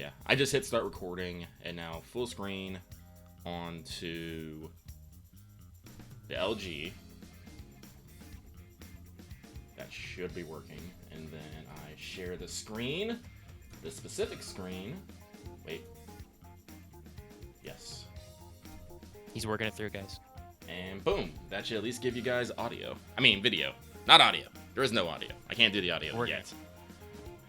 yeah, I just hit start recording, and now full screen onto the LG. That should be working. And then I share the screen, the specific screen. Wait. Yes. He's working it through, guys. And boom, that should at least give you guys audio. I mean, video, not audio. There is no audio. I can't do the audio yet.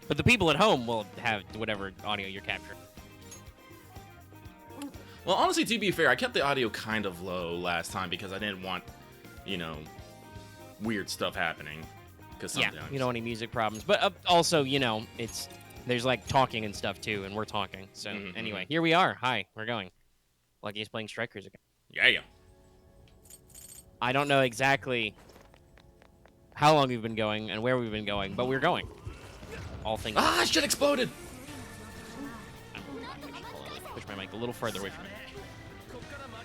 But the people at home will have whatever audio you're capturing. Well, honestly, to be fair, I kept the audio kind of low last time because I didn't want, you know, weird stuff happening. Yeah, you don't want any music problems. But also, you know, there's like talking and stuff too, and we're talking. So anyway, here we are. Hi, we're going. Lucky's playing Strikers again. Yeah. I don't know exactly how long we've been going and where we've been going, but we're going. All things. Ah, shit exploded! Push my mic a little further away from it.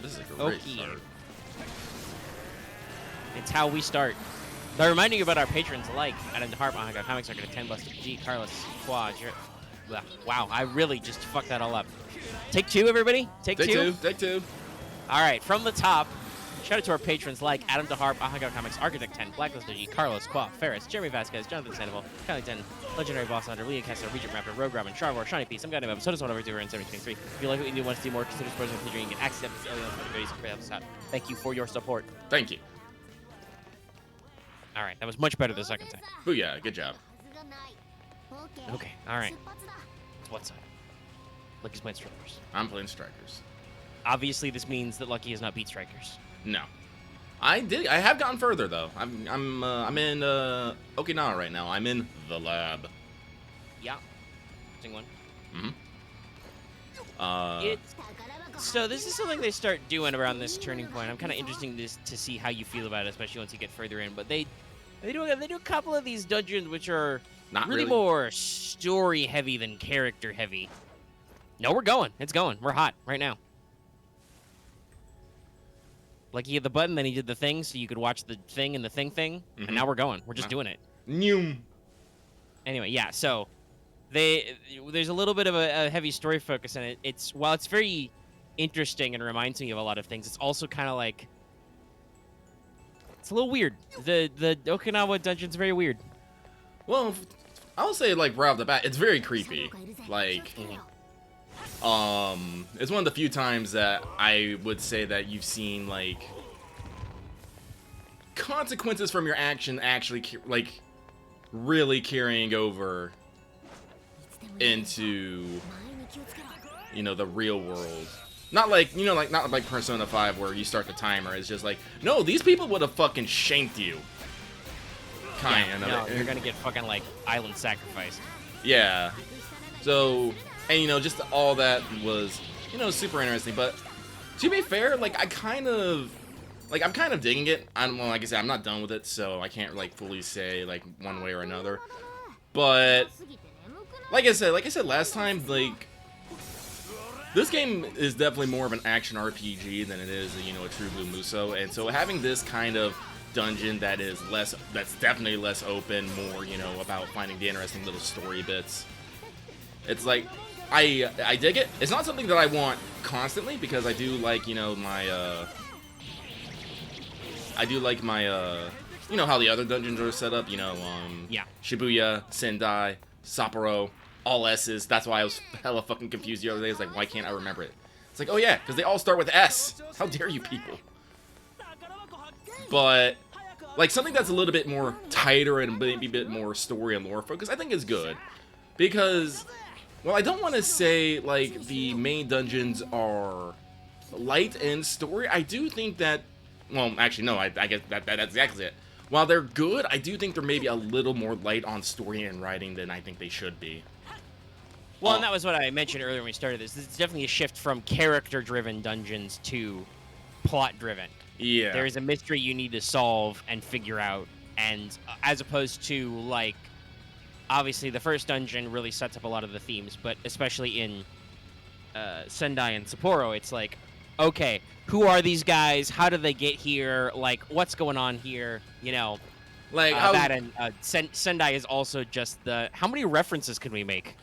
This is a great start. It's how we start. So reminding you about our patrons like Adam DeHarp, Ahanga Comics, Arcade 10 Busted G, Carlos, Quad. Wow, I really just fucked that all up. Take two, everybody. Take two. Take two. All right, from the top. Shout out to our patrons like Adam DeHarp, Ahanga Comics, Architect 10, Blacklist G, Carlos, Qua, Ferris, Jeremy Vasquez, Jonathan Sandoval, Kylie 10, Legendary Boss Hunter, Leah Kessler, Regent Rapper, Rogue Robin, Charvor, Shiny P, Some Guy Named Episode 1 over 2 and 723. If you like what you do, want to see more, consider supporting the Patreon and access to episodes and goodies and help us out. Thank you for your support. Thank you. All right, that was much better the second time. Booyah, good job. Okay, all right. What's up? Lucky's playing Strikers. I'm playing Strikers. Obviously, this means that Lucky has not beat Strikers. No. I have gotten further though. I'm in Okinawa right now. I'm in the lab. Yeah. Sing one. So this is something they start doing around this turning point. I'm kind of interested to see how you feel about it, especially once you get further in. But they do a couple of these dungeons which are not really more story heavy than character heavy. No, we're going. It's going. We're hot right now. Like, he hit the button, then he did the thing, so you could watch the thing and the thing, and now we're going. We're just doing it. Noom. Anyway, yeah, so there's a little bit of a heavy story focus in it. While it's very interesting and reminds me of a lot of things, it's also kind of like, it's a little weird. The Okinawa dungeon's very weird. Well, I'll say, like, right off the bat, it's very creepy. Like, it's one of the few times that I would say that you've seen, like, consequences from your action actually, like, really carrying over into, you know, the real world. Not like, you know, like, not like Persona 5 where you start the timer. It's just like, no, these people would have fucking shanked you. No, you're gonna get fucking, like, island sacrificed. Yeah. So, and, you know, just all that was, you know, super interesting. But to be fair, like, I'm kind of digging it. Well, like I said, I'm not done with it, so I can't, like, fully say, like, one way or another. But like I said last time, like, this game is definitely more of an action RPG than it is, you know, a true blue Muso. And so having this kind of dungeon that's definitely less open, more, you know, about finding the interesting little story bits. It's like, I dig it. It's not something that I want constantly, because I do like, you know, my, you know, how the other dungeons are set up, you know, Shibuya, Sendai, Sapporo, all S's. That's why I was hella fucking confused the other day. It's like, why can't I remember it? It's like, oh yeah, because they all start with S. How dare you people? But, like, something that's a little bit more tighter and maybe a bit more story and lore focused, I think is good. Because, well, I don't want to say, like, the main dungeons are light in story. I do think that, well, actually, no, I guess that's exactly it. While they're good, I do think they're maybe a little more light on story and writing than I think they should be. Well, and that was what I mentioned earlier when we started this. It's definitely a shift from character-driven dungeons to plot-driven. Yeah. There is a mystery you need to solve and figure out, and as opposed to, like, obviously the first dungeon really sets up a lot of the themes, but especially in Sendai and Sapporo, it's like, okay, who are these guys? How did they get here? Like, what's going on here? You know, like that, and Sendai is also just the. How many references can we make?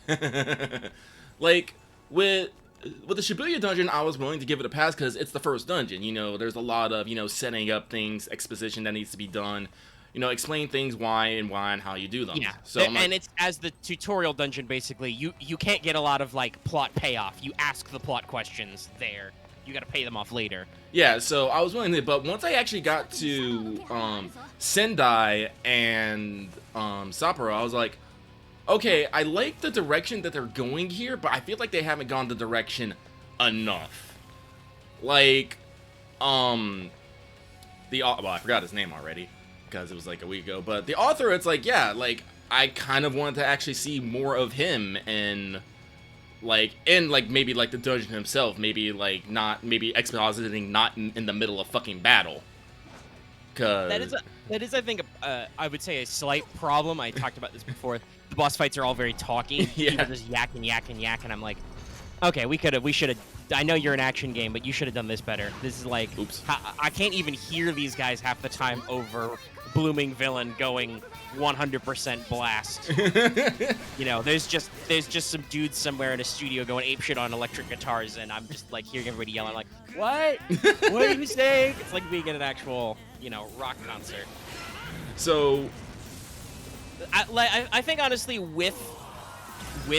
Like, with the Shibuya dungeon, I was willing to give it a pass because it's the first dungeon. You know, there's a lot of, you know, setting up things, exposition that needs to be done. You know, explain things why and how you do them. Yeah. So and it's as the tutorial dungeon, basically, you can't get a lot of like plot payoff. You ask the plot questions there. You got to pay them off later. Yeah, so I was willing to, but once I actually got to Sendai and Sapporo, I was like, okay, I like the direction that they're going here, but I feel like they haven't gone the direction enough. Like, well, I forgot his name already because it was like a week ago, but the author, it's like, yeah, like I kind of wanted to actually see more of him and maybe like the dungeon himself, maybe like not, maybe expositing not in the middle of fucking battle. Cause that is I think I would say a slight problem. I talked about this before. The boss fights are all very talky. Yeah. People just yak and yak, and I'm like, okay, we should have. I know you're an action game, but you should have done this better. This is like, oops. I can't even hear these guys half the time over blooming villain going 100% blast. You know, there's just some dudes somewhere in a studio going apeshit on electric guitars, and I'm just like hearing everybody yelling like, what? What are you saying? It's like being at an actual, you know, rock concert. So I think honestly with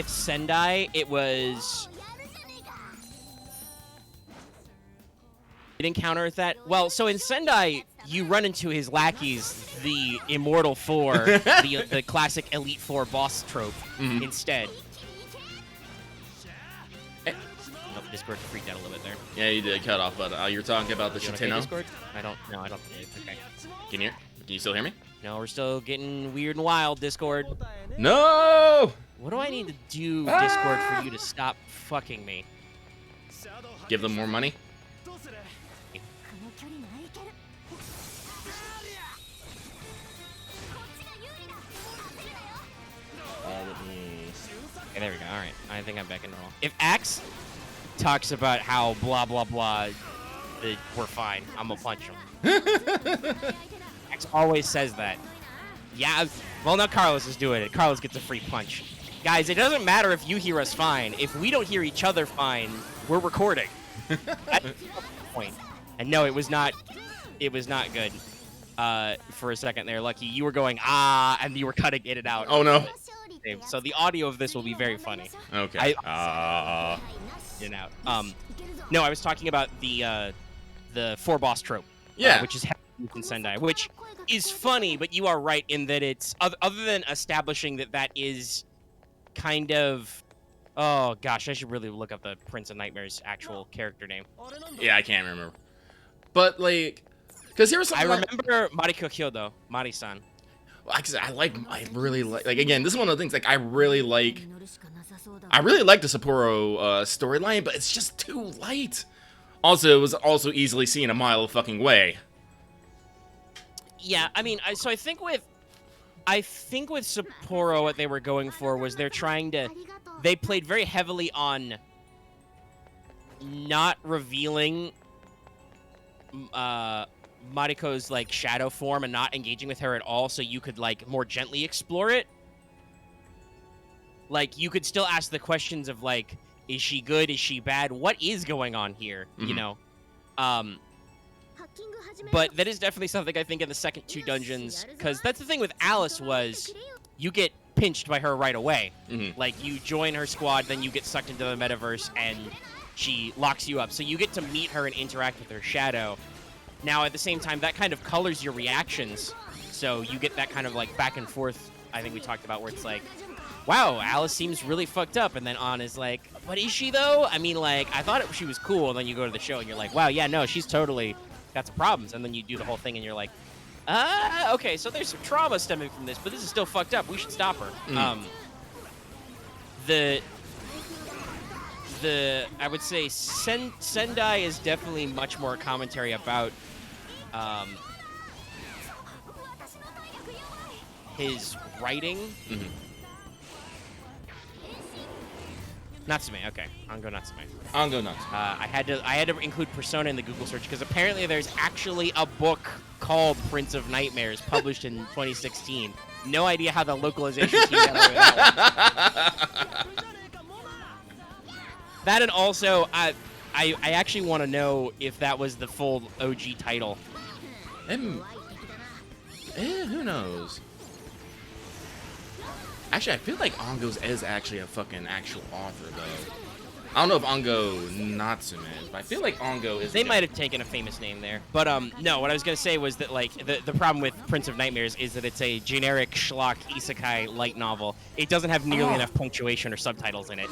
Sendai, it was encounter with that. Well, so in Sendai, you run into his lackeys, the Immortal Four, the classic Elite Four boss trope, instead. Nope, Discord freaked out a little bit there. yeah, you did cut off, but you're talking about the You wanna say Shiteno. Discord? I don't. Okay. Can you still hear me? No, we're still getting weird and wild, Discord. No. What do I need to do, Discord, for you to stop fucking me? Give them more money. Okay, there we go. All right, I think I'm back in normal. If Axe talks about how blah blah blah, we're fine, I'm gonna punch him. Axe always says that. Yeah, well now Carlos is doing it. Carlos gets a free punch. Guys, it doesn't matter if you hear us fine. If we don't hear each other fine, we're recording. That's the point. And no, it was not good. For a second there, Lucky, you were going and you were cutting in and out. Oh no. So the audio of this will be very funny. Okay. In and out. No, I was talking about the four boss trope. Yeah. Which is heavily used in Sendai, which is funny, but you are right in that it's other than establishing that is kind of. Oh gosh, I should really look up the Prince of Nightmare's actual character name. Yeah, I can't remember. But like, because here's something. I remember Mariko Hyodo, Mari-san. I really like again, this is one of the things, like, I really like the Sapporo storyline, but it's just too light. Also, it was also easily seen a mile fucking way. Yeah, I mean, I think with Sapporo, what they were going for was they played very heavily on not revealing Mariko's like shadow form and not engaging with her at all, so you could like more gently explore it. Like you could still ask the questions of like, is she good? Is she bad? What is going on here? You know, but that is definitely something I think in the second two dungeons, because that's the thing with Alice was you get pinched by her right away. Like you join her squad, then you get sucked into the metaverse and she locks you up, so you get to meet her and interact with her shadow. Now, at the same time, that kind of colors your reactions, so you get that kind of, like, back and forth, I think we talked about, where it's like, wow, Alice seems really fucked up, and then Ann is like, but is she, though? I mean, like, I thought she was cool, and then you go to the show, and you're like, wow, yeah, no, she's totally got some problems, and then you do the whole thing, and you're like, okay, so there's some trauma stemming from this, but this is still fucked up, we should stop her. I would say Sendai is definitely much more commentary about his writing. Natsume, okay. Ango Natsume. Ango Natsume. I had to include Persona in the Google search because apparently there's actually a book called Prince of Nightmares published in 2016. No idea how the localization team got away with that one. That and also, I actually want to know if that was the full OG title. Who knows? Actually, I feel like Ongo's is actually a fucking actual author, though. I don't know if Ongo Natsume is, but I feel like Ongo is. They might have taken a famous name there. But, no, what I was going to say was that, like, the problem with Prince of Nightmares is that it's a generic schlock isekai light novel. It doesn't have nearly enough punctuation or subtitles in it.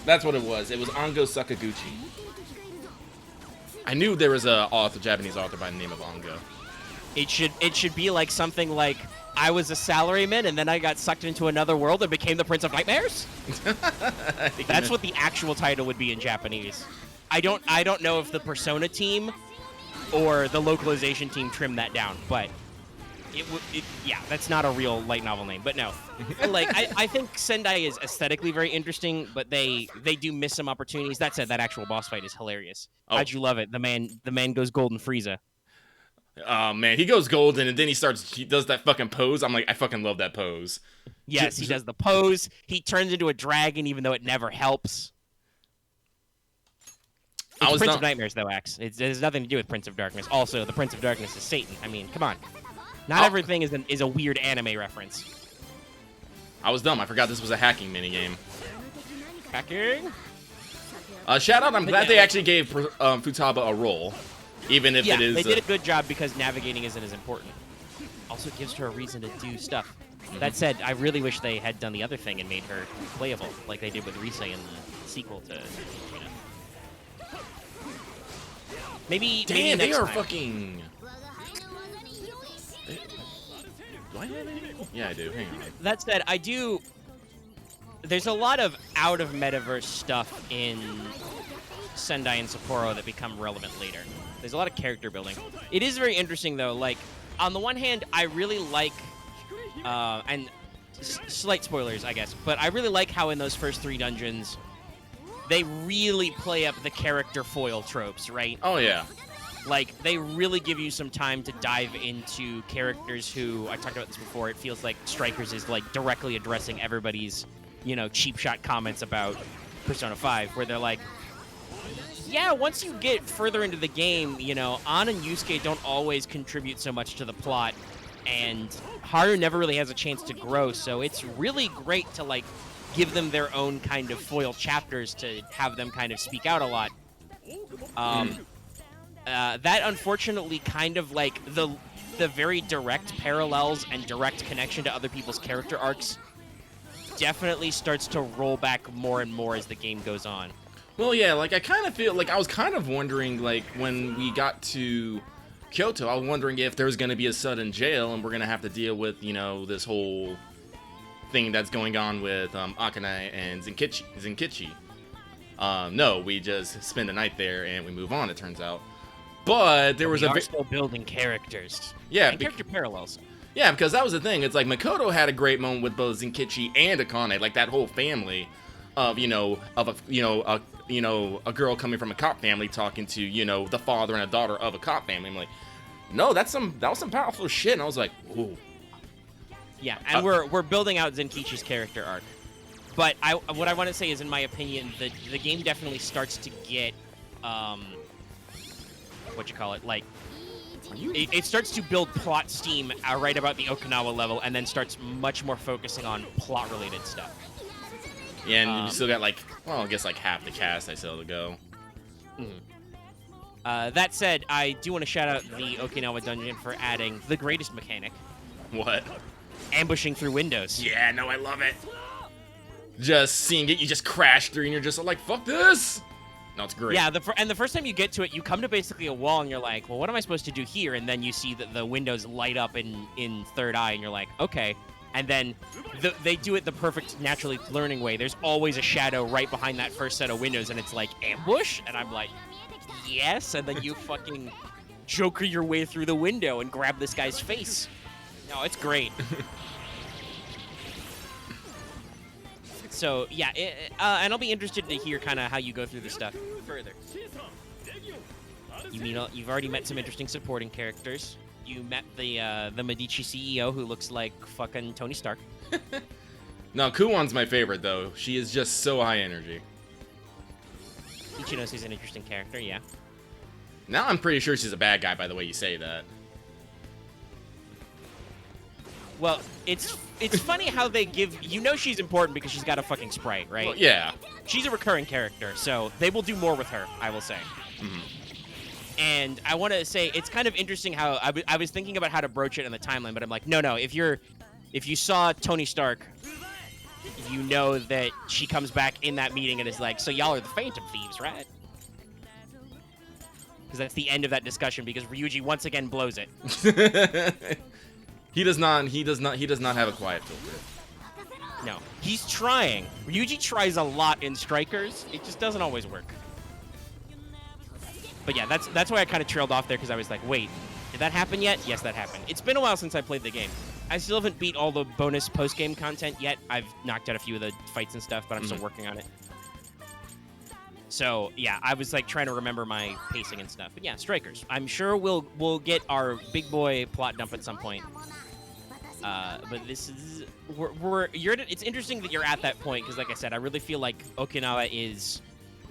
That's what it was. It was Ongo Sakaguchi. I knew there was a Japanese author by the name of Ongo. It should be like something like, I was a salaryman and then I got sucked into another world and became the Prince of Nightmares. That's what the actual title would be in Japanese. I don't know if the Persona team or the localization team trimmed that down, but yeah, that's not a real light novel name. But no, like I think Sendai is aesthetically very interesting, but they do miss some opportunities. That said, that actual boss fight is hilarious. Oh. How'd you love it? The man goes golden Frieza. Oh man, he goes golden and then he does that fucking pose. I'm like, I fucking love that pose. Yes, he does the pose. He turns into a dragon even though it never helps. It's Prince of Nightmares though, Axe. It has nothing to do with Prince of Darkness. Also, the Prince of Darkness is Satan. I mean, come on. Not everything is a weird anime reference. I was dumb. I forgot this was a hacking minigame. Hacking? Shout out, I'm glad they actually gave Futaba a role. Even if it is... they did a good job because navigating isn't as important. Also, it gives her a reason to do stuff. That said, I really wish they had done the other thing and made her playable, like they did with Rise in the sequel to... Maybe Damn, maybe they are time. fucking... Do I have any? Yeah, I do. Hang on. That said, I do... There's a lot of out-of-metaverse stuff in Sendai and Sapporo that become relevant later. There's a lot of character building. It is very interesting, though. Like, on the one hand, I really like... and slight spoilers, I guess. But I really like how in those first 3 dungeons, they really play up the character foil tropes, right? Oh, yeah. Like, they really give you some time to dive into characters who... I talked about this before. It feels like Strikers is, like, directly addressing everybody's, cheap shot comments about Persona 5, where they're like, yeah, once you get further into the game, Ann and Yusuke don't always contribute so much to the plot, and Haru never really has a chance to grow, so it's really great to, like, give them their own kind of foil chapters to have them kind of speak out a lot. That, unfortunately, kind of, like, the very direct parallels and direct connection to other people's character arcs definitely starts to roll back more and more as the game goes on. Well, yeah, like, I kind of feel like I was kind of wondering, like, when we got to Kyoto, I was wondering if there was going to be a sudden jail and we're going to have to deal with, this whole thing that's going on with Akane and Zenkichi. No, we just spend the night there and we move on, it turns out. But there was we are still building characters. Yeah, and character parallels. Yeah, because that was the thing. It's like Makoto had a great moment with both Zenkichi and Akane, like that whole family of a girl coming from a cop family talking to the father and a daughter of a cop family. I'm like, no, that was some powerful shit. And I was like, ooh. Yeah, and we're building out Zenkichi's character arc. But what I want to say is, in my opinion, the game definitely starts to get like, it starts to build plot steam right about the Okinawa level, and then starts much more focusing on plot-related stuff. Yeah, and you still got, like, well, I guess, like, half the cast I still to go. That said, I do want to shout out the Okinawa dungeon for adding the greatest mechanic. What? Ambushing through windows. Yeah, no, I love it. Just seeing it, you just crash through, and you're just like, fuck this! No, it's great. Yeah, the first time you get to it, you come to basically a wall, and you're like, well, what am I supposed to do here? And then you see that the windows light up in third eye, and you're like, okay. And then they do it the perfect naturally learning way. There's always a shadow right behind that first set of windows, and it's like, ambush? And I'm like, yes. And then you fucking Joker your way through the window and grab this guy's face. No, it's great. So, yeah, and I'll be interested to hear kind of how you go through the stuff further. You've already met some interesting supporting characters. You met the Medici CEO, who looks like fucking Tony Stark. No, Kuwan's my favorite, though. She is just so high energy. Ichinose is an interesting character, yeah. Now I'm pretty sure she's a bad guy by the way you say that. Well, it's funny how they give... You know she's important because she's got a fucking sprite, right? Well, yeah. She's a recurring character, so they will do more with her, I will say. Mm-hmm. And I want to say, it's kind of interesting how... I was thinking about how to broach it in the timeline, but I'm like, no, if you saw Tony Stark, you know that she comes back in that meeting and is like, so y'all are the Phantom Thieves, right? Because that's the end of that discussion, because Ryuji once again blows it. He does not have a quiet filter. No, he's trying. Ryuji tries a lot in Strikers. It just doesn't always work. But yeah, that's why I kind of trailed off there, because I was like, wait, did that happen yet? Yes, that happened. It's been a while since I played the game. I still haven't beat all the bonus post-game content yet. I've knocked out a few of the fights and stuff, but I'm still working on it. So yeah, I was like trying to remember my pacing and stuff. But yeah, Strikers. I'm sure we'll get our big boy plot dump at some point. But this is it's interesting that you're at that point, because like I said, I really feel like Okinawa is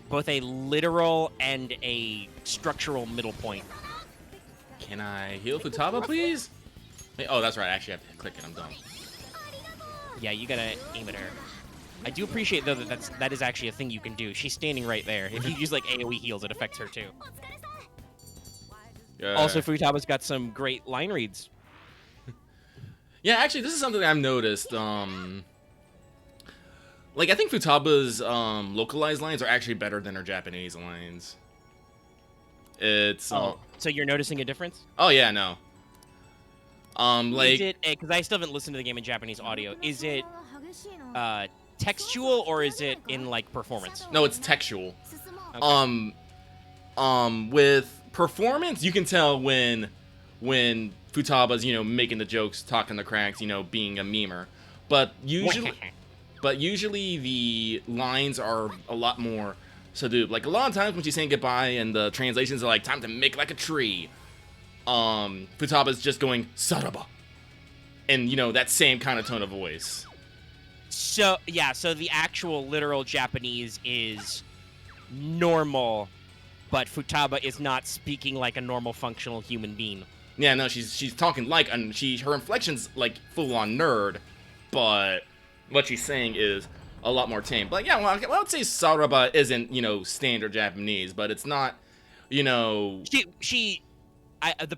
both a literal and a structural middle point. Can I heal Futaba, please? Hey, oh, that's right. I actually have to click it. I'm done. Yeah, you gotta aim at her. I do appreciate though that is actually a thing you can do. She's standing right there. If you use like AoE heals, it affects her too. Also, Futaba's got some great line reads. Yeah, actually, this is something I've noticed. Like, I think Futaba's localized lines are actually better than her Japanese lines. It's so you're noticing a difference? Oh yeah, no. Like, is it, because I still haven't listened to the game in Japanese audio, is it textual or is it in like performance? No, it's textual. Okay. With performance, you can tell when Futaba's, making the jokes, talking the cracks, being a memer. But usually the lines are a lot more subdued. Like, a lot of times when she's saying goodbye and the translations are like, time to make like a tree, Futaba's just going, Saraba. And, that same kind of tone of voice. So, yeah, so the actual literal Japanese is normal, but Futaba is not speaking like a normal functional human being. Yeah, no, she's talking like, and her inflection's like full-on nerd, but what she's saying is a lot more tame. But yeah, well, I would say Saraba isn't, standard Japanese, but it's not,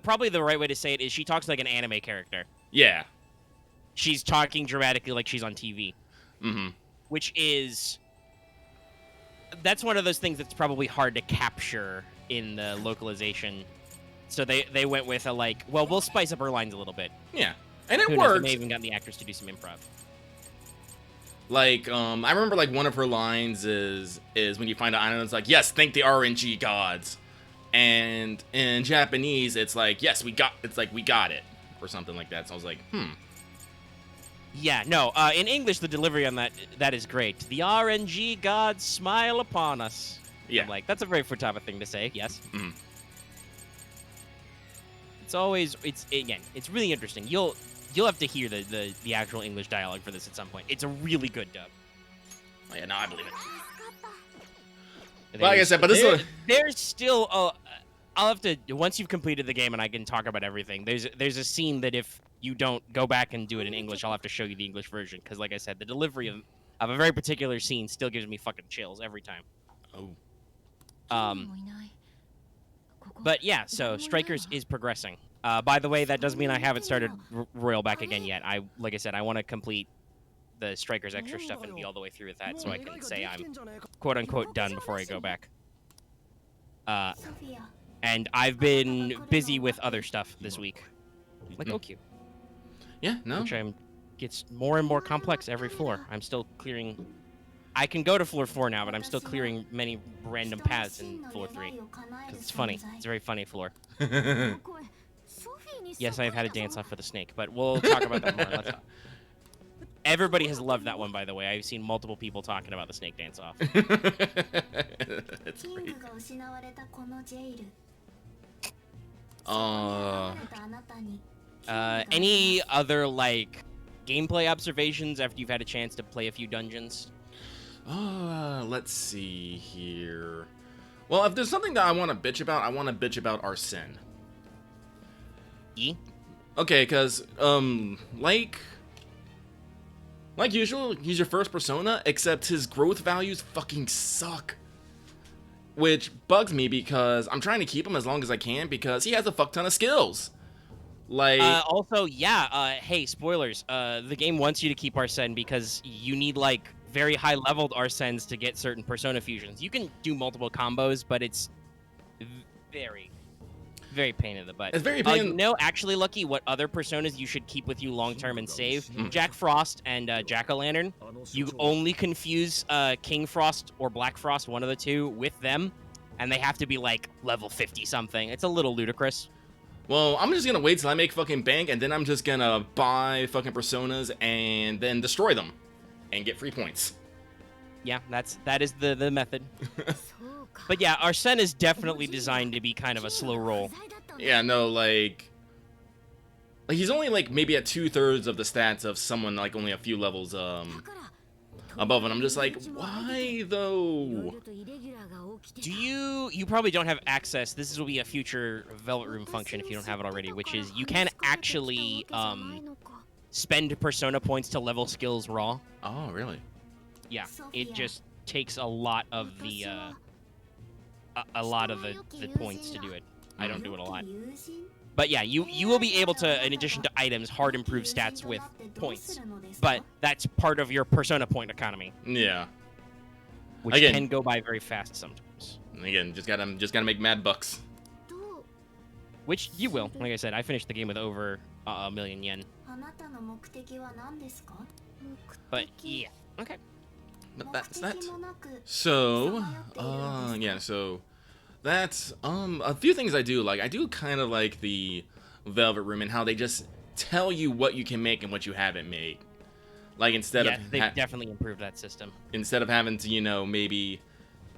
probably the right way to say it is she talks like an anime character. Yeah. She's talking dramatically like she's on TV. Mm-hmm. Which is... That's one of those things that's probably hard to capture in the localization. So they went with a like, well, we'll spice up her lines a little bit. Yeah. And it Who knows, works. they may even gotten the actors to do some improv. Like, I remember, like, one of her lines is when you find out Aino, it's like, yes, thank the RNG gods. And in Japanese, it's like, yes, we got it. Or something like that. So I was like, Yeah, no, in English, the delivery on that is great. The RNG gods smile upon us. Yeah. I'm like, that's a very Futaba thing to say, yes. Mm-hmm. It's really interesting. You'll have to hear the actual English dialogue for this at some point. It's a really good dub. Oh, yeah, no, I believe it. Like I said, but there's still I'll have to, once you've completed the game and I can talk about everything, there's a scene that if you don't go back and do it in English, I'll have to show you the English version, because like I said, the delivery of a very particular scene still gives me fucking chills every time. Oh. But yeah, so Strikers is progressing. By the way, that does mean I haven't started Royal back again yet. Like I said, I want to complete the Strikers extra stuff and be all the way through with that, so I can say I'm quote-unquote done before I go back. And I've been busy with other stuff this week, like OQ. Yeah, no. Which gets more and more complex every floor. I'm still clearing... I can go to floor 4 now, but I'm still clearing many random paths in floor 3. Because it's funny. It's a very funny floor. Yes, I have had a dance-off for the snake, but we'll talk about that more. Everybody has loved that one, by the way. I've seen multiple people talking about the snake dance-off. It's great. Any other, like, gameplay observations after you've had a chance to play a few dungeons? Let's see here. Well, if there's something that I want to bitch about, I want to bitch about Arsene. E? Okay, because, like usual, he's your first persona, except his growth values fucking suck. Which bugs me because I'm trying to keep him as long as I can because he has a fuck ton of skills. Like, Also, yeah, hey, spoilers. The game wants you to keep Arsene because you need, like, very high-leveled Arsenes to get certain persona fusions. You can do multiple combos, but it's very, very pain in the butt. it's very pain. You know, actually, Lucky, what other personas you should keep with you long-term and save? Jack Frost and Jack-O-Lantern. You only confuse King Frost or Black Frost, one of the two, with them, and they have to be, like, level 50-something. It's a little ludicrous. Well, I'm just gonna wait till I make fucking bank, and then I'm just gonna buy fucking personas and then destroy them and get free points. Yeah, that is the method. But yeah, Arsene is definitely designed to be kind of a slow roll. Yeah, no, like he's only like maybe at 2/3 of the stats of someone like only a few levels above, and I'm just like, why though? Do you probably don't have access. This will be a future Velvet Room function if you don't have it already, which is you can actually spend persona points to level skills raw. Oh, really? Yeah, it just takes a lot of the points to do it. I don't do it a lot. But yeah, you will be able to, in addition to items, hard improve stats with points. But that's part of your persona point economy. Yeah. Which again, can go by very fast sometimes. Again, just gotta make mad bucks. Which you will. Like I said, I finished the game with over 1,000,000 yen. But yeah, okay. But that's that. So, yeah, so that's a few things I do like. I do kind of like the Velvet Room and how they just tell you what you can make and what you haven't made. Like instead of they've definitely improved that system. Instead of having to, you know, maybe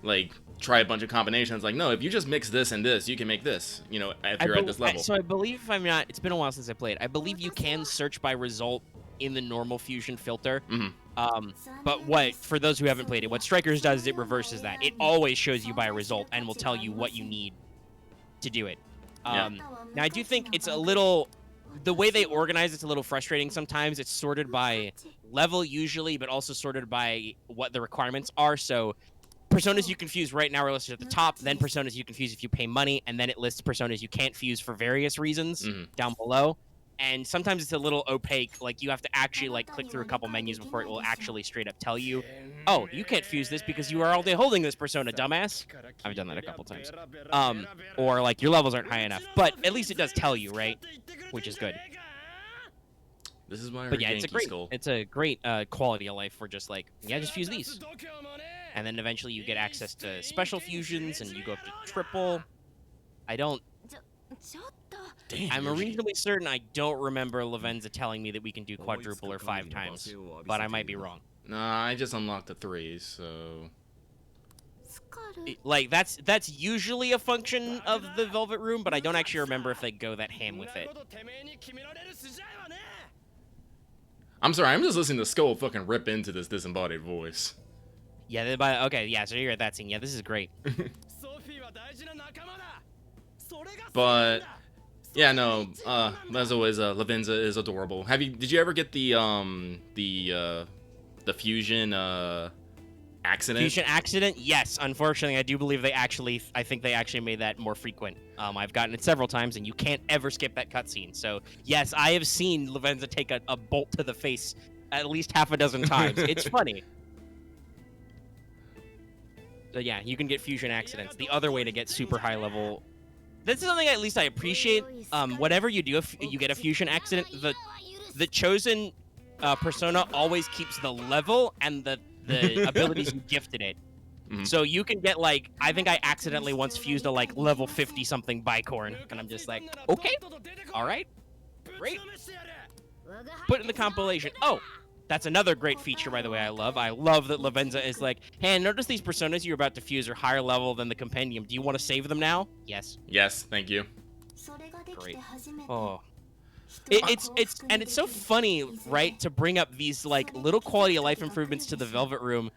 like try a bunch of combinations, like no, if you just mix this and this, you can make this, you know, if you're at this level. So I believe, if I'm not, it's been a while since I played. I believe you can search by result in the normal fusion filter. But for those who haven't played it, what Strikers does is it reverses that. It always shows you by a result and will tell you what you need to do it. Now I do think it's a little, the way they organize it's a little frustrating sometimes. It's sorted by level usually, but also sorted by what the requirements are. So personas you can fuse right now are listed at the top, then personas you can fuse if you pay money, and then it lists personas you can't fuse for various reasons down below. And sometimes it's a little opaque, like you have to actually like click through a couple menus before it will actually straight up tell you, oh, you can't fuse this because you are all day holding this persona, dumbass. I've done that a couple times. Or like your levels aren't high enough, but at least it does tell you, right? Which is good. This is why. But yeah, it's a great quality of life for just like, yeah, just fuse these. And then eventually you get access to special fusions and you go up to triple. Damn, I'm reasonably certain I don't remember Lavenza telling me that we can do quadruple or 5 times, but I might be wrong. Nah, I just unlocked the 3s, so like that's usually a function of the Velvet Room, but I don't actually remember if they go that ham with it. I'm sorry, I'm just listening to Skull fucking rip into this disembodied voice. Yeah, okay, yeah, so you're at that scene. Yeah, this is great. But yeah, no, as always, Lavenza is adorable. Did you ever get the fusion accident? Fusion accident? Yes. Unfortunately, I do believe I think they actually made that more frequent. I've gotten it several times, and you can't ever skip that cutscene. So yes, I have seen Lavenza take a bolt to the face at least half a dozen times. It's funny. So yeah, you can get fusion accidents. The other way to get super high level. This is something at least I appreciate. Whenever you do, you get a fusion accident, the chosen persona always keeps the level and the abilities you gifted it. So you can get like, I think I accidentally once fused a like level 50 something Bicorn, and I'm just like, okay, all right, great. Put in the compilation. Oh, that's another great feature, by the way. I love that Lavenza is like, hey, notice these personas you're about to fuse are higher level than the compendium. Do you want to save them now? Yes. Yes, thank you. Great. Oh. It's so funny, right, to bring up these like little quality of life improvements to the Velvet Room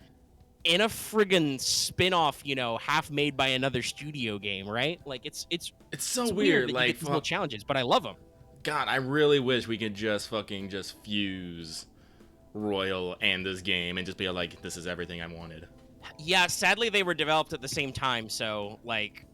in a friggin' spin-off, you know, half made by another studio game, right? Like it's so weird weird. that you Like, get these little challenges, but I love them. God, I really wish we could just fuse Royal and this game and just be like, this is everything I wanted. Yeah, sadly they were developed at the same time, so like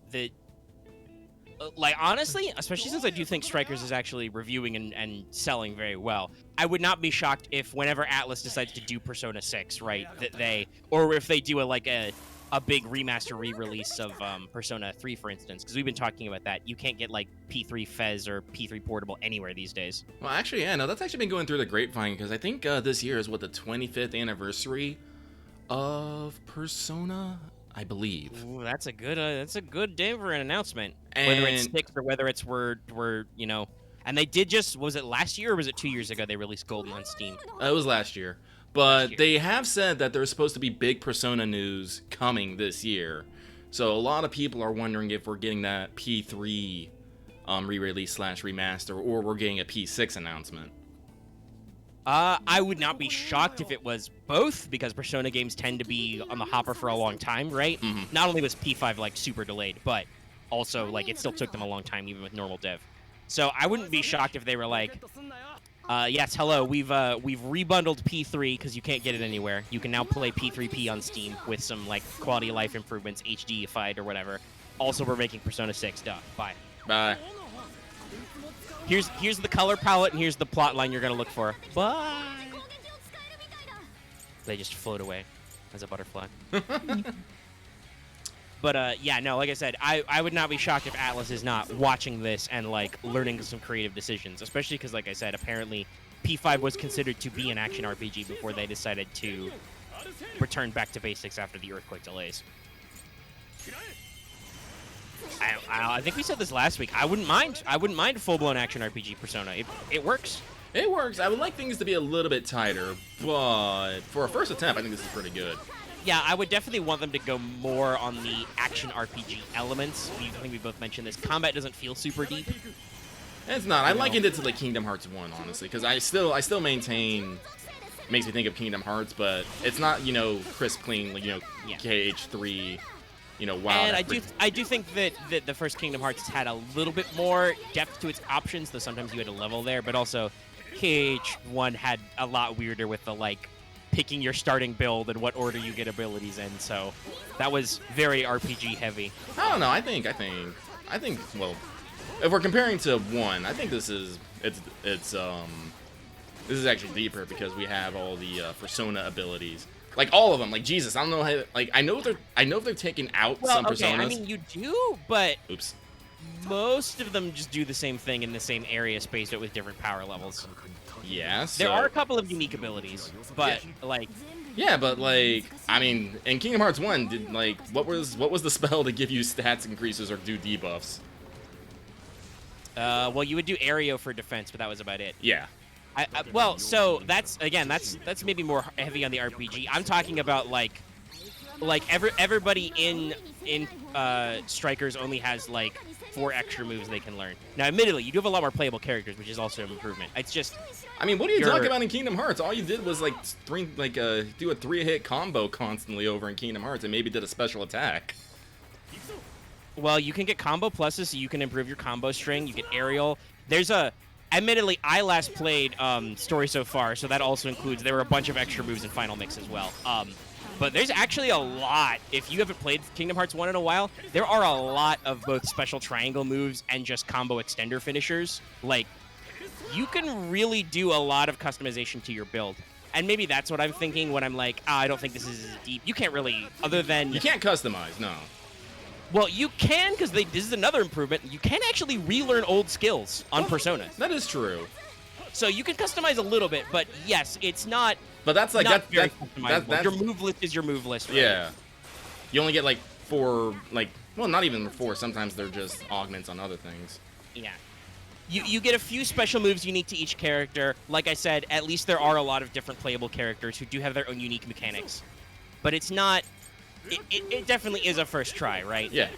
honestly, especially since I do think Strikers is actually reviewing and selling very well, I would not be shocked if whenever Atlas decides to do Persona 6, right, that or if they do a big remaster re-release of Persona 3, for instance, because we've been talking about that. You can't get like P3 Fez or P3 Portable anywhere these days. Well, actually, yeah, no, that's actually been going through the grapevine, because I think this year is the 25th anniversary of Persona, I believe. Ooh, that's a good day for an announcement. And whether it's 6 or whether it's we're you know, and they did was it last year or was it 2 years ago they released Golden on Steam? It was last year. But they have said that there's supposed to be big Persona news coming this year. So a lot of people are wondering if we're getting that P3 re-release / remaster, or we're getting a P6 announcement. I would not be shocked if it was both, because Persona games tend to be on the hopper for a long time, right? Mm-hmm. Not only was P5 like super delayed, but also like it still took them a long time even with normal dev. So I wouldn't be shocked if they were like, yes, hello, we've rebundled P3 because you can't get it anywhere. You can now play P3P on Steam with some like quality of life improvements, HDified or whatever. Also, we're making Persona 6. Duh. Bye. Bye. Here's the color palette and here's the plot line you're gonna look for. Bye. They just float away as a butterfly. But yeah, no, like I said, I would not be shocked if Atlas is not watching this and like learning some creative decisions, especially because, like I said, apparently P5 was considered to be an action RPG before they decided to return back to basics after the Earthquake delays. I think we said this last week. I wouldn't mind a full-blown action RPG Persona. It works. It works. I would like things to be a little bit tighter, but for a first attempt, I think this is pretty good. Yeah, I would definitely want them to go more on the action RPG elements. I think we both mentioned this. Combat doesn't feel super deep. It's not. I likened it to the Kingdom Hearts 1, honestly, because I still maintain makes me think of Kingdom Hearts, but it's not, you know, crisp, clean, like, you know, yeah. KH3, you know, wow. And I do think that the first Kingdom Hearts had a little bit more depth to its options, though sometimes you had a level there, but also KH1 had a lot weirder with the, like, picking your starting build and what order you get abilities in, so that was very RPG heavy. I don't know. I think well, if we're comparing to 1, I think this is actually deeper because we have all the Persona abilities. Like all of them, like Jesus, I don't know how. Like I know if they're taking out some personas. I mean you do, but oops, most of them just do the same thing in the same area space, but with different power levels. Yeah, so, there are a couple of unique abilities, but yeah. like. Yeah, but like I mean, in Kingdom Hearts 1, did like what was the spell to give you stats increases or do debuffs? Well, you would do Aereo for defense, but that was about it. Yeah. Well, so that's maybe more heavy on the RPG. I'm talking about like everybody in Strikers only has like 4 extra moves they can learn. Now, admittedly, you do have a lot more playable characters, which is also an improvement. It's just, I mean, what are you talking about in Kingdom Hearts? All you did was like do a 3-hit combo constantly over in Kingdom Hearts, and maybe did a special attack. Well, you can get combo pluses, so you can improve your combo string. You get aerial. Admittedly, I last played Story So Far, so that also includes, there were a bunch of extra moves in Final Mix as well. But there's actually a lot. If you haven't played Kingdom Hearts 1 in a while, there are a lot of both special triangle moves and just combo extender finishers. Like, you can really do a lot of customization to your build. And maybe that's what I'm thinking when I'm like, I don't think this is as deep. You can't really, other than... You can't customize, no. Well, you can, because this is another improvement. You can actually relearn old skills on Persona. That is true. So you can customize a little bit, but yes, it's not. But that's like not very customizable. Your move list is your move list. Right? Yeah. You only get like 4, like, well, not even 4. Sometimes they're just augments on other things. Yeah. You get a few special moves unique to each character. Like I said, at least there are a lot of different playable characters who do have their own unique mechanics. But it's not. It definitely is a first try, right? Yeah.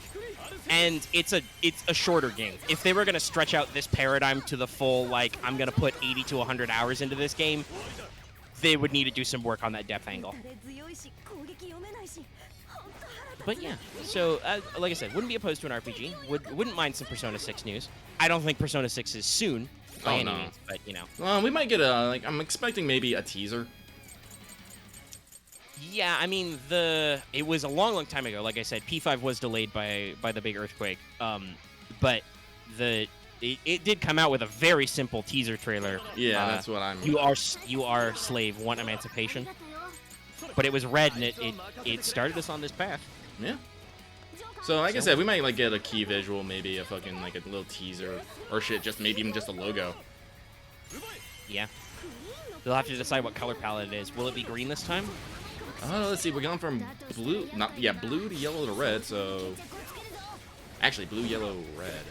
And it's a shorter game. If they were going to stretch out this paradigm to the full, like, I'm going to put 80 to 100 hours into this game, they would need to do some work on that depth angle. But yeah, so like I said, wouldn't be opposed to an RPG. Wouldn't mind some Persona 6 news. I don't think Persona 6 is soon by any means, but you know. Well, we might get a like. I'm expecting maybe a teaser. Yeah, I mean it was a long time ago. Like I said, P5 was delayed by the big earthquake. But it did come out with a very simple teaser trailer. Yeah, that's what I'm. You are slave, want emancipation. But it was red, and it started us on this path. Yeah. So like I said, we might like get a key visual, maybe a fucking like a little teaser or shit, just maybe even just a logo. Yeah. They'll have to decide what color palette it is. Will it be green this time? Let's see. We're going from blue, blue to yellow to red. So actually, blue, yellow, red.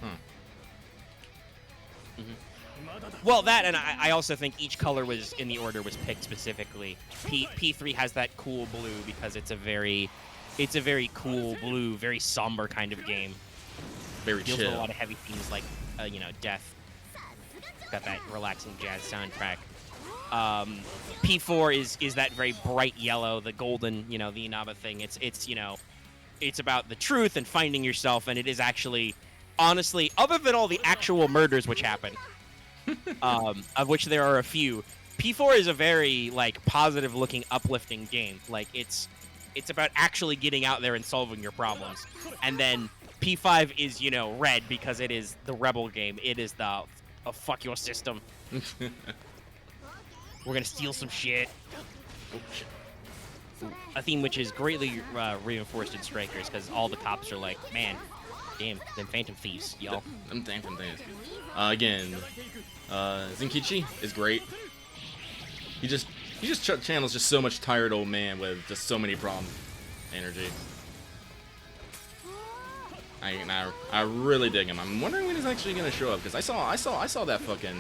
Huh. Well, that, and I also think each color was in the order was picked specifically. P3 has that cool blue because it's a very cool blue, very somber kind of game. Very Deals chill. with a lot of heavy themes like death. Got that relaxing jazz soundtrack. P4 is that very bright yellow, the golden, the Inaba thing. It's about the truth and finding yourself, and it is actually, honestly, other than all the actual murders which happen, of which there are a few, P4 is a very positive-looking, uplifting game. It's about actually getting out there and solving your problems. And then P5 is red because it is the rebel game. It is the fuck your system. We're gonna steal some shit. Oh, shit. A theme which is greatly reinforced in Strikers because all the cops are like, man, damn, them Phantom Thieves, y'all. Them Phantom Thieves. Again, Zenkichi is great. He just channels just so much tired old man with just so many problem energy. I really dig him. I'm wondering when he's actually gonna show up because I saw that fucking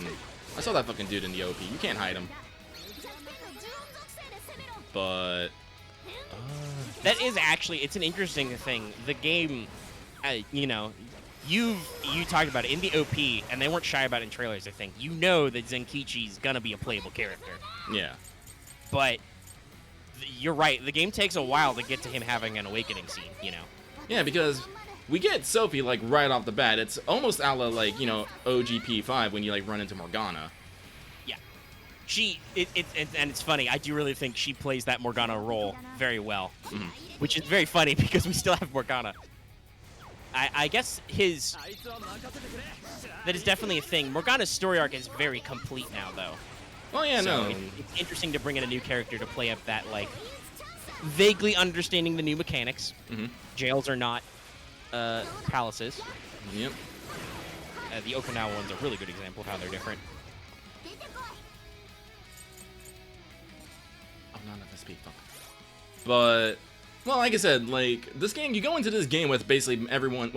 dude in the OP. You can't hide him. But that is actually, it's an interesting thing. The game, you talked about it in the OP, and they weren't shy about it in trailers. I think that Zenkichi's gonna be a playable character. Yeah. But you're right. The game takes a while to get to him having an awakening scene. Yeah, because we get Sophie right off the bat. It's almost a la OGP5 when you run into Morgana. Yeah. And it's funny. I do really think she plays that Morgana role very well, which is very funny because we still have Morgana. I guess that is definitely a thing. Morgana's story arc is very complete now, though. Oh yeah, so no. It's interesting to bring in a new character to play up that vaguely understanding the new mechanics. Jails are not palaces. Yep. The Okinawa one's a really good example of how they're different. None of us speak. But, well, like I said, this game, you go into this game with basically everyone,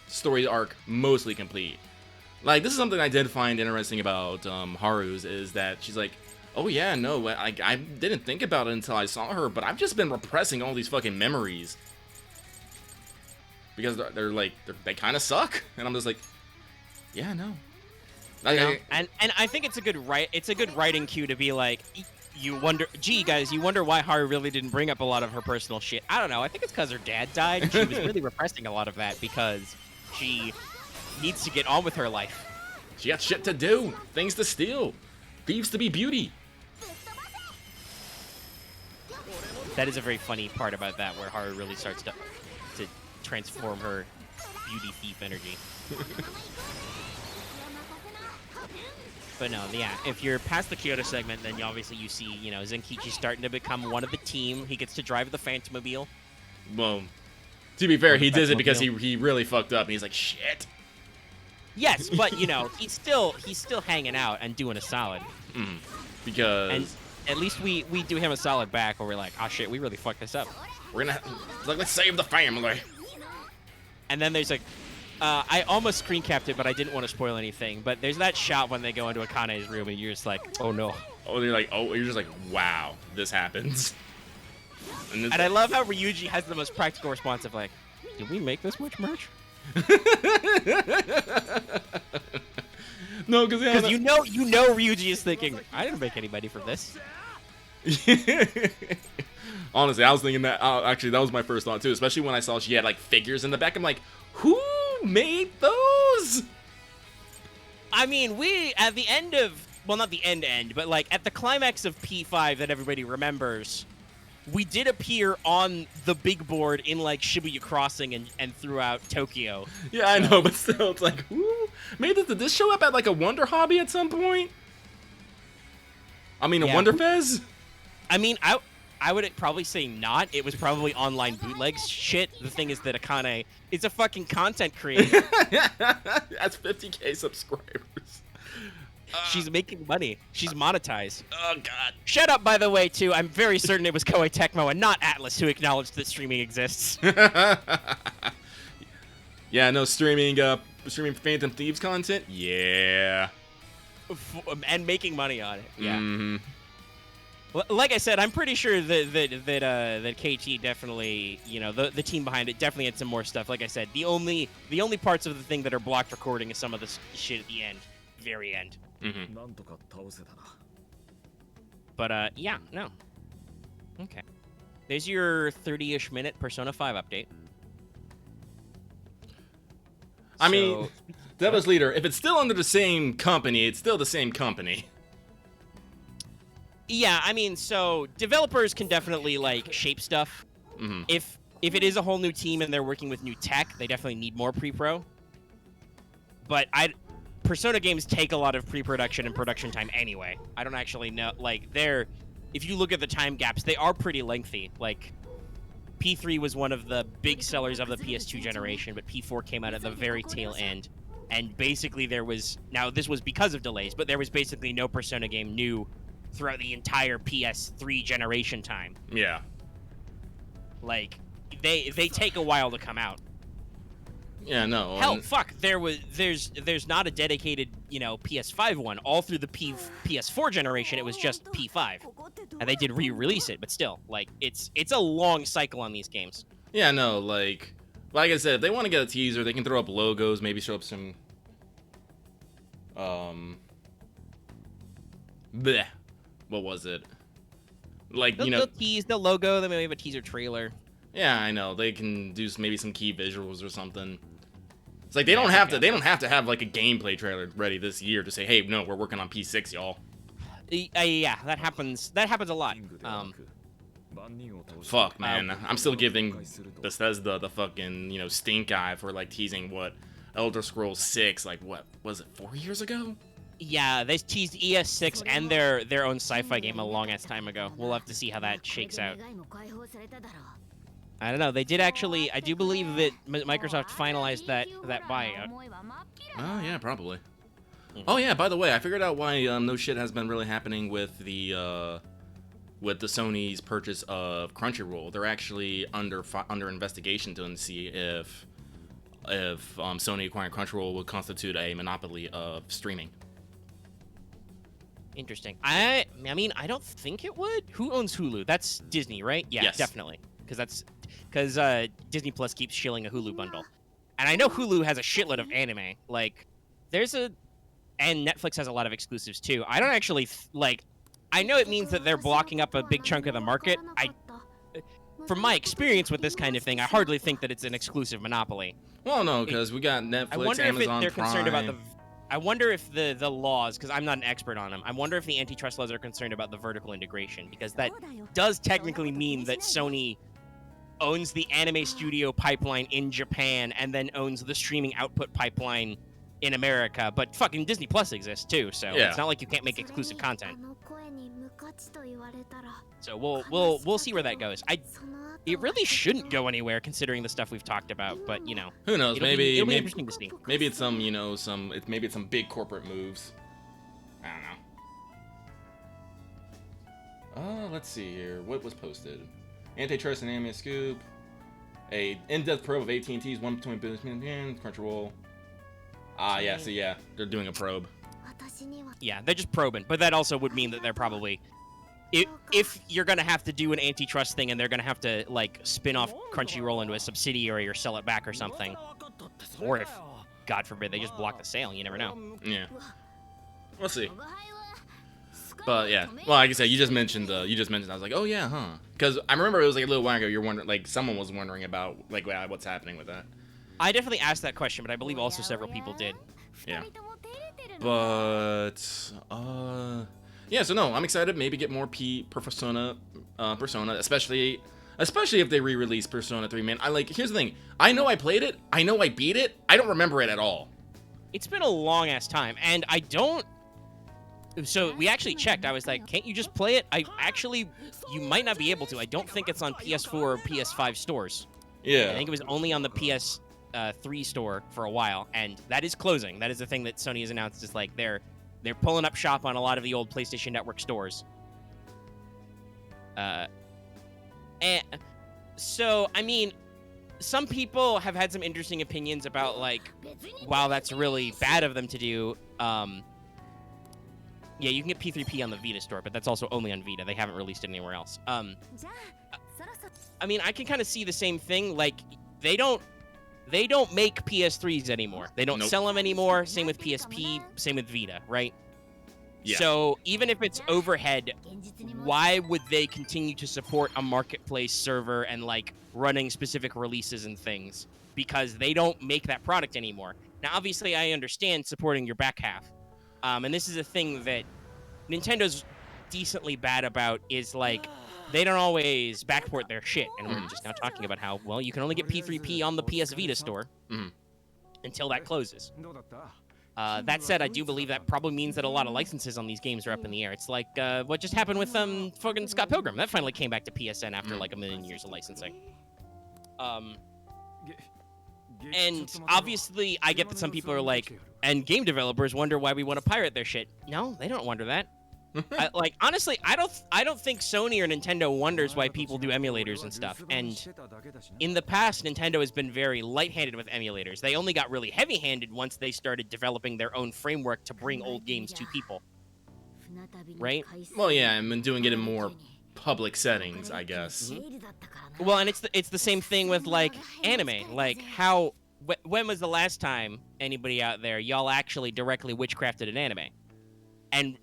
story arc mostly complete. This is something I did find interesting about Haru's, is that she's like, oh yeah, no, I didn't think about it until I saw her, but I've just been repressing all these fucking memories. Because they kind of suck. And I'm just like, yeah, no. And I think it's a good writing cue to be like, you wonder, gee, guys, you wonder why Haru really didn't bring up a lot of her personal shit. I don't know. I think it's because her dad died, and she was really repressing a lot of that because she needs to get on with her life. She got shit to do, things to steal, thieves to be beauty. That is a very funny part about that, where Haru really starts to transform her beauty thief energy. But no, yeah, if you're past the Kyoto segment, then obviously you see, Zenkichi starting to become one of the team. He gets to drive the Phantomobile. Well, to be fair, he did it because he really fucked up, and he's like, shit. Yes, but, he's still hanging out and doing a solid. Because... And at least we do him a solid back, where we're like, oh shit, we really fucked this up. Let's save the family. And then there's I almost screen capped it, but I didn't want to spoil anything. But there's that shot when they go into Akane's room, and you're just like, oh no. Oh, you're just like, wow, this happens. And I love how Ryuji has the most practical response of did we make this much merch? No, because Because you know Ryuji is thinking, I didn't make any money from this. Honestly, I was thinking that. Actually, that was my first thought too. Especially when I saw she had like figures in the back. I'm like, who made those? I mean, we at the end of, well, not the end, but like at the climax of P5 that everybody remembers, we did appear on the big board in like Shibuya Crossing and throughout Tokyo. Yeah, I know, but still, it's like, who made this? Did this show up at like a Wonder Hobby at some point? I mean, a Wonder Fez? I mean, I would probably say not. It was probably online bootlegs shit. The thing is that Akane is a fucking content creator. That's 50K subscribers. She's making money. She's monetized. Oh, God. Shut up, by the way, too. I'm very certain it was Koei Tecmo and not Atlas who acknowledged that streaming exists. Yeah, no, streaming Phantom Thieves content? Yeah. And making money on it. Yeah. Mm-hmm. Like I said, I'm pretty sure that KT definitely, you know, the team behind it definitely had some more stuff. Like I said, the only parts of the thing that are blocked recording is some of this shit at the end, very end. Mm-hmm. But yeah, no. Okay. There's your 30-ish minute Persona 5 update. I mean, Devil's Leader, if it's still under the same company, it's still the same company. Yeah, I mean, so developers can definitely like shape stuff. Mm-hmm. If it is a whole new team and they're working with new tech, they definitely need more pre-pro. But Persona games take a lot of pre-production and production time anyway. I don't actually know, like, if you look at the time gaps, they are pretty lengthy. Like, P3 was one of the big sellers of the PS2 generation, but P4 came out at the very tail end. And basically now this was because of delays, but there was basically no Persona game new throughout the entire PS3 generation time. Yeah. Like, they take a while to come out. Yeah, no. Hell, fuck, there's not a dedicated, you know, PS5 one. All through the PS4 generation, it was just P5. And they did re-release it, but still, like, it's a long cycle on these games. Yeah, no, like I said, if they want to get a teaser, they can throw up logos, maybe show up some bleh. What was it? Like, you know, they'll tease the logo, then maybe have a teaser trailer. Yeah, I know. They can do maybe some key visuals or something. It's like they don't have to have like a gameplay trailer ready this year to say, "Hey, no, we're working on P6, y'all." Yeah, that happens a lot. Fuck, man. I'm still giving Bethesda the fucking, you know, stink eye for like teasing what Elder Scrolls 6, like what was it, 4 years ago? Yeah, they teased ES6 and their own sci-fi game a long ass time ago. We'll have to see how that shakes out. I don't know. They did actually. I do believe that Microsoft finalized that buyout. Oh yeah, probably. Oh yeah. By the way, I figured out why no shit has been really happening with the Sony's purchase of Crunchyroll. They're actually under investigation to see if Sony acquiring Crunchyroll would constitute a monopoly of streaming. Interesting. I mean, I don't think it would. Who owns Hulu? That's Disney, right? Yeah, yes. Definitely. Because Disney Plus keeps shilling a Hulu bundle. And I know Hulu has a shitload of anime. Like, and Netflix has a lot of exclusives too. I don't actually, I know it means that they're blocking up a big chunk of the market. From my experience with this kind of thing, I hardly think that it's an exclusive monopoly. Well, no, because we got Netflix, I wonder Amazon if they're Prime. concerned about I wonder if the laws, because I'm not an expert on them, I wonder if the antitrust laws are concerned about the vertical integration, because that does technically mean that Sony owns the anime studio pipeline in Japan and then owns the streaming output pipeline in America, but fucking Disney Plus exists too, so yeah. It's not like you can't make exclusive content. So we'll see where that goes. It really shouldn't go anywhere considering the stuff we've talked about, but you know. Who knows? It'll be interesting to see. Maybe it's some, you know, maybe it's some big corporate moves. I don't know. Let's see here. What was posted? Antitrust and anime scoop. A in-depth probe of AT&T's 1.2 billion Crunchyroll. Yeah. So yeah, they're doing a probe. Yeah, they're just probing, but that also would mean that they're probably. If you're going to have to do an antitrust thing and they're going to have to, like, spin off Crunchyroll into a subsidiary or sell it back or something, or if, God forbid, they just block the sale, you never know. Yeah. We'll see. But yeah, well, like I said, you just mentioned. I was like, oh yeah, huh? Because I remember it was like a little while ago. You're wondering, like, someone was wondering about like what's happening with that. I definitely asked that question, but I believe also several people did. Yeah. But yeah. So no, I'm excited. Maybe get more Persona, especially if they re-release Persona 3. Man, here's the thing. I know I played it. I know I beat it. I don't remember it at all. It's been a long ass time, and I don't. So we actually checked. I was like, can't you just play it? You might not be able to. I don't think it's on PS4 or PS5 stores. Yeah. I think it was only on the PS3 store for a while, and that is closing. That is the thing that Sony has announced. Is like they're pulling up shop on a lot of the old PlayStation Network stores. And so, I mean, some people have had some interesting opinions about, like, while that's really bad of them to do, yeah, you can get P3P on the Vita store, but that's also only on Vita. They haven't released it anywhere else. I mean, I can kind of see the same thing. Like, they don't make PS3s anymore. They don't sell them anymore. Same with PSP. Same with Vita, right? Yeah. So even if it's overhead, why would they continue to support a marketplace server and, like, running specific releases and things? Because they don't make that product anymore. Now, obviously, I understand supporting your back half. And this is a thing that Nintendo's decently bad about, is, like, they don't always backport their shit. And we're just now talking about how, well, you can only get P3P on the PS Vita store until that closes. That said, I do believe that probably means that a lot of licenses on these games are up in the air. It's like what just happened with fucking Scott Pilgrim. That finally came back to PSN after like a million years of licensing. And obviously, I get that some people are like, and game developers wonder why we want to pirate their shit. No, they don't wonder that. Honestly, I don't think Sony or Nintendo wonders why people do emulators and stuff. And in the past, Nintendo has been very light-handed with emulators. They only got really heavy-handed once they started developing their own framework to bring old games to people. Right? Well, yeah, and been doing it in more public settings, I guess. Well, and it's the same thing with, like, anime. Like, when was the last time anybody out there, y'all actually directly witchcrafted an anime? And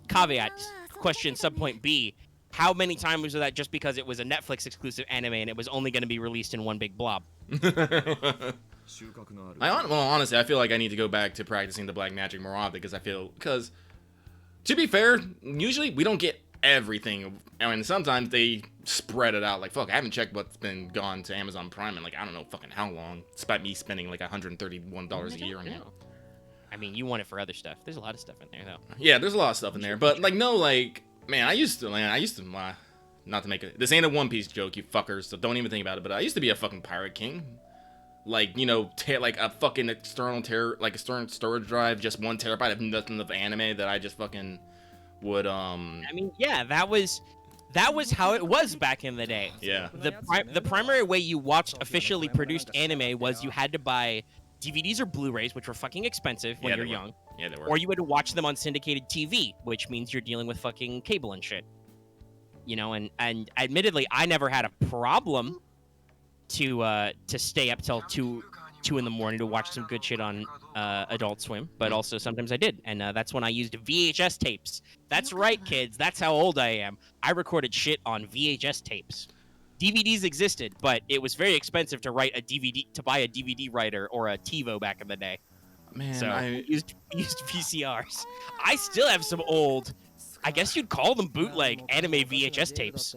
caveat, question subpoint B, how many times was that just because it was a Netflix exclusive anime and it was only going to be released in one big blob? Honestly, I feel like I need to go back to practicing the black magic more often, because to be fair, usually we don't get everything. I mean, sometimes they spread it out. Like, fuck, I haven't checked what's been gone to Amazon Prime in, like, I don't know fucking how long, despite me spending like $131 a year on it. I mean, you want it for other stuff. There's a lot of stuff in there, though. Yeah, there's a lot of stuff in there, but like, no, like, man, I used to, not to make it, this ain't a One Piece joke, you fuckers, so don't even think about it, but I used to be a fucking pirate king. Like, you know, like a fucking external storage drive, just 1 terabyte of nothing of anime that I just fucking would, I mean, yeah, that was how it was back in the day. Yeah. The primary way you watched officially produced anime was you had to buy DVDs or Blu-rays, which were fucking expensive when you're young. Yeah, they were. Or you had to watch them on syndicated TV, which means you're dealing with fucking cable and shit. You know, and admittedly, I never had a problem to stay up till 2 in the morning to watch some good shit on Adult Swim, but also sometimes I did, and that's when I used VHS tapes. That's right, kids. That's how old I am. I recorded shit on VHS tapes. DVDs existed, but it was very expensive to buy a DVD writer or a TiVo back in the day. Man, so I used VCRs. I still have some old, I guess you'd call them bootleg anime VHS tapes.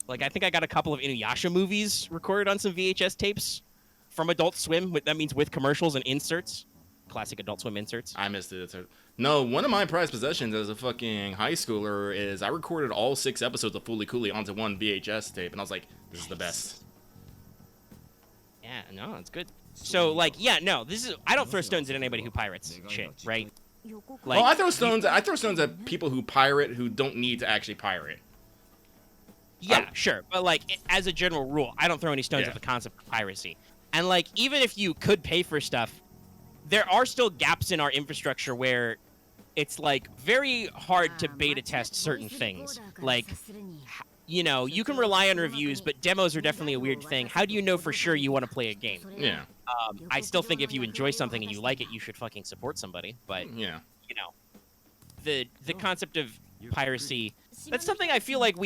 Like, I think I got a couple of Inuyasha movies recorded on some VHS tapes from Adult Swim. That means with commercials and inserts. Classic Adult Swim inserts. I missed it. No, one of my prized possessions as a fucking high schooler is I recorded all 6 episodes of Fooly Cooly onto one VHS tape, and I was like, this is the best. Yeah, no, it's good. So, like, yeah, no, I don't throw stones at anybody who pirates shit, right? Like, I throw stones at people who pirate who don't need to actually pirate. Yeah, sure, but like, as a general rule, I don't throw any stones at the concept of piracy. And like, even if you could pay for stuff, there are still gaps in our infrastructure where it's like very hard to beta test certain things. Like, you know, you can rely on reviews, but demos are definitely a weird thing. How do you know for sure you want to play a game? Yeah. I still think if you enjoy something and you like it, you should fucking support somebody. But Yeah. you know, the concept of piracy, that's something I feel like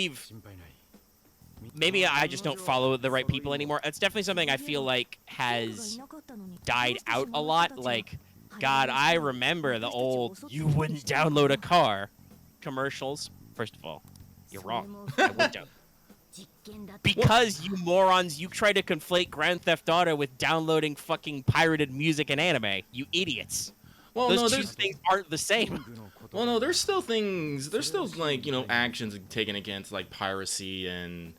maybe I just don't follow the right people anymore. It's definitely something I feel like has died out a lot. Like, God, I remember the old "you wouldn't download a car" commercials. First of all, you're wrong. I would download. Because you morons, you try to conflate Grand Theft Auto with downloading fucking pirated music and anime. You idiots. Well, Those no, two there's things aren't the same. well, no, there's still things. There's still like actions taken against like piracy and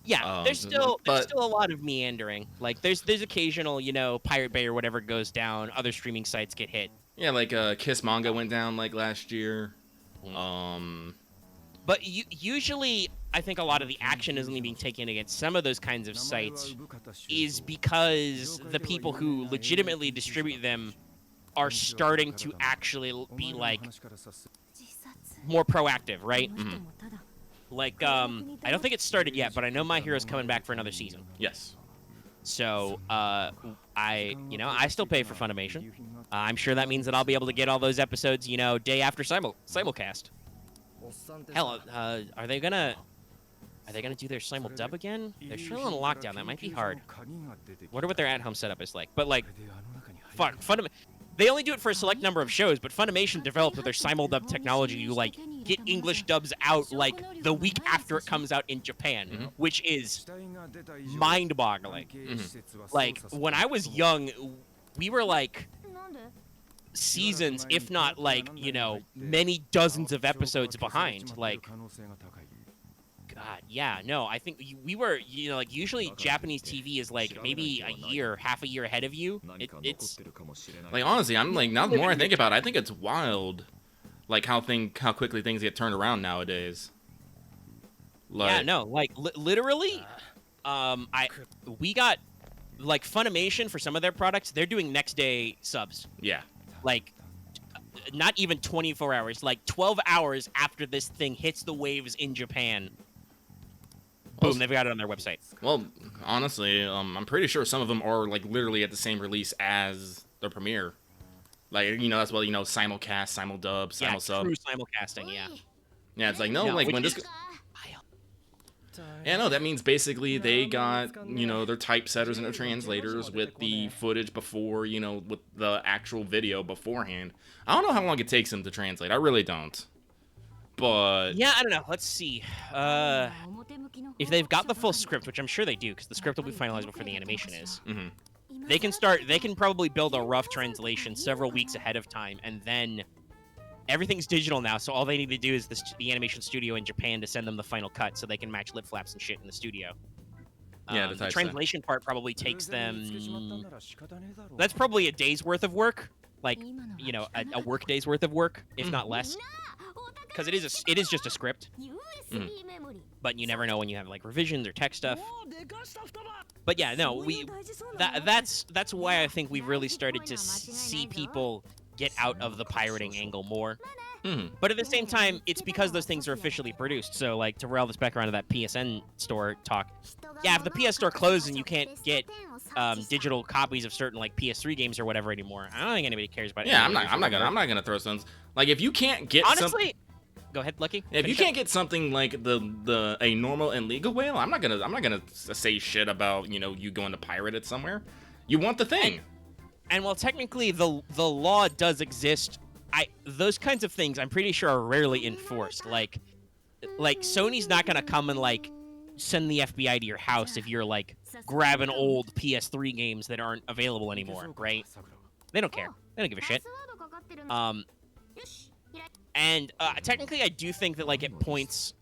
Yeah, there's still a lot of meandering. Like there's occasional, Pirate Bay or whatever goes down. Other streaming sites get hit. yeah, like Kiss Manga went down like last year. But usually, I think a lot of the action is only being taken against some of those kinds of sites is because the people who legitimately distribute them are starting to actually be like more proactive, right? Mhm. Like, I don't think it's started yet, but I know My Hero's coming back for another season. Yes. So, I still pay for Funimation. I'm sure that means that I'll be able to get all those episodes, day after simulcast. Hell, are they gonna do their simul dub again? They're still in lockdown. That might be hard. Wonder what their at-home setup is like. But like, fuck, they only do it for a select number of shows, but Funimation developed with their simul dub technology. You like get English dubs out like the week after it comes out in Japan, which is mind-boggling. Like when I was young, we were like seasons, if not like many dozens of episodes behind. Like, God, yeah, no, I think we were, like usually Japanese TV is like maybe half a year ahead of you. It's like honestly, I'm like now the more I think about it, I think it's wild, like how quickly things get turned around nowadays. Like, yeah, no, like literally, we got like Funimation for some of their products. They're doing next day subs. Yeah. Like, not even 24 hours, like 12 hours after this thing hits the waves in Japan. Boom, they've got it on their website. Well, honestly, I'm pretty sure some of them are like literally at the same release as their premiere. Like, that's what, simulcast, simuldub, simusub. True simulcasting, yeah. Yeah, it's like, no, like when this... Yeah, no, that means basically they got, their typesetters and their translators with the footage before, with the actual video beforehand. I don't know how long it takes them to translate. I really don't. But... yeah, I don't know. Let's see. If they've got the full script, which I'm sure they do, because the script will be finalized before the animation is, they can probably build a rough translation several weeks ahead of time, and then everything's digital now, so all they need to do is the animation studio in Japan to send them the final cut so they can match lip flaps and shit in the studio. Yeah, the translation part probably takes them... That's probably a day's worth of work. Like, a work day's worth of work, if not less. Because it is just a script. But you never know when you have like revisions or tech stuff. But yeah, no, that's why I think we've really started to see people get out of the pirating angle more. But at the same time, it's because those things are officially produced. So like to rail this back around to that PSN store talk. Yeah, if the PS store closes and you can't get digital copies of certain like PS3 games or whatever anymore, I don't think anybody cares about it. Yeah, I'm not gonna throw stones. Like if you can't get honestly. Go ahead, Lucky. If you can't get something like a normal and legal whale, I'm not gonna say shit about you going to pirate it somewhere. You want the thing. And while technically the law does exist, those kinds of things I'm pretty sure are rarely enforced. Like Sony's not gonna come and like send the FBI to your house if you're like grabbing old PS3 games that aren't available anymore, right? They don't care. They don't give a shit. And technically, I do think that like at points,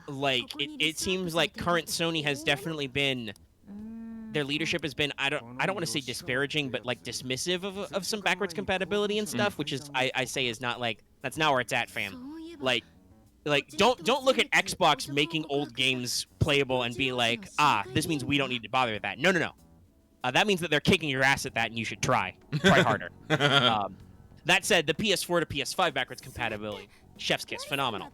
like it seems like current Sony has definitely been, their leadership has been, I don't want to say disparaging, but like dismissive of some backwards compatibility and stuff, which is I say is not like, that's not where it's at, fam. Like don't look at Xbox making old games playable and be like, this means we don't need to bother with that. No. That means that they're kicking your ass at that, and you should try harder. That said, the PS4 to PS5 backwards compatibility, chef's kiss, phenomenal.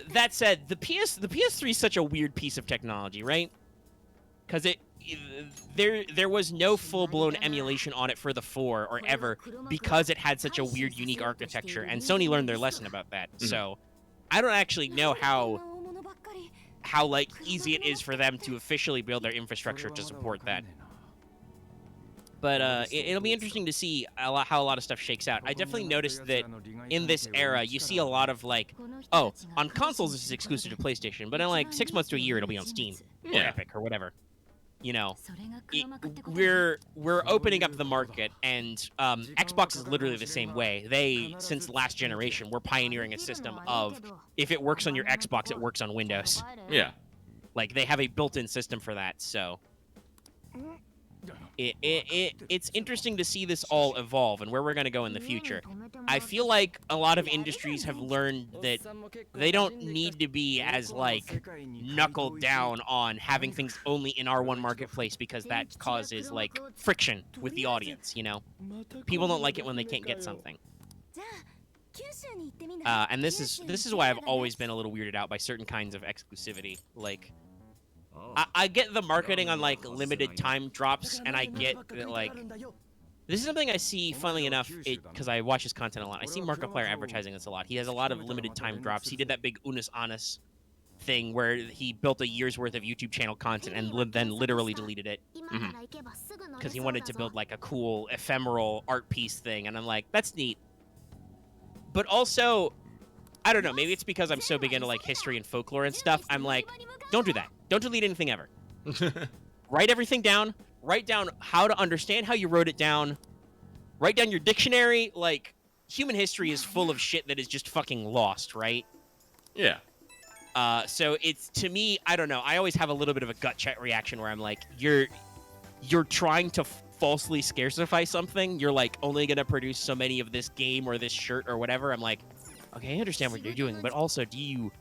that said, the PS3 is such a weird piece of technology, right? Because there was no full-blown emulation on it for the 4 or ever because it had such a weird, unique architecture, and Sony learned their lesson about that. So I don't actually know how like easy it is for them to officially build their infrastructure to support that. But it'll be interesting to see how a lot of stuff shakes out. I definitely noticed that in this era, you see a lot of like, oh, on consoles this is exclusive to PlayStation, but in like 6 months to a year it'll be on Steam or Epic or whatever. You know, we're opening up the market, and Xbox is literally the same way. They, since last generation, were pioneering a system of if it works on your Xbox, it works on Windows. Yeah. Like they have a built-in system for that, so. It's interesting to see this all evolve and where we're going to go in the future. I feel like a lot of industries have learned that they don't need to be as, like, knuckled down on having things only in our one marketplace because that causes, like, friction with the audience, you know? People don't like it when they can't get something. And this is why I've always been a little weirded out by certain kinds of exclusivity, like... I get the marketing on, like, limited time drops, and I get that, like... This is something I see, funnily enough, because I watch his content a lot. I see Markiplier advertising this a lot. He has a lot of limited time drops. He did that big Unus Annus thing where he built a year's worth of YouTube channel content and then literally deleted it. Because he wanted to build, like, a cool, ephemeral art piece thing, and I'm like, that's neat. But also, I don't know, maybe it's because I'm so big into, like, history and folklore and stuff. I'm like, don't do that. Don't delete anything ever. Write everything down. Write down how to understand how you wrote it down. Write down your dictionary. Like, human history is full of shit that is just fucking lost, right? Yeah. So it's, to me, I don't know. I always have a little bit of a gut check reaction where I'm like, you're trying to falsely scarcify something. You're like only gonna produce so many of this game or this shirt or whatever. I'm like, okay, I understand what you're doing, but also, do you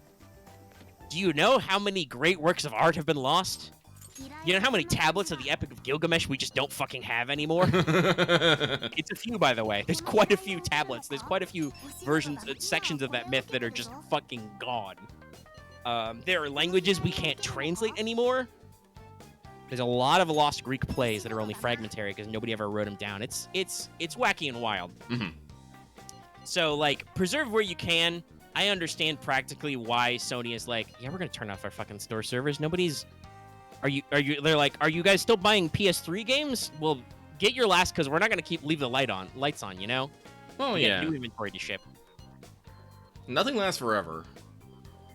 know how many great works of art have been lost? You know how many tablets of the Epic of Gilgamesh we just don't fucking have anymore? It's a few, by the way. There's quite a few tablets. There's quite a few versions, sections of that myth that are just fucking gone. There are languages we can't translate anymore. There's a lot of lost Greek plays that are only fragmentary because nobody ever wrote them down. It's wacky and wild. Mm-hmm. So, like, preserve where you can. I understand practically why Sony is like, yeah, we're gonna turn off our fucking store servers. Nobody's. They're like, are you guys still buying PS3 games? Well, get your last, because we're not gonna leave the lights on, you know? Oh yeah. New inventory to ship. Nothing lasts forever.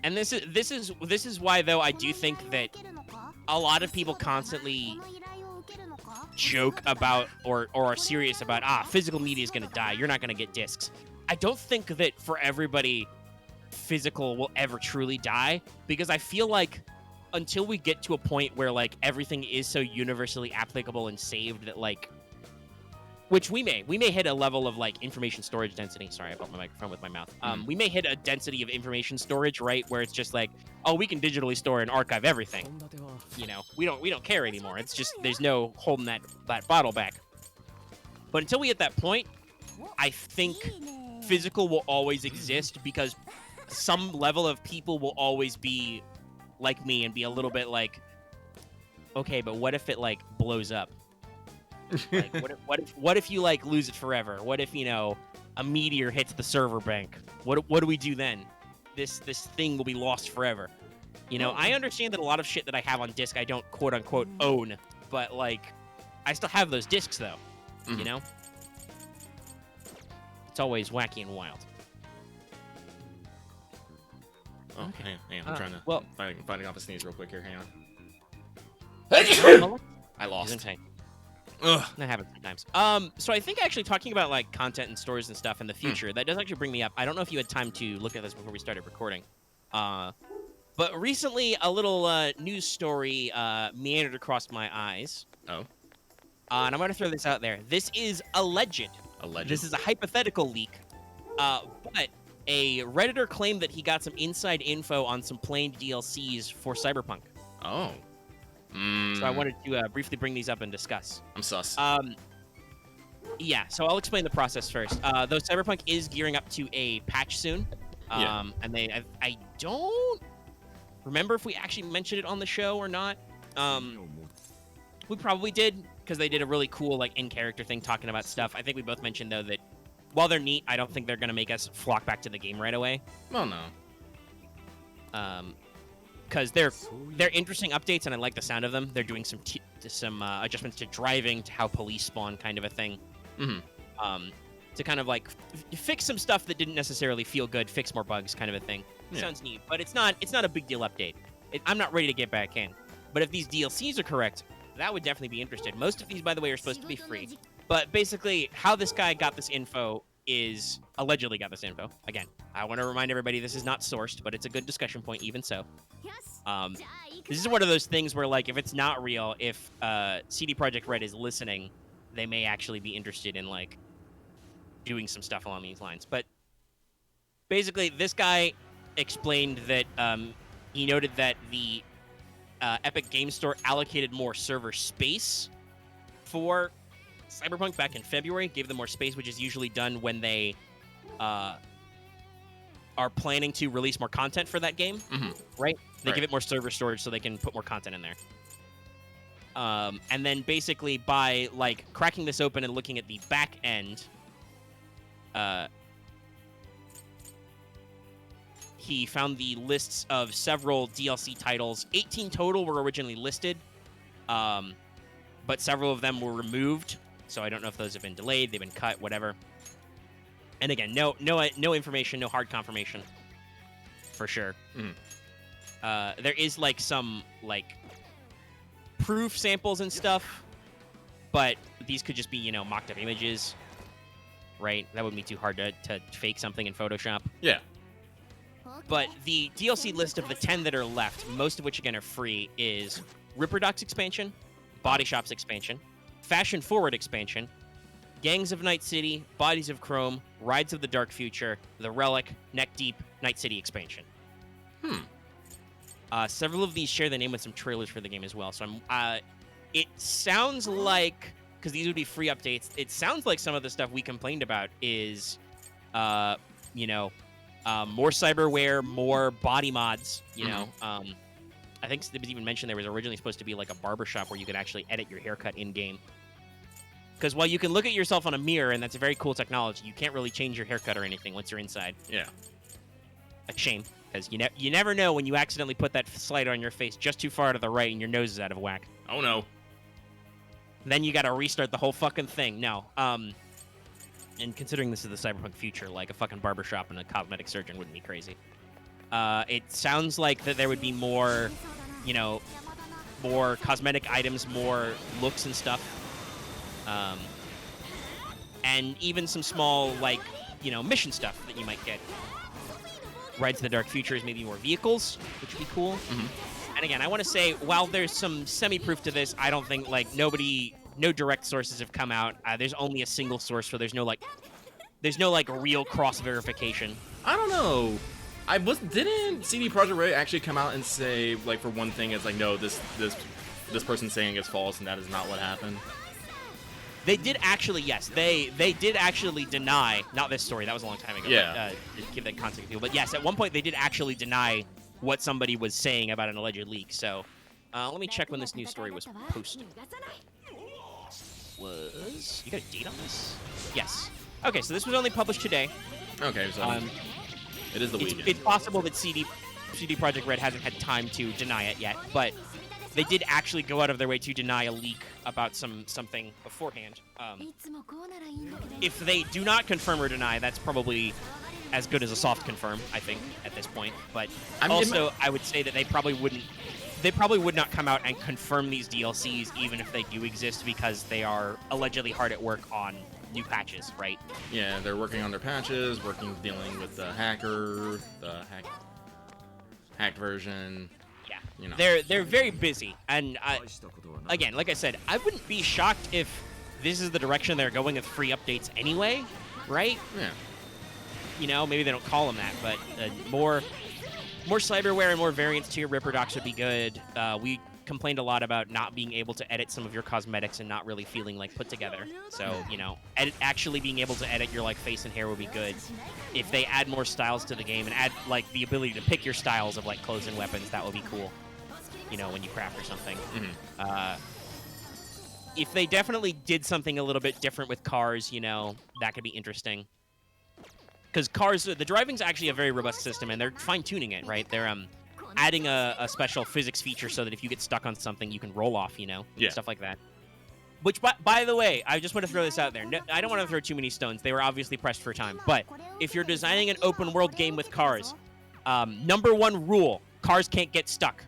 And this is why, though, I do think that a lot of people constantly joke about or are serious about, physical media is gonna die. You're not gonna get discs. I don't think that for everybody, physical will ever truly die, because I feel like until we get to a point where, like, everything is so universally applicable and saved that, like, which we may hit a level of, like, information storage density. Sorry, I bumped my microphone with my mouth. We may hit a density of information storage, right, where it's just like, oh, we can digitally store and archive everything. You know, we don't care anymore. It's just there's no holding that bottle back. But until we hit that point, I think physical will always exist, because some level of people will always be like me and be a little bit like, okay, but what if it, like, blows up? Like, what if you, like, lose it forever? What if, you know, a meteor hits the server bank? What do we do then? This thing will be lost forever. You know, I understand that a lot of shit that I have on disc I don't quote unquote own, but, like, I still have those discs though. Mm-hmm. You know? It's always wacky and wild. Oh, okay. Hang on. I'm trying to fighting off a sneeze real quick here. Hang on. I lost. Ugh. That happens sometimes. So I think actually talking about, like, content and stories and stuff in the future, that does actually bring me up. I don't know if you had time to look at this before we started recording. But recently a little news story meandered across my eyes. Oh. And I'm going to throw this out there. This is alleged. This is a hypothetical leak. But a Redditor claimed that he got some inside info on some planned DLCs for Cyberpunk. Oh. So I wanted to briefly bring these up and discuss. I'm sus. Yeah, so I'll explain the process first. Though Cyberpunk is gearing up to a patch soon. And I don't remember if we actually mentioned it on the show or not. We probably did, because they did a really cool, like, in-character thing talking about stuff. I think we both mentioned, though, that while they're neat, I don't think they're going to make us flock back to the game right away. Well, no. Because they're interesting updates, and I like the sound of them. They're doing some adjustments to driving, to how police spawn, kind of a thing. Mm-hmm. To kind of, like, fix some stuff that didn't necessarily feel good, fix more bugs, kind of a thing. Yeah. Sounds neat, but it's not a big deal update. I'm not ready to get back in. But if these DLCs are correct, that would definitely be interested. Most of these, by the way, are supposed to be free. But basically, how this guy got this info is allegedly got this info. Again, I want to remind everybody this is not sourced, but it's a good discussion point even so. This is one of those things where, like, if it's not real, if CD Projekt Red is listening, they may actually be interested in, like, doing some stuff along these lines. But basically, this guy explained that he noted that the Epic Game Store allocated more server space for Cyberpunk back in February, gave them more space, which is usually done when they are planning to release more content for that game, right? They give it more server storage so they can put more content in there. And then basically by, like, cracking this open and looking at the back end, he found the lists of several DLC titles. 18 total were originally listed, but several of them were removed. So I don't know if those have been delayed, they've been cut, whatever. And again, no information, no hard confirmation, for sure. There is, like, some, like, proof samples and stuff, but these could just be, you know, mocked up images, right? That wouldn't be too hard to fake something in Photoshop. Yeah. But the DLC list of the 10 that are left, most of which, again, are free, is Ripper Docs expansion, Body Shops expansion, Fashion Forward expansion, Gangs of Night City, Bodies of Chrome, Rides of the Dark Future, The Relic, Neck Deep, Night City expansion. Several of these share the name with some trailers for the game as well. So it sounds like, because these would be free updates, it sounds like some of the stuff we complained about is, you know, more cyberware, more body mods, you know. I think it was even mentioned there was originally supposed to be, like, a barbershop where you could actually edit your haircut in-game. Because while you can look at yourself on a mirror, and that's a very cool technology, you can't really change your haircut or anything once you're inside. Yeah. A shame, because you never know when you accidentally put that slider on your face just too far to the right and your nose is out of whack. Oh, no. Then you got to restart the whole fucking thing. No. And considering this is the cyberpunk future, like, a fucking barbershop and a cosmetic surgeon wouldn't be crazy. It sounds like that there would be more, you know, more cosmetic items, more looks and stuff. And even some small, like, you know, mission stuff that you might get. Rides to the Dark Future is maybe more vehicles, which would be cool. And again, I want to say, while there's some semi-proof to this, I don't think, like, no direct sources have come out. There's only a single source, so there's no real cross verification. I don't know. Didn't CD Projekt Red actually come out and say, like, for one thing, it's like, no, this person's saying it's false and that is not what happened? They did actually, yes. They did actually deny, not this story, that was a long time ago. Yeah. But, give that context to people. But yes, at one point they did actually deny what somebody was saying about an alleged leak. So let me check when this news story was posted. You got a date on this? Yes. Okay, so this was only published today. Okay, so it is the weekend. It's possible that CD Projekt Red hasn't had time to deny it yet, but they did actually go out of their way to deny a leak about something beforehand. If they do not confirm or deny, that's probably as good as a soft confirm, I think, at this point. But I would say that they probably would not come out and confirm these DLCs even if they do exist, because they are allegedly hard at work on new patches, right? Yeah, they're working on their patches, dealing with the hacker, hacked version. Yeah, you know. They're very busy, and again, like I said, I wouldn't be shocked if this is the direction they're going with free updates anyway, right? Yeah. You know, maybe they don't call them that, but more cyberware and more variants to your Ripper Docs would be good. We complained a lot about not being able to edit some of your cosmetics and not really feeling like put together. So, you know, actually being able to edit your like face and hair would be good. If they add more styles to the game and add like the ability to pick your styles of like clothes and weapons, that would be cool. You know, when you craft or something. If they definitely did something a little bit different with cars, you know, that could be interesting. Because cars, the driving's actually a very robust system, and they're fine-tuning it, right? They're adding a special physics feature so that if you get stuck on something, you can roll off, you know? Yeah. Stuff like that. Which, by the way, I just want to throw this out there. No, I don't want to throw too many stones. They were obviously pressed for time. But if you're designing an open-world game with cars, number one rule, cars can't get stuck.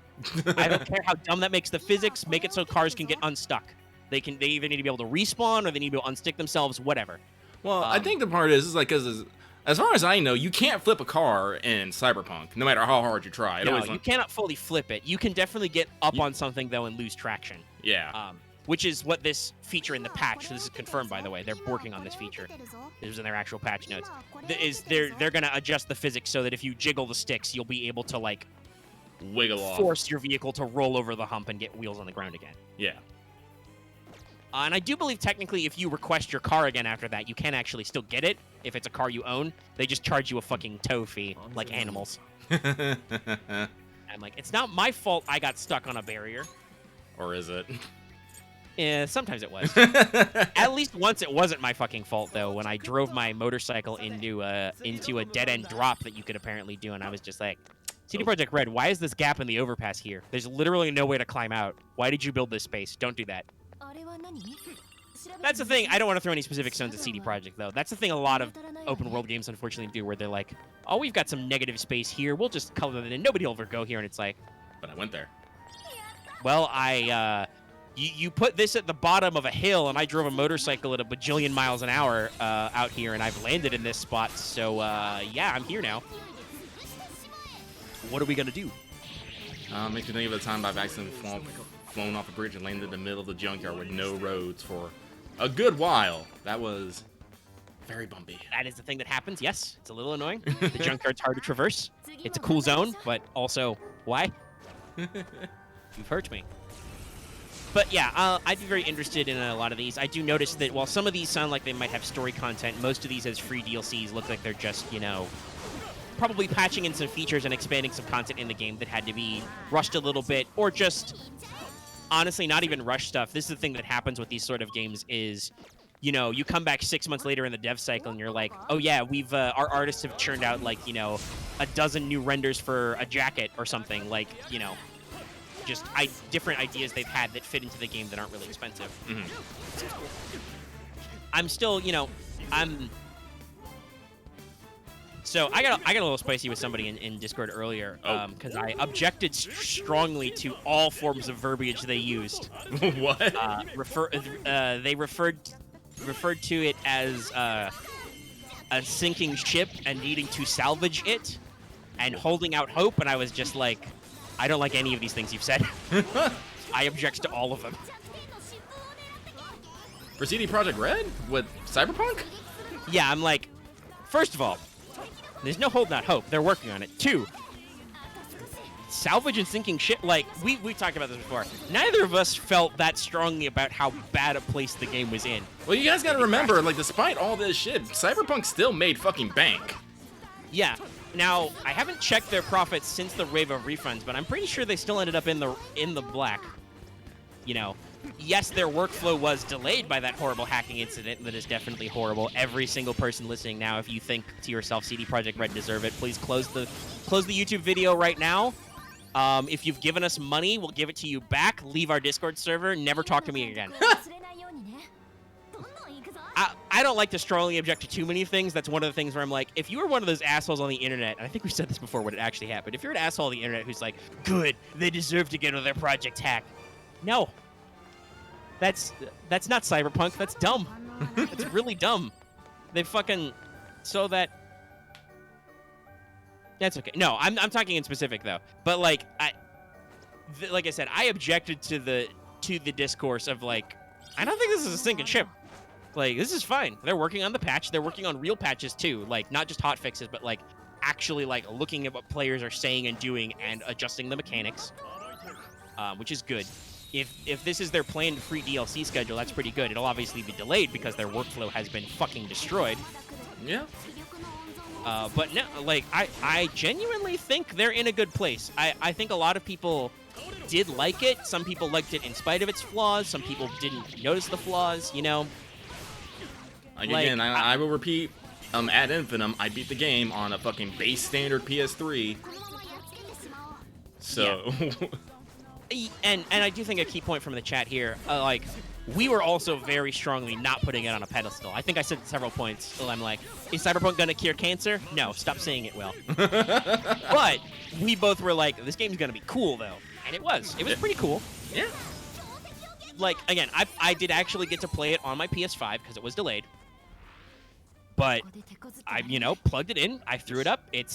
I don't care how dumb that makes the physics. Make it so cars can get unstuck. They either need to be able to respawn or they need to be able to unstick themselves, whatever. Well, I think the part is like, because as far as I know, you can't flip a car in Cyberpunk, no matter how hard you try. No, you cannot fully flip it. You can definitely get up on something, though, and lose traction. Yeah. Which is what this feature in the patch, this is confirmed, by the way, they're working on this feature. This was in their actual patch notes. They're going to adjust the physics so that if you jiggle the sticks, you'll be able to, like, wiggle off. Force your vehicle to roll over the hump and get wheels on the ground again. Yeah. And I do believe technically if you request your car again after that, you can actually still get it if it's a car you own. They just charge you a fucking tow fee, like animals. I'm like, it's not my fault I got stuck on a barrier. Or is it? Yeah, sometimes it was. At least once it wasn't my fucking fault, though, when I drove my motorcycle into a dead-end drop that you could apparently do, and I was just like, CD Projekt Red, why is this gap in the overpass here? There's literally no way to climb out. Why did you build this space? Don't do that. That's the thing. I don't want to throw any specific stones at CD Projekt, though. That's the thing a lot of open-world games, unfortunately, do, where they're like, oh, we've got some negative space here. We'll just color that in. Nobody will ever go here, and it's like... But I went there. Well, you put this at the bottom of a hill, and I drove a motorcycle at a bajillion miles an hour out here, and I've landed in this spot, so, yeah, I'm here now. What are we going to do? Makes me think of the time I've accidentally flown off a bridge and landed in the middle of the junkyard with no roads for a good while. That was very bumpy. That is the thing that happens, yes. It's a little annoying. The junkyard's hard to traverse. It's a cool zone, but also, why? You've hurt me. But yeah, I'd be very interested in a lot of these. I do notice that while some of these sound like they might have story content, most of these as free DLCs look like they're just, you know, probably patching in some features and expanding some content in the game that had to be rushed a little bit, or just, honestly, not even rush stuff. This is the thing that happens with these sort of games is, you know, you come back 6 months later in the dev cycle and you're like, oh yeah, we've, our artists have churned out, like, you know, a dozen new renders for a jacket or something, like, you know, just different ideas they've had that fit into the game that aren't really expensive. I'm still, you know, So I got a little spicy with somebody in Discord earlier because I objected strongly to all forms of verbiage they used. What? They referred to it as a sinking ship and needing to salvage it and holding out hope, and I was just like, I don't like any of these things you've said. I object to all of them. For CD Projekt Red? With Cyberpunk? Yeah, I'm like, first of all, there's no holding out hope. They're working on it. 2, salvage and sinking ship. Like, we talked about this before. Neither of us felt that strongly about how bad a place the game was in. Well, you guys gotta remember, like, despite all this shit, Cyberpunk still made fucking bank. Yeah. Now, I haven't checked their profits since the wave of refunds, but I'm pretty sure they still ended up in the black. You know, yes, their workflow was delayed by that horrible hacking incident that is definitely horrible. Every single person listening now, if you think to yourself, CD Projekt Red deserve it, please close the YouTube video right now. If you've given us money, we'll give it to you back. Leave our Discord server. Never talk to me again. I don't like to strongly object to too many things. That's one of the things where I'm like, if you were one of those assholes on the internet, and I think we said this before when it actually happened, if you're an asshole on the internet who's like, good, they deserve to get their project hacked. No. That's not Cyberpunk. That's dumb. It's really dumb. They fucking... So that... That's okay. No, I'm talking in specific, though. But, like, like I said, I objected to the discourse of, like, I don't think this is a sinking ship. Like, this is fine. They're working on the patch. They're working on real patches, too. Like, not just hot fixes, but, like, actually, like, looking at what players are saying and doing and adjusting the mechanics. which is good. If this is their planned free DLC schedule, that's pretty good. It'll obviously be delayed because their workflow has been fucking destroyed. Yeah. But no, like, I genuinely think they're in a good place. I think a lot of people did like it. Some people liked it in spite of its flaws. Some people didn't notice the flaws, you know? Like, Like, again, I will repeat, ad infinitum, I beat the game on a fucking base standard PS3. So... And I do think a key point from the chat here, like, we were also very strongly not putting it on a pedestal. I think I said several points. I'm like, is Cyberpunk gonna cure cancer? No, stop saying it, Will. But we both were like, this game's gonna be cool though, and it was. It was pretty cool. Yeah. Like, again, I did actually get to play it on my PS5 because it was delayed. But I, plugged it in. I threw it up. Did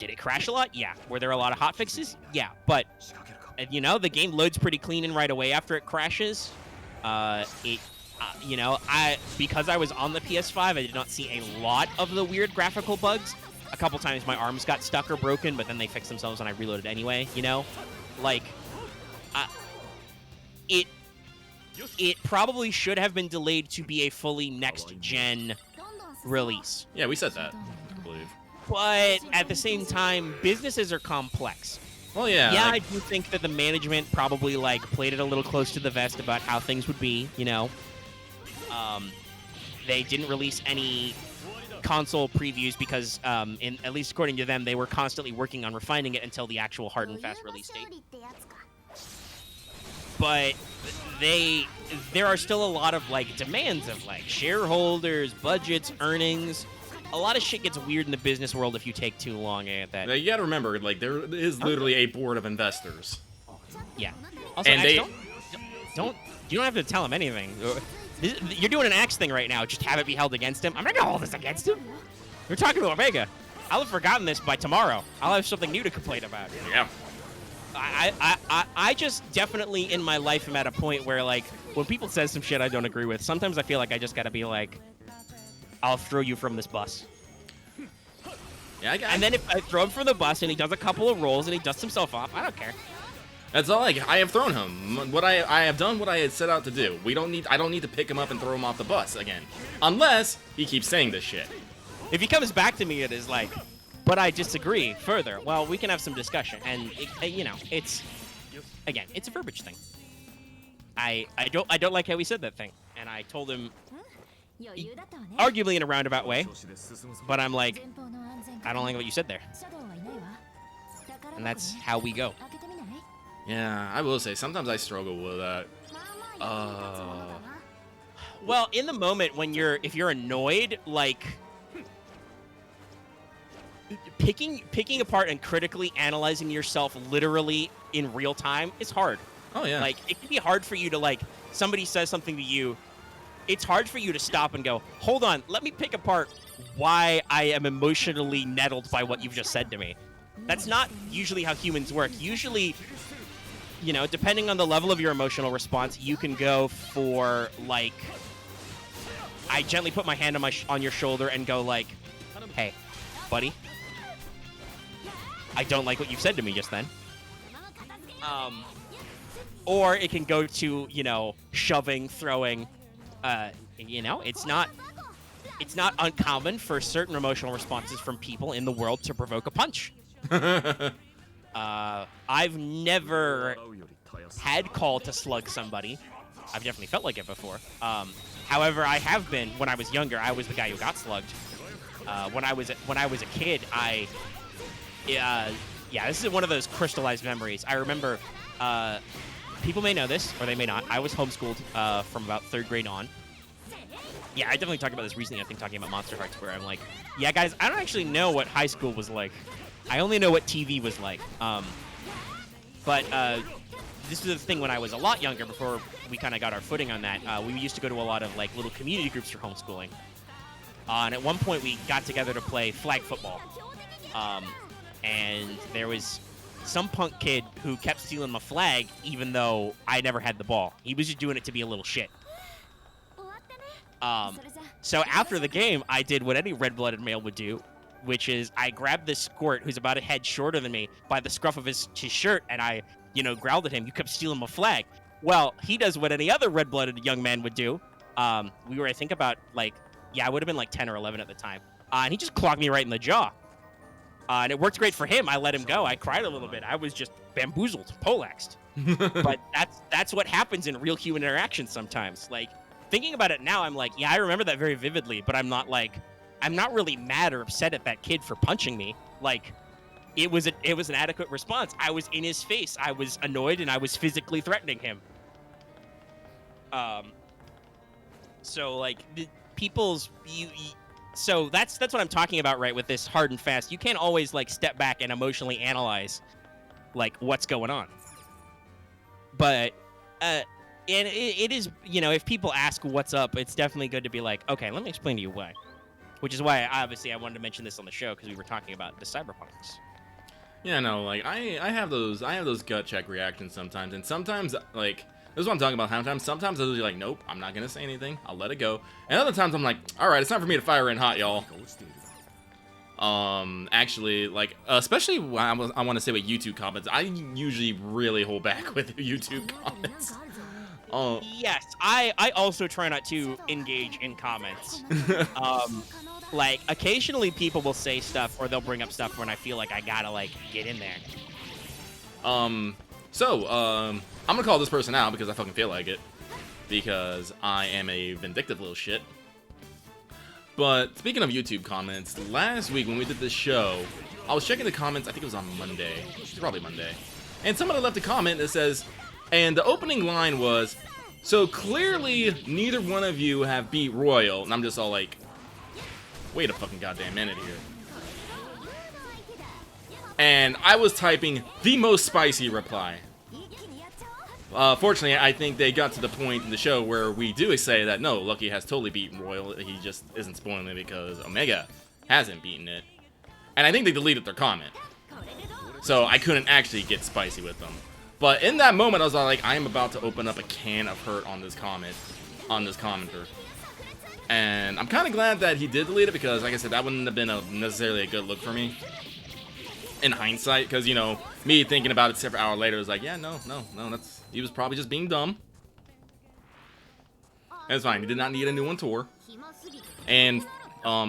it crash a lot? Yeah. Were there a lot of hot fixes? Yeah. But the game loads pretty clean and right away after it crashes. Because I was on the PS5, I did not see a lot of the weird graphical bugs. A couple times my arms got stuck or broken, but then they fixed themselves and I reloaded anyway, Like, it probably should have been delayed to be a fully next-gen release. Yeah, we said that, I believe. But at the same time, businesses are complex. Well, yeah. Yeah, I do think that the management probably, played it a little close to the vest about how things would be, They didn't release any console previews because, at least according to them, they were constantly working on refining it until the actual hard and fast release date. But there are still a lot of, demands of, shareholders, budgets, earnings. A lot of shit gets weird in the business world if you take too long at that. Now, you gotta remember, there is literally a board of investors. Yeah. Also, and you don't have to tell him anything. You're doing an Axe thing right now. Just have it be held against him. I'm not gonna hold this against him. We're talking to Omega. I'll have forgotten this by tomorrow. I'll have something new to complain about. Yeah. I just definitely in my life am at a point where, when people say some shit I don't agree with, sometimes I feel like I just gotta be like, I'll throw you from this bus. Yeah, and then if I throw him from the bus and he does a couple of rolls and he dusts himself off, I don't care. That's all I have thrown him. I have done what I had set out to do. I don't need to pick him up and throw him off the bus again. Unless he keeps saying this shit. If he comes back to me, it is like, but I disagree further. Well, we can have some discussion. And, it's a verbiage thing. I don't like how he said that thing. And I told him, arguably in a roundabout way, but I'm like, I don't like what you said there. And that's how we go. Yeah, I will say, sometimes I struggle with that. Well, in the moment when if you're annoyed, picking apart and critically analyzing yourself literally in real time is hard. Oh, yeah. It can be hard for you to, somebody says something to you, it's hard for you to stop and go, hold on, let me pick apart why I am emotionally nettled by what you've just said to me. That's not usually how humans work. Usually, depending on the level of your emotional response, you can go for, I gently put my hand on your shoulder and go, hey, buddy, I don't like what you've said to me just then. Or it can go to, shoving, throwing. It's not uncommon for certain emotional responses from people in the world to provoke a punch. I've never had call to slug somebody. I've definitely felt like it before. However, I have been when I was younger. I was the guy who got slugged. When I was a kid, this is one of those crystallized memories. I remember. People may know this, or they may not. I was homeschooled from about 3rd grade on. Yeah, I definitely talked about this recently, I think, talking about Monster Hearts, where I'm like, yeah, guys, I don't actually know what high school was like. I only know what TV was like. But this was the thing when I was a lot younger, before we kind of got our footing on that. We used to go to a lot of, little community groups for homeschooling. And at one point, we got together to play flag football. And there was some punk kid who kept stealing my flag, even though I never had the ball. He was just doing it to be a little shit. So after the game, I did what any red-blooded male would do, which is I grabbed this squirt who's about a head shorter than me by the scruff of his shirt, and I, growled at him. You kept stealing my flag. Well, he does what any other red-blooded young man would do. We were, I think, about, like, I would have been like 10 or 11 at the time. And he just clocked me right in the jaw. And it worked great for him. I let him go. I cried a little bit. I was just bamboozled, poleaxed. But that's what happens in real human interactions sometimes. Like, thinking about it now, I'm like, yeah, I remember that very vividly, but I'm not really mad or upset at that kid for punching me. Like, it was an adequate response. I was in his face. I was annoyed, and I was physically threatening him. So like so that's what I'm talking about, right? With this hard and fast, you can't always like step back and emotionally analyze like what's going on. But and it is, if people ask what's up, it's definitely good to be like, okay, let me explain to you why. Which is why I wanted to mention this on the show, because we were talking about the cyberpunks. Yeah, no, like I have those gut check reactions sometimes, and sometimes like this is what I'm talking about. Sometimes I'll be like, nope, I'm not gonna say anything. I'll let it go. And other times I'm like, all right, it's time for me to fire in hot, y'all. Actually, like, especially when I want to say with YouTube comments, I usually really hold back with YouTube comments. Oh. Yes, I also try not to engage in comments. Like, occasionally people will say stuff or they'll bring up stuff when I feel like I gotta, like, get in there. I'm gonna call this person out because I fucking feel like it. Because I am a vindictive little shit. But speaking of YouTube comments, last week when we did this show, I was checking the comments, I think it was on Monday. It's probably Monday. And somebody left a comment that says, and the opening line was, so clearly neither one of you have beat Royal. And I'm just all like, wait a fucking goddamn minute here. And I was typing the most spicy reply. Fortunately, I think they got to the point in the show where we do say that, no, Lucky has totally beaten Royal. He just isn't spoiling it because Omega hasn't beaten it. And I think they deleted their comment. So I couldn't actually get spicy with them. But in that moment, I was like, I am about to open up a can of hurt on this comment, on this commenter. And I'm kind of glad that he did delete it because, like I said, that wouldn't have been necessarily a good look for me. In hindsight, because, me thinking about it several hours later was like, yeah, no, he was probably just being dumb. It's fine, he did not need a new one tour. And,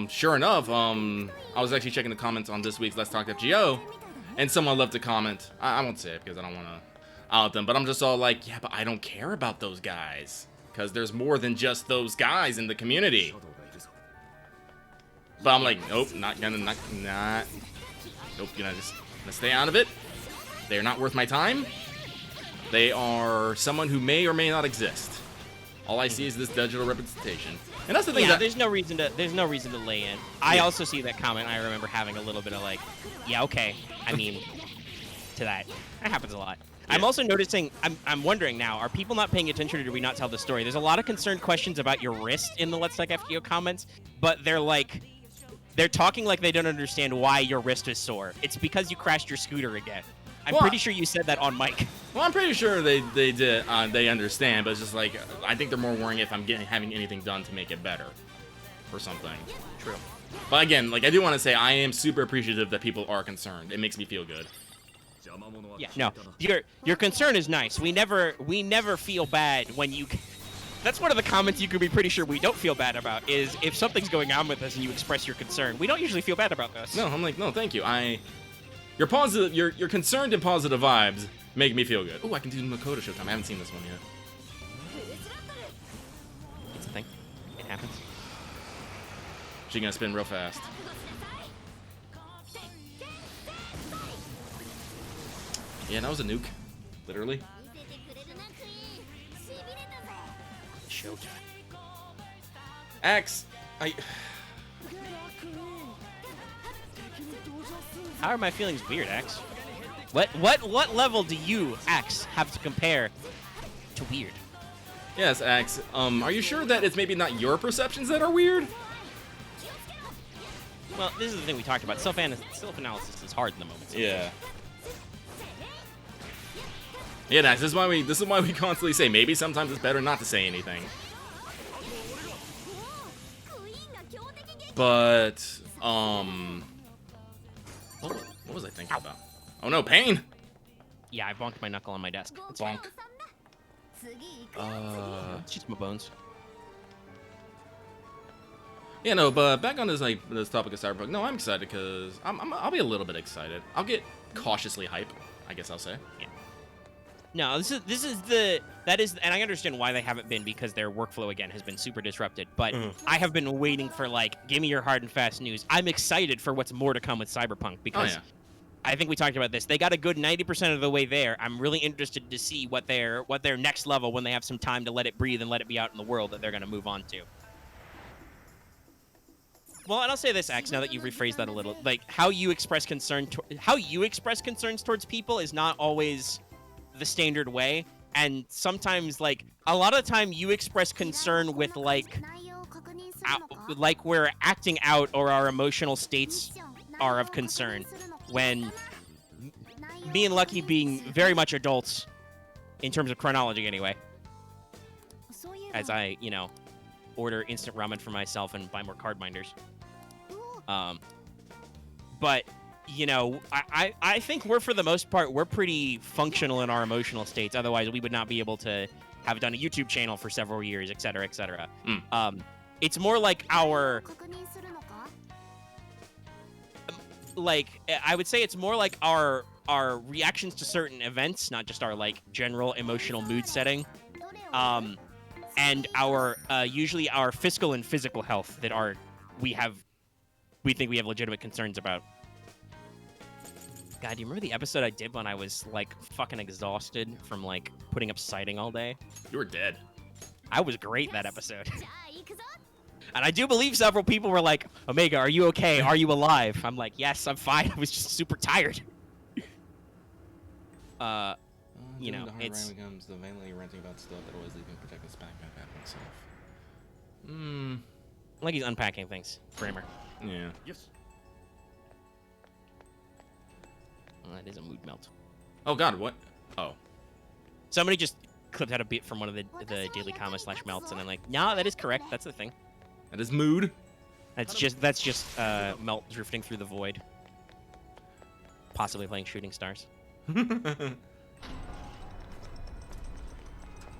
sure enough, I was actually checking the comments on this week's Let's Talk FGO, and someone left a comment. I won't say it because I don't want to out them, but I'm just all like, yeah, but I don't care about those guys, because there's more than just those guys in the community. But I'm like, nope, nope, gonna stay out of it. They're not worth my time. They are someone who may or may not exist. All I see is this digital representation, and that's the thing. Yeah, there's no reason to lay in. I also see that comment. I remember having a little bit of like, yeah, okay. I mean, to that happens a lot. Yeah. I'm also noticing. I'm wondering now. Are people not paying attention, or do we not tell the story? There's a lot of concerned questions about your wrist in the Let's Talk FGO comments, but they're talking like they don't understand why your wrist is sore. It's because you crashed your scooter again. I'm pretty sure you said that on mic. Well, I'm pretty sure they did. They understand, but it's just like, I think they're more worrying if I'm having anything done to make it better or something. True. But again, like, I do want to say I am super appreciative that people are concerned. It makes me feel good. Yeah, no. Your concern is nice. We never feel bad when you... That's one of the comments you could be pretty sure we don't feel bad about, is if something's going on with us and you express your concern. We don't usually feel bad about this. No, I'm like, no, thank you. You're positive. You're concerned and positive vibes make me feel good. Oh, I can do Makoto Showtime. I haven't seen this one yet. It's a thing. It happens. She's gonna spin real fast. Yeah, that was a nuke. Literally. Showtime. Axe, How are my feelings weird, Axe? What level do you, Axe, have to compare to weird? Yes, Axe. Are you sure that it's maybe not your perceptions that are weird? Well, this is the thing we talked about. Self-analysis is hard in the moment. Yeah. Yeah, Axe, this is why we constantly say maybe sometimes it's better not to say anything. But what was I thinking about? Oh no, pain! Yeah, I bonked my knuckle on my desk. It's Bonk. It's just my bones. Yeah, no, but back on this topic of Cyberpunk. No, I'm excited because I'll be a little bit excited. I'll get cautiously hype, I guess I'll say. Yeah. No, and I understand why they haven't been, because their workflow again has been super disrupted. But I have been waiting for, like, give me your hard and fast news. I'm excited for what's more to come with Cyberpunk, because I think we talked about this. They got a good 90% of the way there. I'm really interested to see what their next level, when they have some time to let it breathe and let it be out in the world, that they're going to move on to. Well, and I'll say this, Axe, now that you've rephrased that a little, like, how you express concerns towards people is not always the standard way, and sometimes, like, a lot of the time you express concern with, like we're acting out, or our emotional states are of concern, when me and Lucky, being very much adults in terms of chronology anyway, as I, order instant ramen for myself and buy more card binders. But, I think for the most part, we're pretty functional in our emotional states. Otherwise, we would not be able to have done a YouTube channel for several years, et cetera, et cetera. It's more like I would say it's more like our reactions to certain events, not just our, like, general emotional mood setting, and our, usually our fiscal and physical health that we think we have legitimate concerns about. God, do you remember the episode I did when I was, like, fucking exhausted from, like, putting up siding all day? You were dead. I was great that episode. And I do believe several people were like, Omega, are you okay? Are you alive? I'm like, yes, I'm fine. I was just super tired. The hard it's... rain becomes the mainly ranting about stuff that always leaving protect his backpack himself. Like he's unpacking things. Kramer. Yeah. Yes. Well, that is a mood melt. Oh God, what? Oh. Somebody just clipped out a bit from one of the daily comments / melts, and I'm like, nah, that is correct. That's the thing. That is mood. That's just melt drifting through the void. Possibly playing Shooting Stars.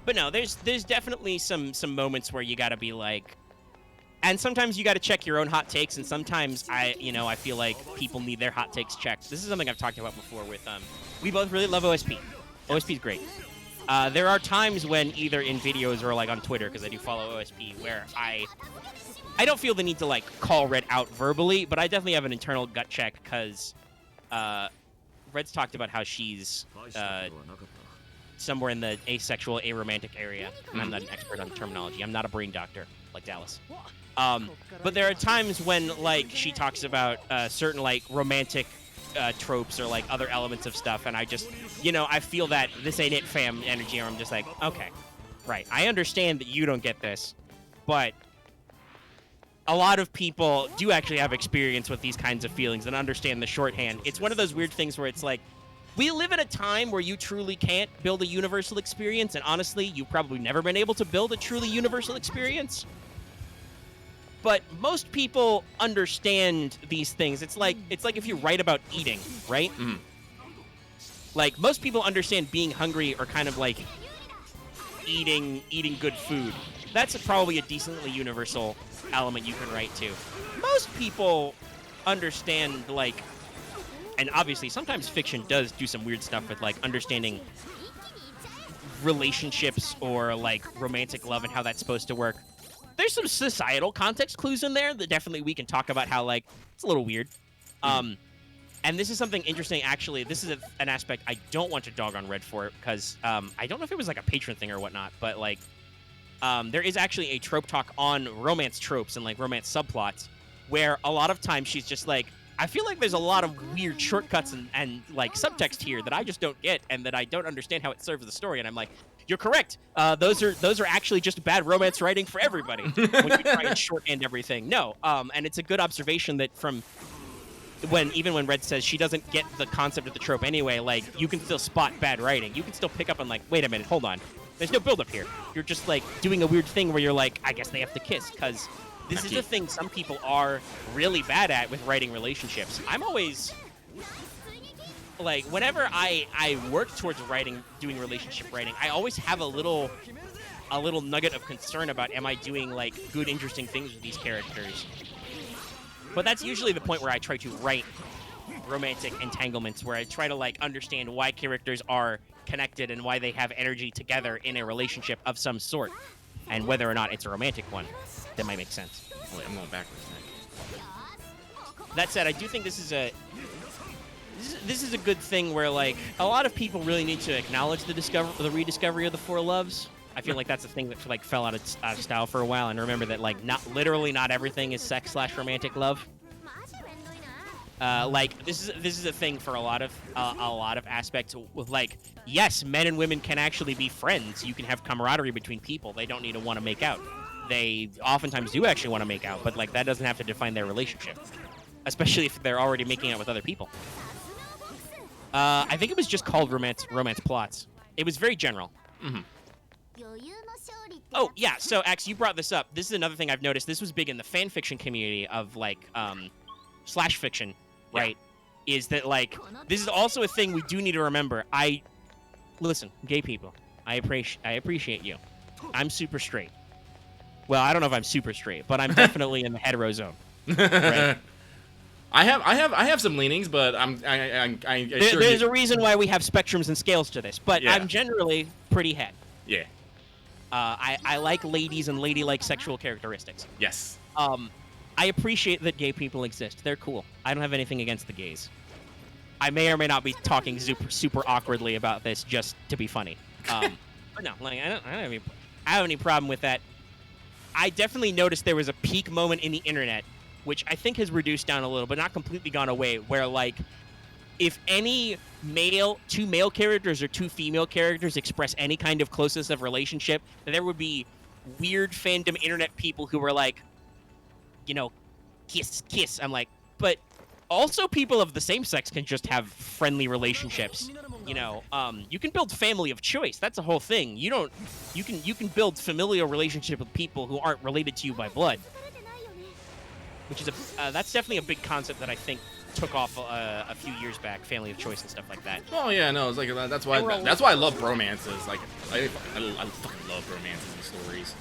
But no, there's definitely some moments where you gotta be like, and sometimes you gotta check your own hot takes, and sometimes I feel like people need their hot takes checked. This is something I've talked about before with we both really love OSP. OSP is great. There are times when either in videos or like on Twitter, because I do follow OSP, where I don't feel the need to like call Red out verbally, but I definitely have an internal gut check, because Red's talked about how she's somewhere in the asexual, aromantic area. And I'm not an expert on terminology. I'm not a brain doctor like Dallas. But there are times when like she talks about certain like romantic tropes or like other elements of stuff, and I just, I feel that this ain't it fam energy, or I'm just like, okay, right, I understand that you don't get this, but a lot of people do actually have experience with these kinds of feelings and understand the shorthand. It's one of those weird things where it's like, we live in a time where you truly can't build a universal experience, and honestly, you've probably never been able to build a truly universal experience. But most people understand these things. It's like if you write about eating, right? Mm. Like, most people understand being hungry, or kind of like eating good food. That's probably a decently universal element you can write to. Most people understand, like, and obviously sometimes fiction does do some weird stuff with like understanding relationships or like romantic love and how that's supposed to work. There's some societal context clues in there that definitely we can talk about how, like, it's a little weird. And this is something interesting, actually. This is an aspect I don't want to dog on Red for, because I don't know if it was like a patron thing or whatnot, but like there is actually a trope talk on romance tropes and like romance subplots, where a lot of times she's just like, I feel like there's a lot of weird shortcuts and like subtext here that I just don't get, and that I don't understand how it serves the story. And I'm like, you're correct. Those are actually just bad romance writing for everybody when you try and shorthand everything. No, and it's a good observation that even when Red says she doesn't get the concept of the trope anyway, like, you can still spot bad writing. You can still pick up on like, wait a minute, hold on. There's no build up here. You're just like doing a weird thing where you're like, I guess they have to kiss, because this is a thing some people are really bad at with writing relationships. I'm always like whenever I work towards doing relationship writing, I always have a little nugget of concern about, am I doing like good, interesting things with these characters? But that's usually the point where I try to write romantic entanglements, where I try to like understand why characters are connected and why they have energy together in a relationship of some sort, and whether or not it's a romantic one. That might make sense. Oh, wait, I'm going backwards. That said, I do think this is a good thing where like a lot of people really need to acknowledge the rediscovery of the Four Loves. I feel like that's a thing that like fell out of style for a while, and remember that like not everything is sex/romantic love. Like this is a thing for a lot of aspects with like, yes, men and women can actually be friends. You can have camaraderie between people. They don't need to want to make out. They oftentimes do actually want to make out, but like that doesn't have to define their relationship, especially if they're already making out with other people. I think it was just called romance plots. It was very general. Mm-hmm. Oh yeah, so Ax, you brought this up. This is another thing I've noticed. This was big in the fan fiction community of like slash fiction, right? Yeah. Is that like this is also a thing we do need to remember. Listen, gay people, I appreciate you. I'm super straight. Well, I don't know if I'm super straight, but I'm definitely in the hetero zone. Right? I have some leanings, but there's a reason why we have spectrums and scales to this, but yeah. I'm generally pretty het. Yeah. I like ladies and ladylike sexual characteristics. Yes. I appreciate that gay people exist. They're cool. I don't have anything against the gays. I may or may not be talking super awkwardly about this just to be funny. But no, like I don't have any problem with that. I definitely noticed there was a peak moment in the internet, which I think has reduced down a little, but not completely gone away, where like if any two male characters or two female characters express any kind of closeness of relationship, then there would be weird fandom internet people who were like, you know, kiss. I'm like, but also people of the same sex can just have friendly relationships. You know, you can build family of choice. That's a whole thing. You can build familial relationship with people who aren't related to you by blood. Which is that's definitely a big concept that I think took off a few years back, family of choice and stuff like that. Oh yeah, no, it's like that's why I love romances. Like I fucking love romances and stories.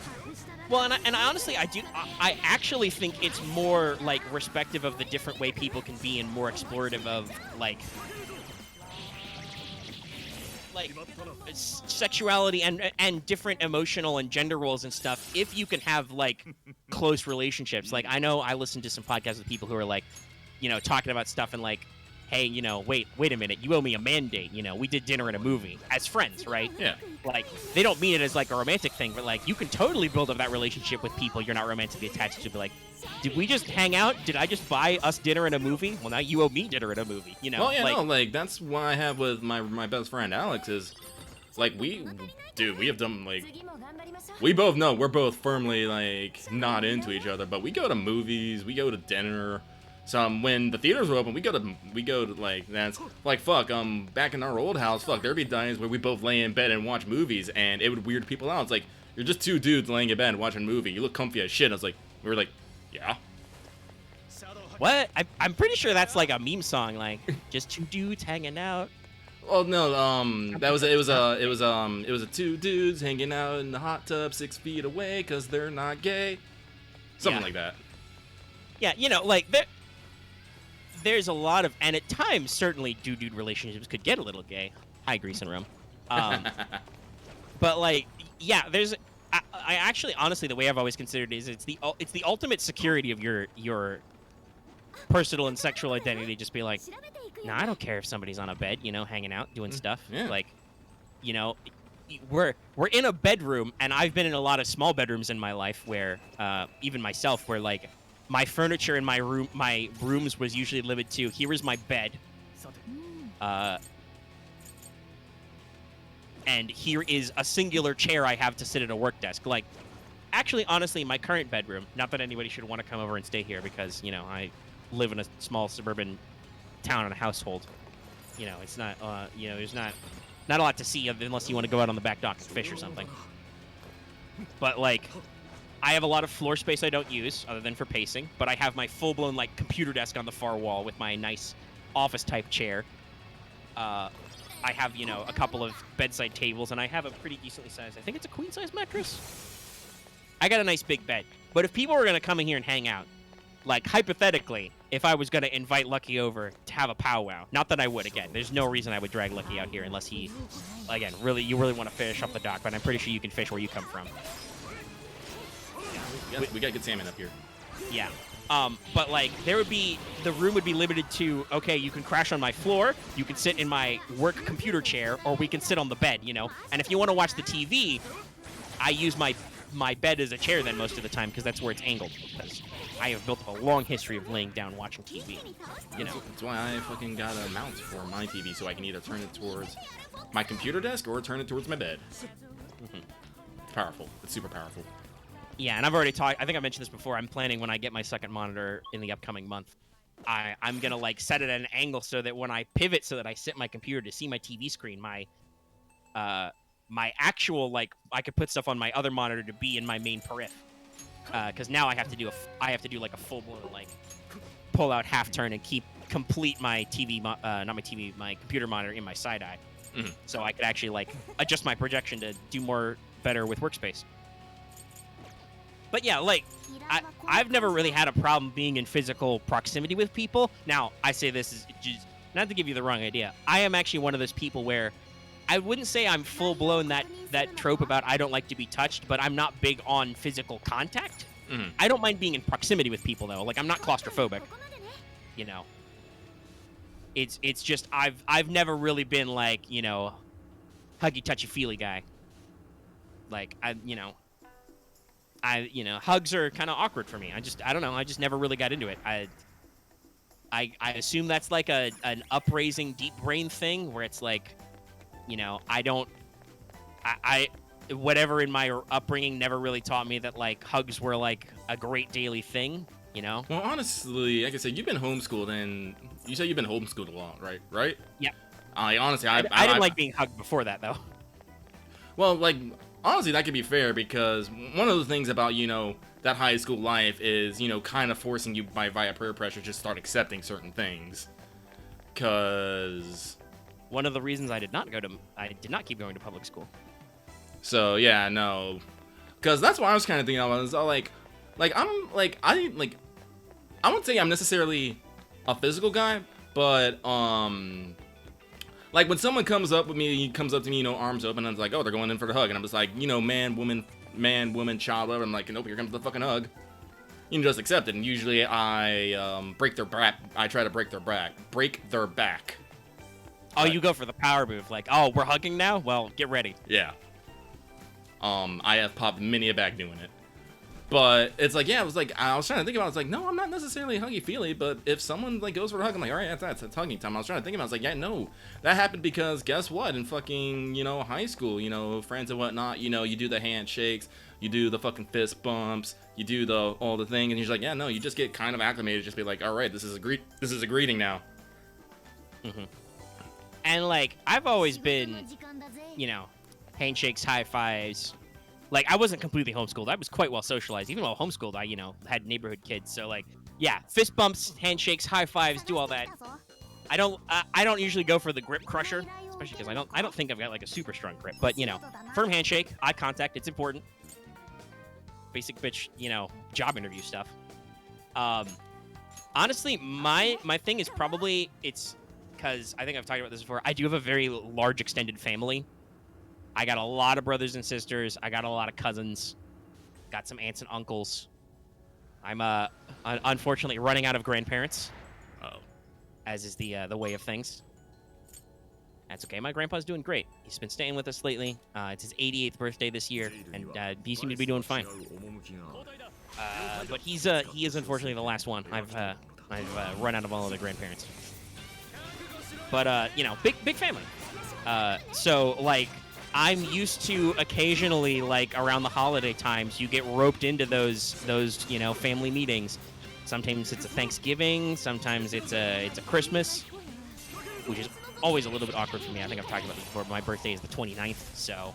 Well, and I honestly I actually think it's more like respective of the different way people can be and more explorative of like sexuality and different emotional and gender roles and stuff, if you can have like close relationships. Like I know I listen to some podcasts with people who are like, you know, talking about stuff and like, hey, you know, wait a minute, you owe me a mandate, you know, we did dinner and a movie as friends, right? Yeah. Like they don't mean it as like a romantic thing, but like you can totally build up that relationship with people you're not romantically attached to. Be like, did we just hang out? Did I just buy us dinner and a movie? Well, now you owe me dinner and a movie, you know? Well, yeah, no, like that's what I have with my best friend Alex is, like we have done like, we both know we're both firmly like not into each other, but we go to movies, we go to dinner. So when the theaters were open, we go to like that's like fuck. Back in our old house, fuck, there'd be times where we both lay in bed and watch movies, and it would weird people out. It's like you're just two dudes laying in bed watching a movie. You look comfy as shit. I was like, we were like, yeah. What? I'm pretty sure that's like a meme song, like just two dudes hanging out. Well, no, it was a two dudes hanging out in the hot tub 6 feet away because they're not gay, something like that. Yeah, you know, like there's a lot of, and at times certainly dude relationships could get a little gay. Hi, Grease and Rome. But like, yeah, there's. I actually, honestly, the way I've always considered it is it's the ultimate security of your personal and sexual identity. Just be like, no, I don't care if somebody's on a bed, you know, hanging out, doing stuff. Yeah. Like, you know, we're in a bedroom, and I've been in a lot of small bedrooms in my life where, even myself, where like my furniture in my rooms was usually limited to, here is my bed, and here is a singular chair I have to sit at a work desk. Like, actually, honestly, my current bedroom, not that anybody should want to come over and stay here because, you know, I live in a small suburban town and a household. You know, it's not, you know, there's not a lot to see unless you want to go out on the back dock and fish or something. But, like, I have a lot of floor space I don't use other than for pacing, but I have my full-blown, like, computer desk on the far wall with my nice office-type chair. I have, you know, a couple of bedside tables, and I have a pretty decently sized, I think it's a queen-size mattress. I got a nice big bed. But if people were going to come in here and hang out, like, hypothetically, if I was going to invite Lucky over to have a powwow, not that I would, again, there's no reason I would drag Lucky out here unless he, again, you really want to fish off the dock, but I'm pretty sure you can fish where you come from. We got good salmon up here. Yeah. But, like, the room would be limited to, okay, you can crash on my floor, you can sit in my work computer chair, or we can sit on the bed, you know? And if you want to watch the TV, I use my bed as a chair then most of the time because that's where it's angled. Because I have built up a long history of laying down watching TV, you know? That's why I fucking got a mount for my TV, so I can either turn it towards my computer desk or turn it towards my bed. It's powerful. It's super powerful. Yeah, and I've already talked, I think I mentioned this before, I'm planning when I get my second monitor in the upcoming month, I'm going to, like, set it at an angle so that when I pivot so that I sit my computer to see my TV screen, my actual, like, I could put stuff on my other monitor to be in my main periph. Because now I have to do like a full-blown, like, pull-out half-turn and complete my TV, my computer monitor in my side eye. Mm-hmm. So I could actually, like, adjust my projection to do better with workspace. But yeah, like, I've never really had a problem being in physical proximity with people. Now, I say this is just, not to give you the wrong idea. I am actually one of those people where I wouldn't say I'm full-blown that trope about I don't like to be touched, but I'm not big on physical contact. Mm-hmm. I don't mind being in proximity with people, though. Like, I'm not claustrophobic, you know. It's just I've never really been, like, you know, huggy, touchy-feely guy. Like, hugs are kind of awkward for me. I don't know. I just never really got into it. I assume that's like an upraising deep brain thing where it's like, you know, whatever in my upbringing never really taught me that, like, hugs were, like, a great daily thing, you know? Well, honestly, like I said, you've been homeschooled, and you said you've been homeschooled a lot, right? Yeah. Honestly, I didn't like being hugged before that, though. Well, like, honestly, that could be fair because one of the things about, you know, that high school life is, you know, kind of forcing you via peer pressure to start accepting certain things. Because one of the reasons I did not keep going to public school. So yeah, no, because that's what I was kind of thinking. I was all I wouldn't say I'm necessarily a physical guy, but like when someone comes up to me, you know, arms open, and it's like, oh, they're going in for the hug, and I'm just like, you know, man, woman, child, whatever. I'm like, nope, here comes the fucking hug. You can just accept it, and usually I break their back. I try to break their back. Oh, you go for the power move, like, oh, we're hugging now? Well, get ready. Yeah. I have popped many a back doing it. But it's like, yeah, I was trying to think about it. I was like, no, I'm not necessarily huggy-feely, but if someone, like, goes for a hug, I'm like, all right, that's hugging time. I was trying to think about it. I was like, yeah, no. That happened because, guess what? In fucking, you know, high school, you know, friends and whatnot, you know, you do the handshakes, you do the fucking fist bumps, you do all the thing, and you're like, yeah, no, you just get kind of acclimated, just be like, all right, this is a greeting now. Mm-hmm. And, like, I've always been, you know, handshakes, high fives. Like, I wasn't completely homeschooled. I was quite well socialized. Even while homeschooled, I, you know, had neighborhood kids. So, like, yeah, fist bumps, handshakes, high fives, do all that. I don't usually go for the grip crusher, especially because I don't think I've got, like, a super strong grip. But, you know, firm handshake, eye contact, it's important. Basic bitch, you know, job interview stuff. Honestly, my thing is probably, it's because I think I've talked about this before. I do have a very large extended family. I got a lot of brothers and sisters. I got a lot of cousins. Got some aunts and uncles. I'm unfortunately running out of grandparents. Uh-oh. As is the way of things. That's okay. My grandpa's doing great. He's been staying with us lately. It's his 88th birthday this year, and he seems to be doing fine. But he is unfortunately the last one. I've run out of all of the grandparents. But you know, big family. So like, I'm used to occasionally, like, around the holiday times, you get roped into those you know, family meetings. Sometimes it's a Thanksgiving, sometimes it's a Christmas, which is always a little bit awkward for me. I think I've talked about this before, but my birthday is the 29th, so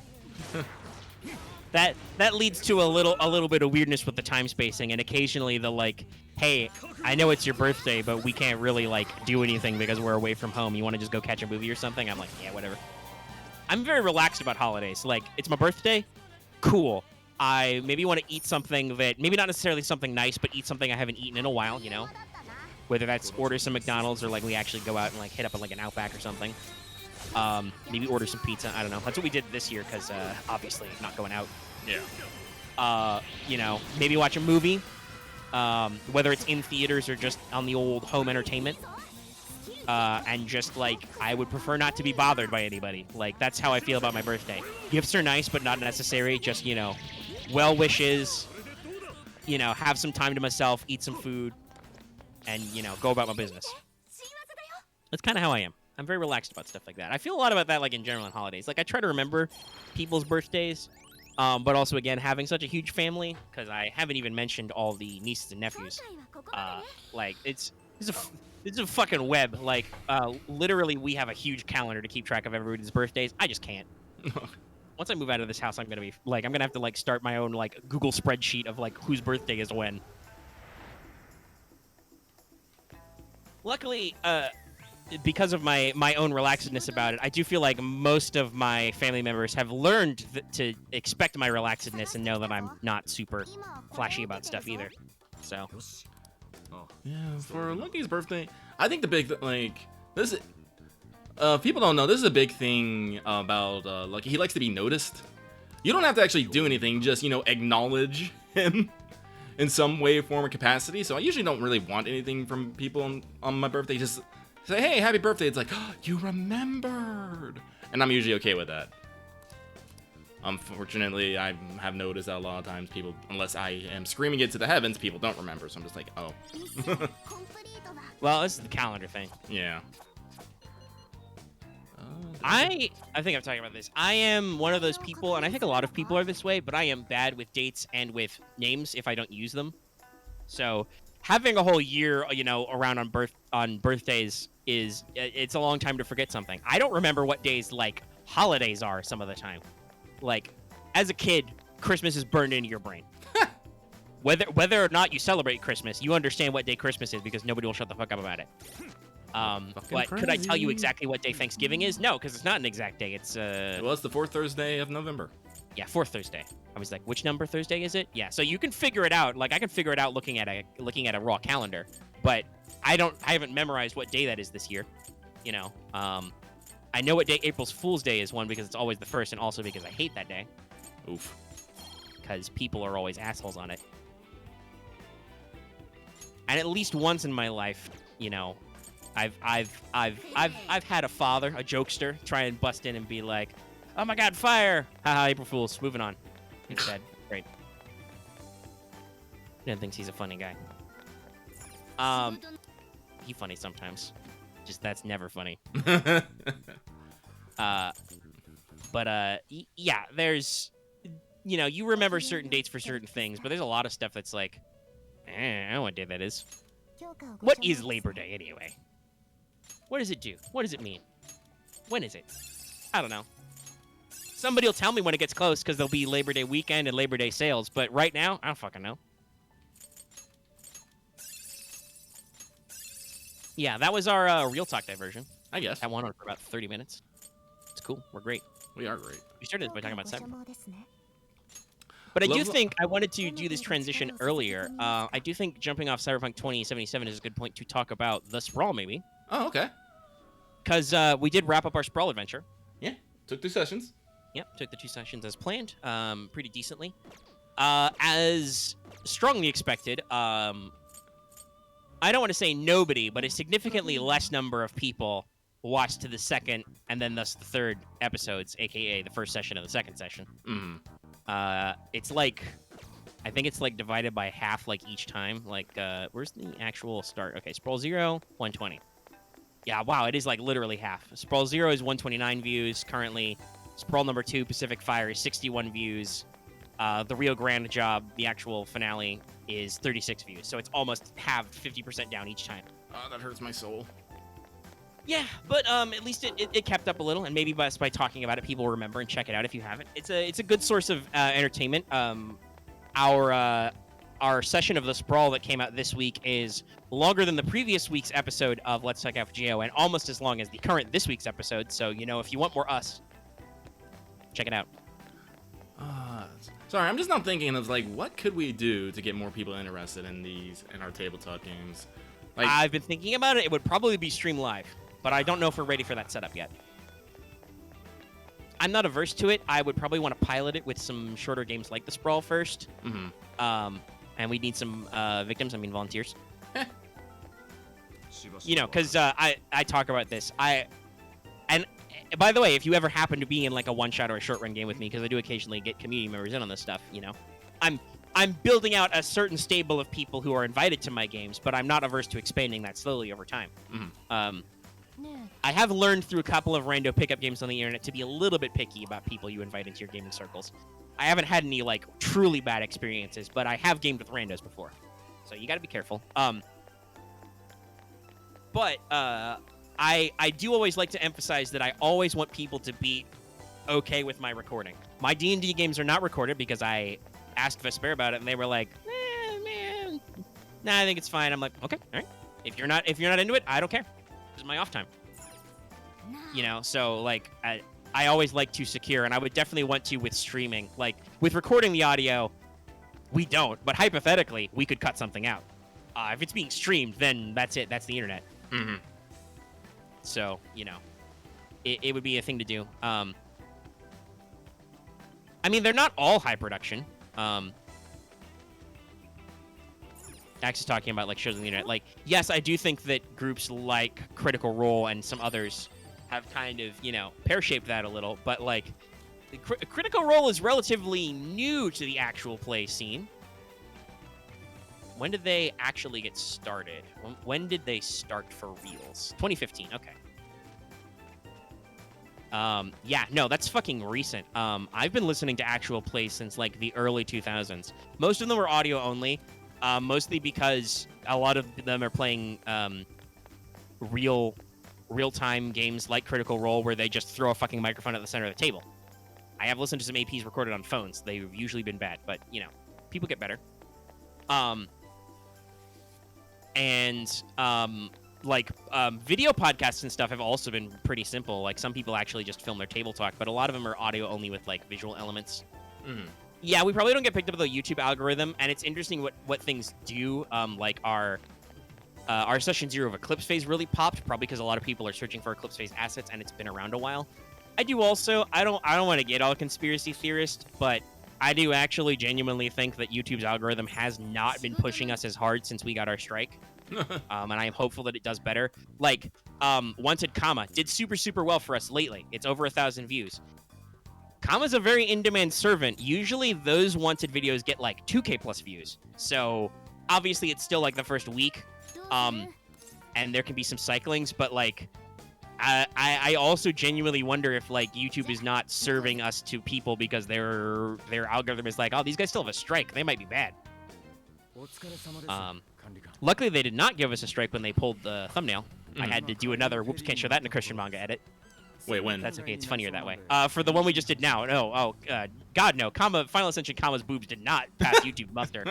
That leads to a little bit of weirdness with the time spacing, and occasionally the like, hey, I know it's your birthday, but we can't really like do anything because we're away from home. You want to just go catch a movie or something? I'm like, yeah, whatever. I'm very relaxed about holidays. Like, it's my birthday, cool. I maybe want to eat something that maybe not necessarily something nice, but eat something I haven't eaten in a while. You know, whether that's order some McDonald's or like we actually go out and like hit up like an Outback or something. Maybe order some pizza. I don't know. That's what we did this year because obviously not going out. Yeah. You know, maybe watch a movie, whether it's in theaters or just on the old home entertainment. And just like I would prefer not to be bothered by anybody. Like that's how I feel about my birthday. Gifts are nice, but not necessary. Just well wishes. Have some time to myself, eat some food, and go about my business. That's kind of how I am. I'm very relaxed about stuff like that. I feel a lot about that, like in general, in holidays. Like I try to remember people's birthdays, but also again having such a huge family because I haven't even mentioned all the nieces and nephews. Like it's a fucking web. Like literally, we have a huge calendar to keep track of everybody's birthdays. I just can't. Once I move out of this house, I'm gonna have to like start my own like Google spreadsheet of like whose birthday is when. Luckily, because of my own relaxedness about it, I do feel like most of my family members have learned to expect my relaxedness and know that I'm not super flashy about stuff either. So, yeah, for Lucky's birthday, I think the big this. People don't know this is a big thing about Lucky. He likes to be noticed. You don't have to actually do anything; just acknowledge him in some way, form, or capacity. So I usually don't really want anything from people on my birthday. Just say, hey, happy birthday. It's like, oh, you remembered. And I'm usually okay with that. Unfortunately, I have noticed that a lot of times people, unless I am screaming it to the heavens, people don't remember. So I'm just like, oh. Well, this is the calendar thing. Yeah. I think I'm talking about this. I am one of those people, and I think a lot of people are this way, but I am bad with dates and with names if I don't use them. So having a whole year, around on birthdays it's a long time to forget something. I don't remember what days like holidays are some of the time. Like as a kid, Christmas is burned into your brain. Whether or not you celebrate Christmas, you understand what day Christmas is because nobody will shut the fuck up about it. But could I tell you exactly what day Thanksgiving is? No, because it's not an exact day. It's well, it's the fourth Thursday of November. Yeah, fourth Thursday. I was like, which number Thursday is it? Yeah, so you can figure it out. Like I can figure it out looking at a raw calendar, but I haven't memorized what day that is this year. I know what day April's Fool's Day is, one because it's always the first, and also because I hate that day. Oof. Because people are always assholes on it. And at least once in my life, I've had a father, a jokester, try and bust in and be like, "Oh my God, fire! Haha, April Fools." Moving on. He's dead. Great. Dan thinks he's a funny guy. He funny sometimes. Just that's never funny. Yeah, there's, you remember certain dates for certain things, but there's a lot of stuff that's like, I don't know what day that is. What is Labor Day anyway? What does it do? What does it mean? When is it? I don't know. Somebody will tell me when it gets close because there'll be Labor Day weekend and Labor Day sales, but right now, I don't fucking know. Yeah, that was our Real Talk diversion. I guess. That went on for about 30 minutes. It's cool. We're great. We are great. We started by talking about Cyberpunk. But I do think I wanted to do this transition earlier. I do think jumping off Cyberpunk 2077 is a good point to talk about the Sprawl, maybe. Oh, okay. Because we did wrap up our Sprawl adventure. Yeah, took 2 sessions. Yep, took the 2 sessions as planned, pretty decently. As strongly expected, I don't want to say nobody, but a significantly less number of people watched to the second and then thus the third episodes, aka the first session and the second session. It's like, I think it's like divided by half like each time. Like, where's the actual start? Okay, Sprawl 0, 120. Yeah, wow, it is like literally half. Sprawl 0 is 129 views currently. Sprawl number 2, Pacific Fire, is 61 views. The Rio Grande job, the actual finale, is 36 views. So it's almost halved, 50% down each time. Oh, that hurts my soul. Yeah, but at least it kept up a little, and maybe by talking about it, people will remember and check it out if you haven't. It's a good source of entertainment. Our session of the Sprawl that came out this week is longer than the previous week's episode of Let's Talk FGO, and almost as long as the current this week's episode. So if you want more us, check it out. Sorry, I'm just not thinking of like what could we do to get more people interested in our tabletop games. Like, I've been thinking about it. It would probably be stream live, but I don't know if we're ready for that setup yet. I'm not averse to it. I would probably want to pilot it with some shorter games like the Sprawl first. mm-hmm. And we need some victims. I mean volunteers. Because I talk about this. And by the way, if you ever happen to be in like a one-shot or a short-run game with me, because I do occasionally get community members in on this stuff, I'm building out a certain stable of people who are invited to my games, but I'm not averse to expanding that slowly over time. Mm-hmm. I have learned through a couple of rando pickup games on the internet to be a little bit picky about people you invite into your gaming circles. I haven't had any like truly bad experiences, but I have gamed with randos before, so you got to be careful. But I do always like to emphasize that I always want people to be okay with my recording. My D&D games are not recorded because I asked Vesper about it, and they were like, man, nah, I think it's fine. I'm like, okay, all right. If you're not into it, I don't care. This is my off time. So like I always like to secure, and I would definitely want to with streaming. Like with recording the audio, we don't, but hypothetically, we could cut something out. If it's being streamed, then that's it. That's the internet. Mm-hmm. So it would be a thing to do. I mean, they're not all high production. Actually talking about like shows on the internet. Like, yes, I do think that groups like Critical Role and some others have kind of, pear-shaped that a little, but like Critical Role is relatively new to the actual play scene. When did they actually get started? When did they start for reals? 2015, okay. Yeah, no, that's fucking recent. I've been listening to actual plays since like the early 2000s. Most of them were audio only. Mostly because a lot of them are playing real-time games like Critical Role where they just throw a fucking microphone at the center of the table. I have listened to some APs recorded on phones. They've usually been bad, but, people get better. Video podcasts and stuff have also been pretty simple. Like, some people actually just film their table talk, but a lot of them are audio only with, like, visual elements. Mm-hmm. Yeah, we probably don't get picked up with the YouTube algorithm, and it's interesting what things do. Like our Session 0 of Eclipse Phase really popped, probably because a lot of people are searching for Eclipse Phase assets, and it's been around a while. I do also, I don't want to get all conspiracy theorist, but I do actually genuinely think that YouTube's algorithm has not been pushing us as hard since we got our strike. And I am hopeful that it does better. Like, Wanted Comma did super, super well for us lately. It's over 1,000 views. Comma's a very in-demand servant. Usually those Wanted videos get like 2K plus views. So obviously it's still like the first week. And there can be some cyclings, but like I also genuinely wonder if like YouTube is not serving us to people because their algorithm is like, oh, these guys still have a strike. They might be bad. Luckily they did not give us a strike when they pulled the thumbnail. I had to do another whoops, can't show that in a Christian manga edit. Wait, when? That's okay. It's funnier that way. For the one we just did now. No. Oh, God, no. Final Ascension, Comma's boobs did not pass YouTube muster.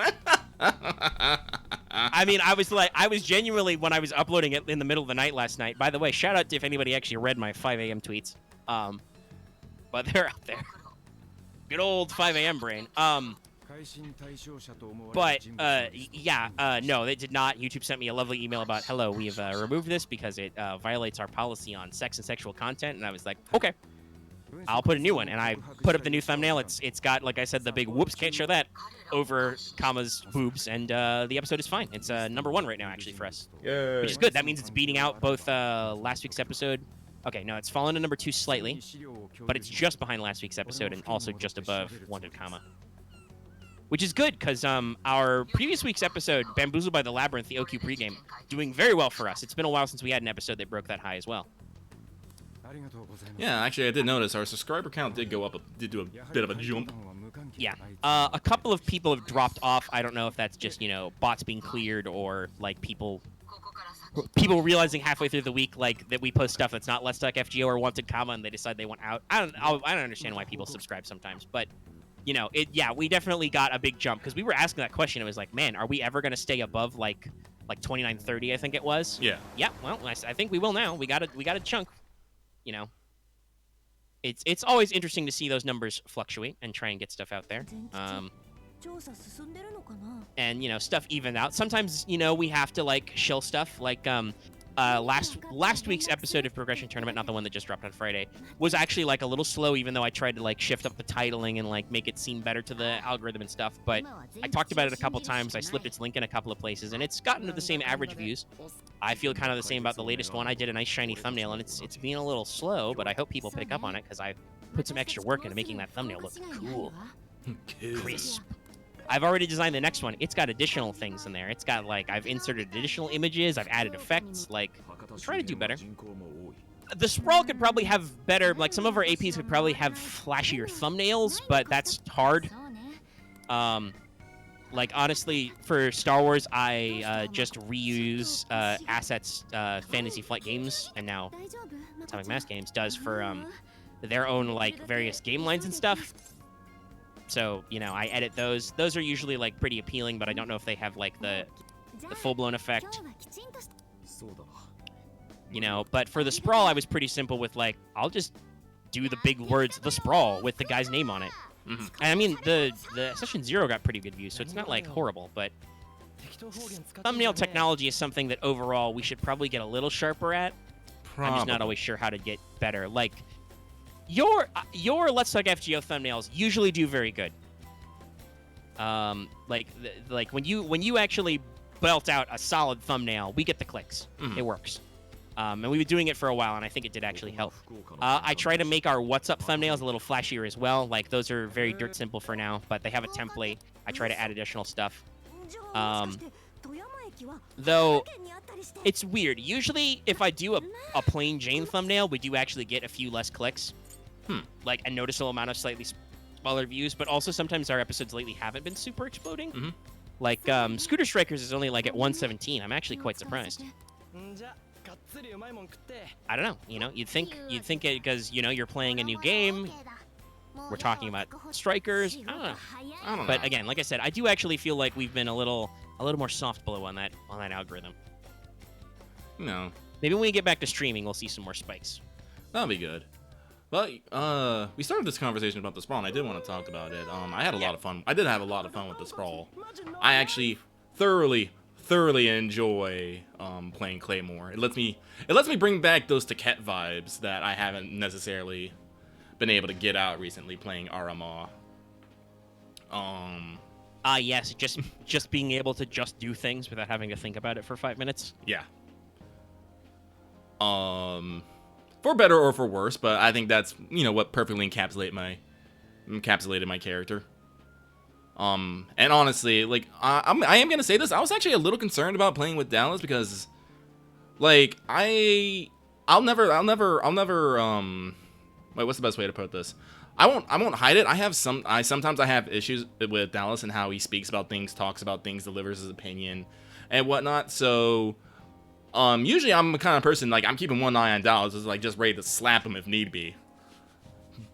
I mean, I was genuinely, when I was uploading it in the middle of the night last night. By the way, shout out to if anybody actually read my 5 a.m. tweets. But they're out there. Good old 5 a.m. brain. But, no, they did not. YouTube sent me a lovely email about, hello, we've removed this because it violates our policy on sex and sexual content. And I was like, okay, I'll put a new one. And I put up the new thumbnail. It's got, like I said, the big whoops, can't show that, over Comma's boobs. And the episode is fine. It's #1 right now, actually, for us. Yay. Which is good. That means it's beating out both last week's episode. Okay, no, it's fallen to #2 slightly. But it's just behind last week's episode and also just above Wanted Comma. Which is good, because our previous week's episode, Bamboozled by the Labyrinth, the OQ pregame, doing very well for us. It's been a while since we had an episode that broke that high as well. Yeah, actually, I did notice our subscriber count did go up, did do a bit of a jump. Yeah. A couple of people have dropped off. I don't know if that's just, bots being cleared or, like, people people realizing halfway through the week like that we post stuff that's not Let's Talk FGO or Wanted Comma, and they decide they want out. I don't understand why people subscribe sometimes, but you know, we definitely got a big jump because we were asking that question. It was like, man, are we ever gonna stay above like 2930? I think it was. Yeah. Yeah. Well, I think we will now. We got a chunk. You know, it's always interesting to see those numbers fluctuate and try and get stuff out there. And you know, stuff even out. Sometimes, you know, we have to like shill stuff. Like last week's episode of Progression Tournament, not the one that just dropped on Friday, was actually like a little slow, even though I tried to like shift up the titling and like make it seem better to the algorithm and stuff. But I talked about it a couple times. I slipped its link in a couple of places, and it's gotten to the same average views. I feel kind of the same about the latest one. I did a nice shiny thumbnail, and it's being a little slow, but I hope people pick up on it because I put some extra work into making that thumbnail look cool, crisp. I've already designed the next one. It's got additional things in there. It's got, like, I've inserted additional images. I've added effects. Like, I'm trying to do better. The Sprawl could probably have better, like, some of our APs could probably have flashier thumbnails, but that's hard. Like, honestly, for Star Wars, I just reuse assets Fantasy Flight Games, and now Atomic Mass Games does for their own, like, various game lines and stuff. So, you know, I edit those. Those are usually, like, pretty appealing, but I don't know if they have, like, the full-blown effect. You know, but for the Sprawl, I was pretty simple with, like, I'll just do the big words, the Sprawl, with the guy's name on it. Mm-hmm. And, I mean, the Session 0 got pretty good views, so it's not, like, horrible, but thumbnail technology is something that, overall, we should probably get a little sharper at. I'm just not always sure how to get better. Like, your Let's Talk FGO thumbnails usually do very good. Like when you actually belt out a solid thumbnail, we get the clicks. Mm-hmm. It works. And we've been doing it for a while, and I think it did actually help. I try to make our What's Up thumbnails a little flashier as well. Like, those are very dirt simple for now, but they have a template. I try to add additional stuff. Though, it's weird. Usually, if I do a plain Jane thumbnail, we do actually get a few less clicks. Like a noticeable amount of slightly smaller views, but also sometimes our episodes lately haven't been super exploding. Mm-hmm. Like, Scooter Strikers is only like at 117. I'm actually quite surprised. I don't know. You know, you'd think it because, you know, you're playing a new game. We're talking about Strikers. I don't know. But again, like I said, I do actually feel like we've been a little more soft blow on that algorithm. No. Maybe when we get back to streaming, we'll see some more spikes. That'll be good. Well, we started this conversation about the Sprawl, and I did want to talk about it. I had a lot of fun. I did have a lot of fun with the Sprawl. I actually thoroughly enjoy playing Claymore. It lets me bring back those Taquet vibes that I haven't necessarily been able to get out recently playing Arama. Yes, just being able to just do things without having to think about it for 5 minutes. Yeah. For better or for worse, but I think that's, you know, what perfectly encapsulated my character. And honestly, like, I am gonna say this, I was actually a little concerned about playing with Dallas because, like, I'll never, wait, what's the best way to put this? I won't hide it. Sometimes I have issues with Dallas and how he speaks about things, talks about things, delivers his opinion, and whatnot. So, usually I'm the kind of person, like, I'm keeping one eye on Dallas, just ready to slap him if need be.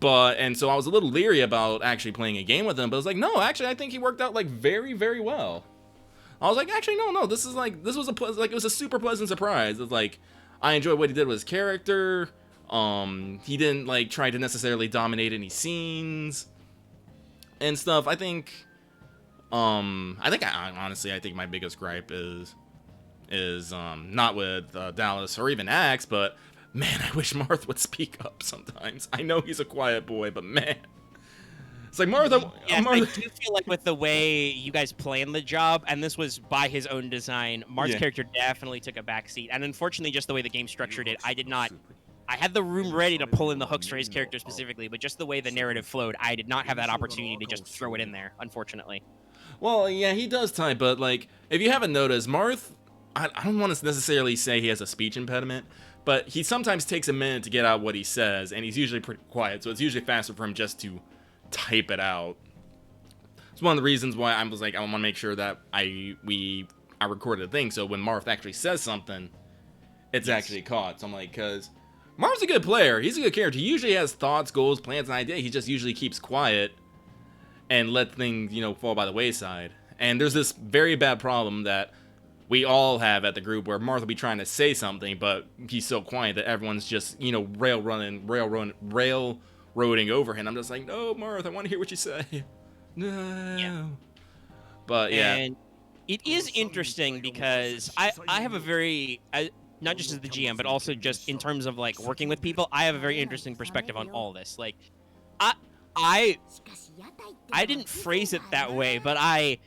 And so I was a little leery about actually playing a game with him, but I was like, no, actually, I think he worked out, like, very, very well. I was like, actually, no, it was a super pleasant surprise. It's like, I enjoyed what he did with his character. He didn't, like, try to necessarily dominate any scenes and stuff. I think honestly, I think my biggest gripe is not with Dallas or even Axe, but man, I wish Marth would speak up sometimes. I know he's a quiet boy, but man, it's like Marth. Yeah, I do feel like with the way you guys planned the job, and this was by his own design, Marth's character definitely took a backseat, and unfortunately, just the way the game structured it, I had the room ready to pull in the hooks for his character specifically, but just the way the narrative flowed, I did not have that opportunity to just throw it in there, unfortunately. Well, yeah, he does type, but, like, if you haven't noticed, Marth, I don't want to necessarily say he has a speech impediment, but he sometimes takes a minute to get out what he says, and he's usually pretty quiet, so it's usually faster for him just to type it out. It's one of the reasons why I was like, I want to make sure that I recorded a thing, so when Marth actually says something, it's actually caught. So I'm like, because Marv's a good player. He's a good character. He usually has thoughts, goals, plans, and ideas. He just usually keeps quiet and let things, fall by the wayside. And there's this very bad problem that we all have at the group where Marth will be trying to say something, but he's so quiet that everyone's just, railroading over him. I'm just like, no, Marth, I want to hear what you say. No. Yeah. But yeah. And it is interesting because I have a very, not just as the GM, but also just in terms of like working with people, I have a very interesting perspective on all this. Like, I didn't phrase it that way, but I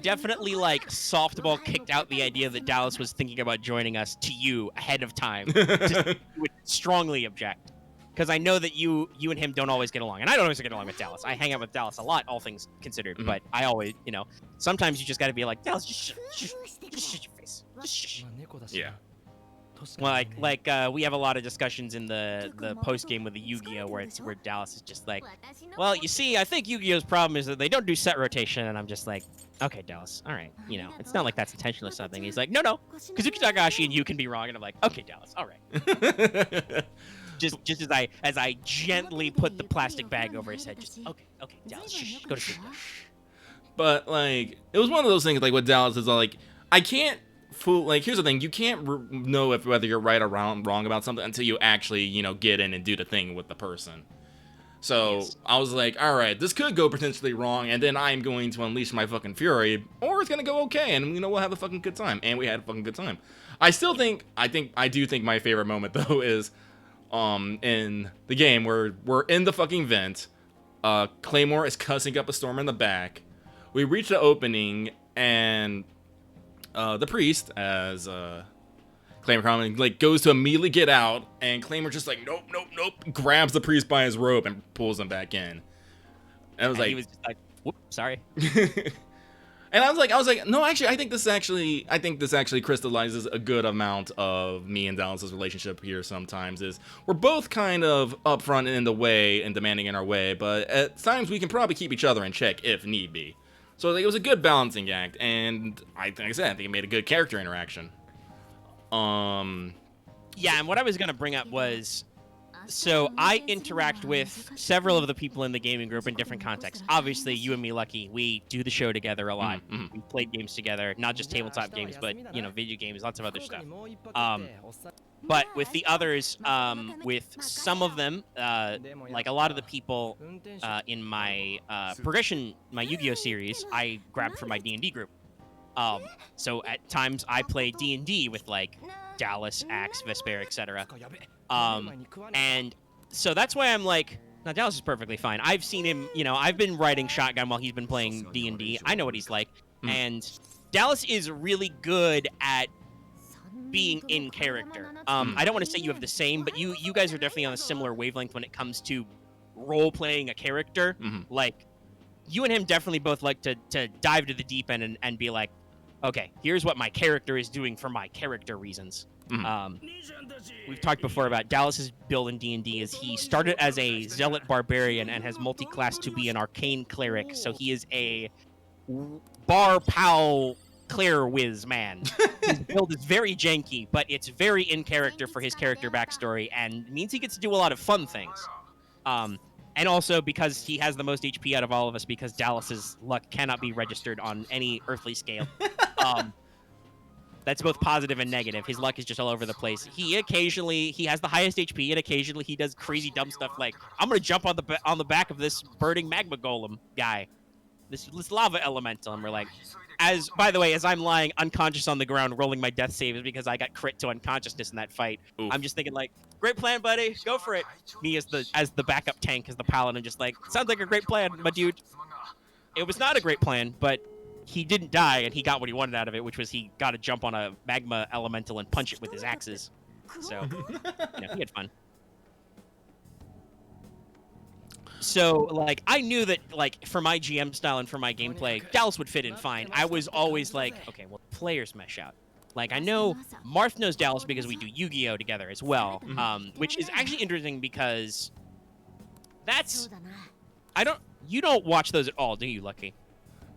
definitely like softball kicked out the idea that Dallas was thinking about joining us to you ahead of time. Just would strongly object. Because I know that you and him don't always get along. And I don't always get along with Dallas. I hang out with Dallas a lot, all things considered. Mm-hmm. But I always, sometimes you just got to be like, Dallas, just shut your face. Just shh. Yeah. Well, we have a lot of discussions in the post game with the Yu-Gi-Oh where Dallas is just like, well, you see, I think Yu-Gi-Oh's problem is that they don't do set rotation, and I'm just like, okay, Dallas, all right, it's not like that's intentional or something. He's like, no, Kazuki Takahashi and you can be wrong, and I'm like, okay, Dallas, all right. just as I gently put the plastic bag over his head, just okay, Dallas, shh, go to sleep. But like, it was one of those things like with Dallas is like, I can't. Here's the thing, you can't know whether you're right or wrong about something until you actually, get in and do the thing with the person. So yes. I was like, all right, this could go potentially wrong, and then I'm going to unleash my fucking fury, or it's going to go okay, and, we'll have a fucking good time. And we had a fucking good time. I do think my favorite moment, though, is in the game where we're in the fucking vent, Claymore is cussing up a storm in the back, we reach the opening, and the priest, as Claymore Common, goes to immediately get out, and Claymore just like, nope, grabs the priest by his robe and pulls him back in. And I was he was just like, whoop, sorry. And I was like, no, actually, I think this actually crystallizes a good amount of me and Dallas's relationship here. Sometimes is we're both kind of upfront and in the way and demanding in our way, but at times we can probably keep each other in check if need be. So it was a good balancing act, and I think it made a good character interaction. Yeah, and what I was gonna bring up was, so I interact with several of the people in the gaming group in different contexts. Obviously, you and me, Lucky, we do the show together a lot. Mm-hmm. We played games together, not just tabletop games, but video games, lots of other stuff. But with the others, with some of them, like a lot of the people in my progression, my Yu-Gi-Oh series, I grabbed from my D&D group. So at times I play D&D with like Dallas, Axe, Vesper, etc. And so that's why I'm like, now Dallas is perfectly fine. I've seen him, I've been riding shotgun while he's been playing D&D. I know what he's like. And Dallas is really good at being in character. I don't want to say you have the same, but you guys are definitely on a similar wavelength when it comes to role-playing a character. Mm-hmm. Like, you and him definitely both like to dive to the deep end and be like, okay, here's what my character is doing for my character reasons. Mm-hmm. We've talked before about Dallas's build in D&D is he started as a zealot barbarian and has multi-class to be an arcane cleric, so he is a bar pow clear whiz man. His build is very janky, but it's very in character for his character backstory and means he gets to do a lot of fun things. And also because he has the most HP out of all of us, because Dallas's luck cannot be registered on any earthly scale. That's both positive and negative. His luck is just all over the place. He has the highest HP, and occasionally he does crazy dumb stuff like, I'm gonna jump on the back of this burning magma golem guy, this lava elemental, and we're like, by the way, as I'm lying unconscious on the ground rolling my death saves because I got crit to unconsciousness in that fight. Oof. I'm just thinking like, great plan, buddy, go for it. Me as the backup tank, as the paladin, just like, sounds like a great plan, my dude. It was not a great plan, but he didn't die, and he got what he wanted out of it, which was he got to jump on a magma elemental and punch it with his axes. So, he had fun. So, like, I knew that, like, for my GM style and for my gameplay, Dallas would fit in fine. I was always like, okay, well, players mesh out. Like, I know Marth knows Dallas because we do Yu-Gi-Oh! Together as well, which is actually interesting because you don't watch those at all, do you, Lucky?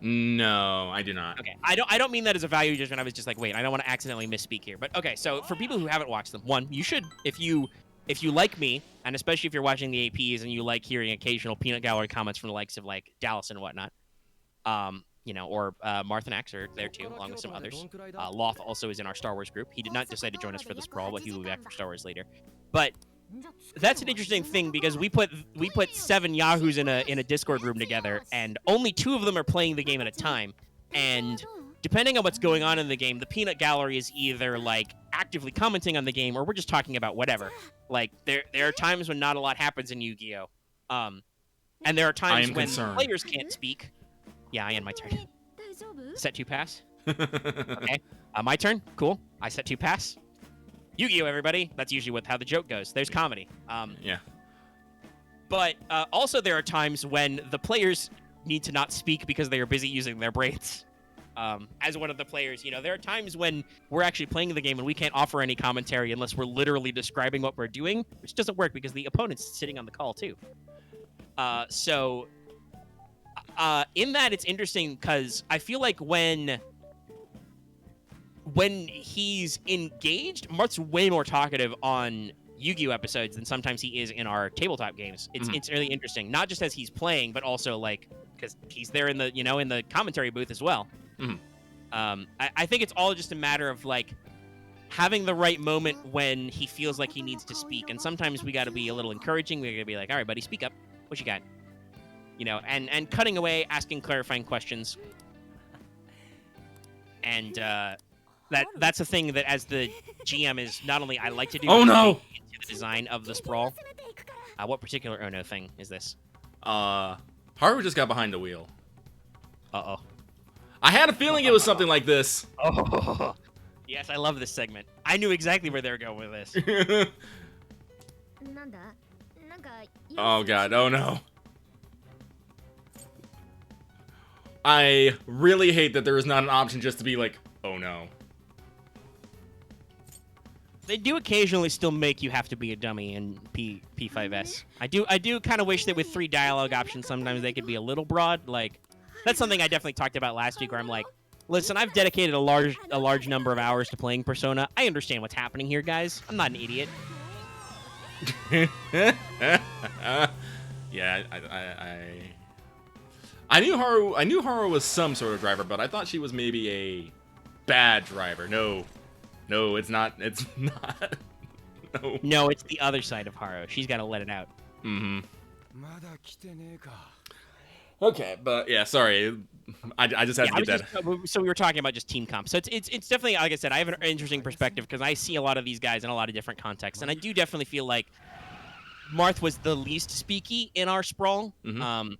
No, I do not. Okay, I don't mean that as a value judgment. I was just like, wait, I don't want to accidentally misspeak here. But okay, so for people who haven't watched them, one, you should, if you like me, and especially if you're watching the APs and you like hearing occasional peanut gallery comments from the likes of like Dallas and whatnot, you know, or Marth and Axe are there too, along with some others. Loth also is in our Star Wars group. He did not decide to join us for this brawl, but he will be back for Star Wars later. But that's an interesting thing because we put 7 Yahoos in a Discord room together, and only 2 of them are playing the game at a time. And depending on what's going on in the game, the peanut gallery is either like actively commenting on the game, or we're just talking about whatever. Like there are times when not a lot happens in Yu-Gi-Oh, and there are times when players can't speak. Yeah, I end my turn. Set 2 pass. Okay, my turn. Cool. I set 2 pass. Yu-Gi-Oh, everybody. That's usually how the joke goes. There's comedy. Yeah. But also there are times when the players need to not speak because they are busy using their brains. As one of the players, you know, there are times when we're actually playing the game and we can't offer any commentary unless we're literally describing what we're doing, which doesn't work because the opponent's sitting on the call too. So in that, it's interesting because I feel like when he's engaged, Marth's way more talkative on Yu-Gi-Oh episodes than sometimes he is in our tabletop games. It's really interesting, not just as he's playing, but also like because he's there in the in the commentary booth as well. I think it's all just a matter of like having the right moment when he feels like he needs to speak, and sometimes we got to be a little encouraging. We got to be like, all right, buddy, speak up. What you got? You know, and cutting away, asking clarifying questions, and that's a thing that as the GM is not only I like to do. Oh no! Into the design of the sprawl. What particular oh no thing is this? Haru just got behind the wheel. Uh-oh. I had a feeling it was something like this. Oh. Yes, I love this segment. I knew exactly where they were going with this. Oh god, oh no. I really hate that there is not an option just to be like, oh no. They do occasionally still make you have to be a dummy in P5S. I do kind of wish that with 3 dialogue options, sometimes they could be a little broad. Like, that's something I definitely talked about last week, where I'm like, listen, I've dedicated a large number of hours to playing Persona. I understand what's happening here, guys. I'm not an idiot. Yeah, I knew Haru was some sort of driver, but I thought she was maybe a bad driver. No, it's not. It's not. No. No, it's the other side of Haru. She's got to let it out. Mm-hmm. Okay, but yeah, sorry. I just had to get that. So we were talking about just team comp. So it's definitely, like I said, I have an interesting perspective because I see a lot of these guys in a lot of different contexts, and I do definitely feel like Marth was the least speaky in our sprawl. Mm-hmm.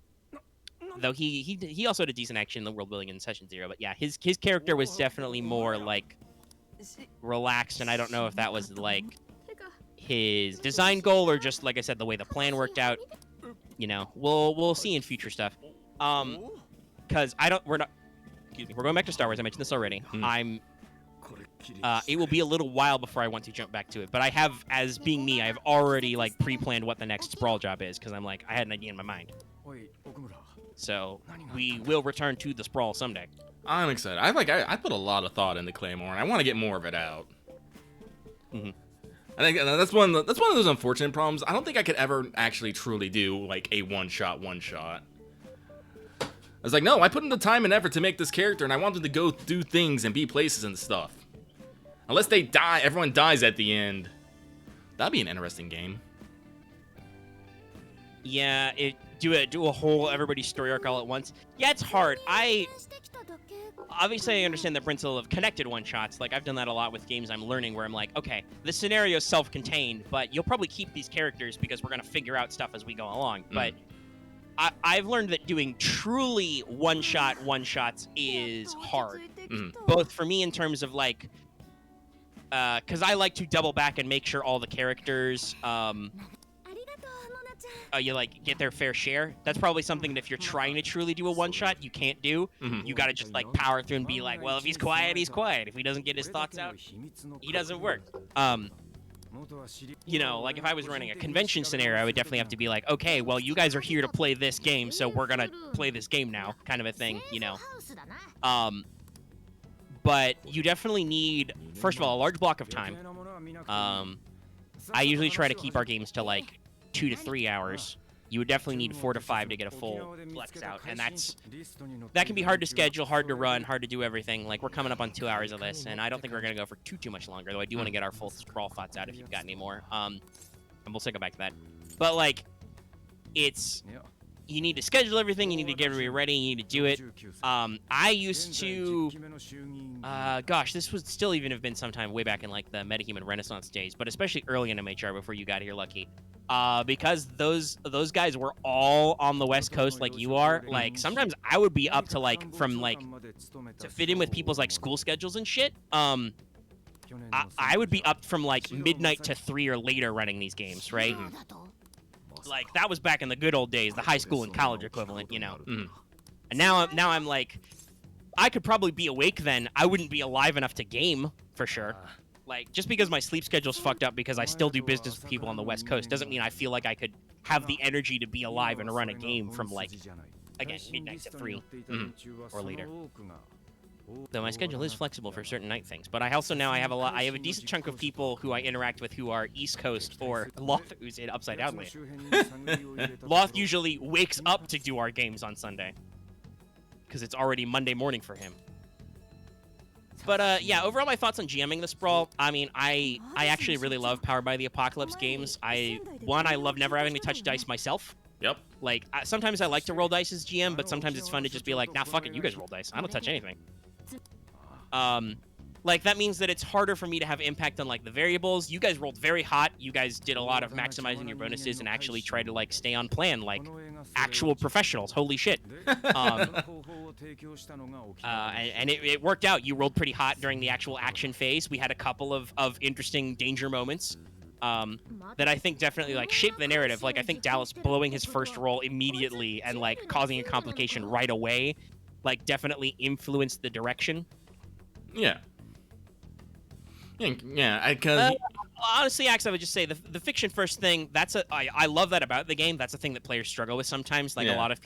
Though he also had a decent action in the world building in Session 0, but yeah, his character was definitely more like relaxed, and I don't know if that was like his design goal or just, like I said, the way the plan worked out. You know, we'll see in future stuff. Because we're going back to Star Wars. I mentioned this already. It will be a little while before I want to jump back to it, but I have, as being me, I've already like pre-planned what the next sprawl job is because I'm like, I had an idea in my mind. So we will return to the sprawl someday. I'm excited. I put a lot of thought into Claymore, and I want to get more of it out. Mm-hmm. I think that's one of those unfortunate problems. I don't think I could ever actually truly do like a one shot. I was like, no, I put in the time and effort to make this character, and I want them to go do things and be places and stuff. Unless they die, everyone dies at the end. That'd be an interesting game. Yeah, do a whole everybody story arc all at once. Yeah, it's hard. Obviously, I understand the principle of connected one-shots. Like, I've done that a lot with games I'm learning where I'm like, okay, the scenario is self-contained, but you'll probably keep these characters because we're going to figure out stuff as we go along. But I've learned that doing truly one-shots is hard. Both for me in terms of, like, because I like to double back and make sure all the characters, you like get their fair share. That's probably something that if you're trying to truly do a one-shot, you can't do. You got to just like power through and be like, well, if he's quiet, he's quiet. If he doesn't get his thoughts out, he doesn't work. you know, like if I was running a convention scenario, I would definitely have to be like, okay, well, you guys are here to play this game, so we're gonna play this game now, kind of a thing, you know. But you definitely need, first of all, a large block of time. I usually try to keep our games to like 2 to 3 hours. You would definitely need 4 to 5 to get a full flex out, and that can be hard to schedule, hard to run, hard to do everything. Like, we're coming up on 2 hours of this, and I don't think we're gonna go for too much longer, though I do want to get our full scroll thoughts out if you've got any more. And we'll still go back to that. But like, you need to schedule everything, you need to get everybody ready, you need to do it. I used to, gosh, this would still even have been sometime way back in like the Metahuman Renaissance days, but especially early in MHR before you got here, Lucky. Because those guys were all on the West Coast like you are, like sometimes I would be up to like to fit in with people's like school schedules and shit. I would be up from like midnight to 3 or later running these games, right? Like that was back in the good old days, the high school and college equivalent, you know. And now I'm like, I could probably be awake then. I wouldn't be alive enough to game for sure. Like, just because my sleep schedule's fucked up because I still do business with people on the West Coast doesn't mean I feel like I could have the energy to be alive and run a game from, like, again, midnight to 3 or later. Though my schedule is flexible for certain night things. But I also now I have a decent chunk of people who I interact with who are East Coast or Loth, who's in Upside Down Land. Loth usually wakes up to do our games on Sunday because it's already Monday morning for him. But yeah, overall my thoughts on GMing this brawl. I mean, I actually really love Powered by the Apocalypse games. I love never having to touch dice myself. Yep. Like sometimes I like to roll dice as GM, but sometimes it's fun to just be like, nah, fuck it, you guys roll dice. I don't touch anything. Like that means that it's harder for me to have impact on like the variables. You guys rolled very hot. You guys did a lot of maximizing your bonuses and actually tried to like stay on plan like actual professionals. Holy shit. And it worked out. You rolled pretty hot during the actual action phase. We had a couple of interesting danger moments that I think definitely like shaped the narrative. Like I think Dallas blowing his first roll immediately and like causing a complication right away, like definitely influenced the direction. Yeah. Yeah, because honestly, Axe, I would just say the fiction first thing. I love that about the game. That's a thing that players struggle with sometimes. Like a lot of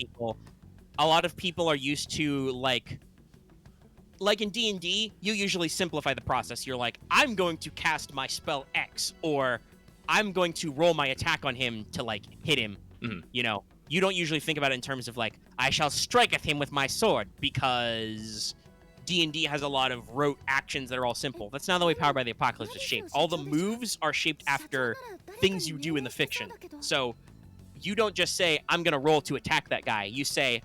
people are used to like in D&D, you usually simplify the process. You're like, I'm going to cast my spell X, or I'm going to roll my attack on him to like hit him. You know, you don't usually think about it in terms of like, I shall strike at him with my sword, because D&D has a lot of rote actions that are all simple. That's not the way Powered by the Apocalypse is shaped. All the moves are shaped after things you do in the fiction. So you don't just say, I'm going to roll to attack that guy. You say,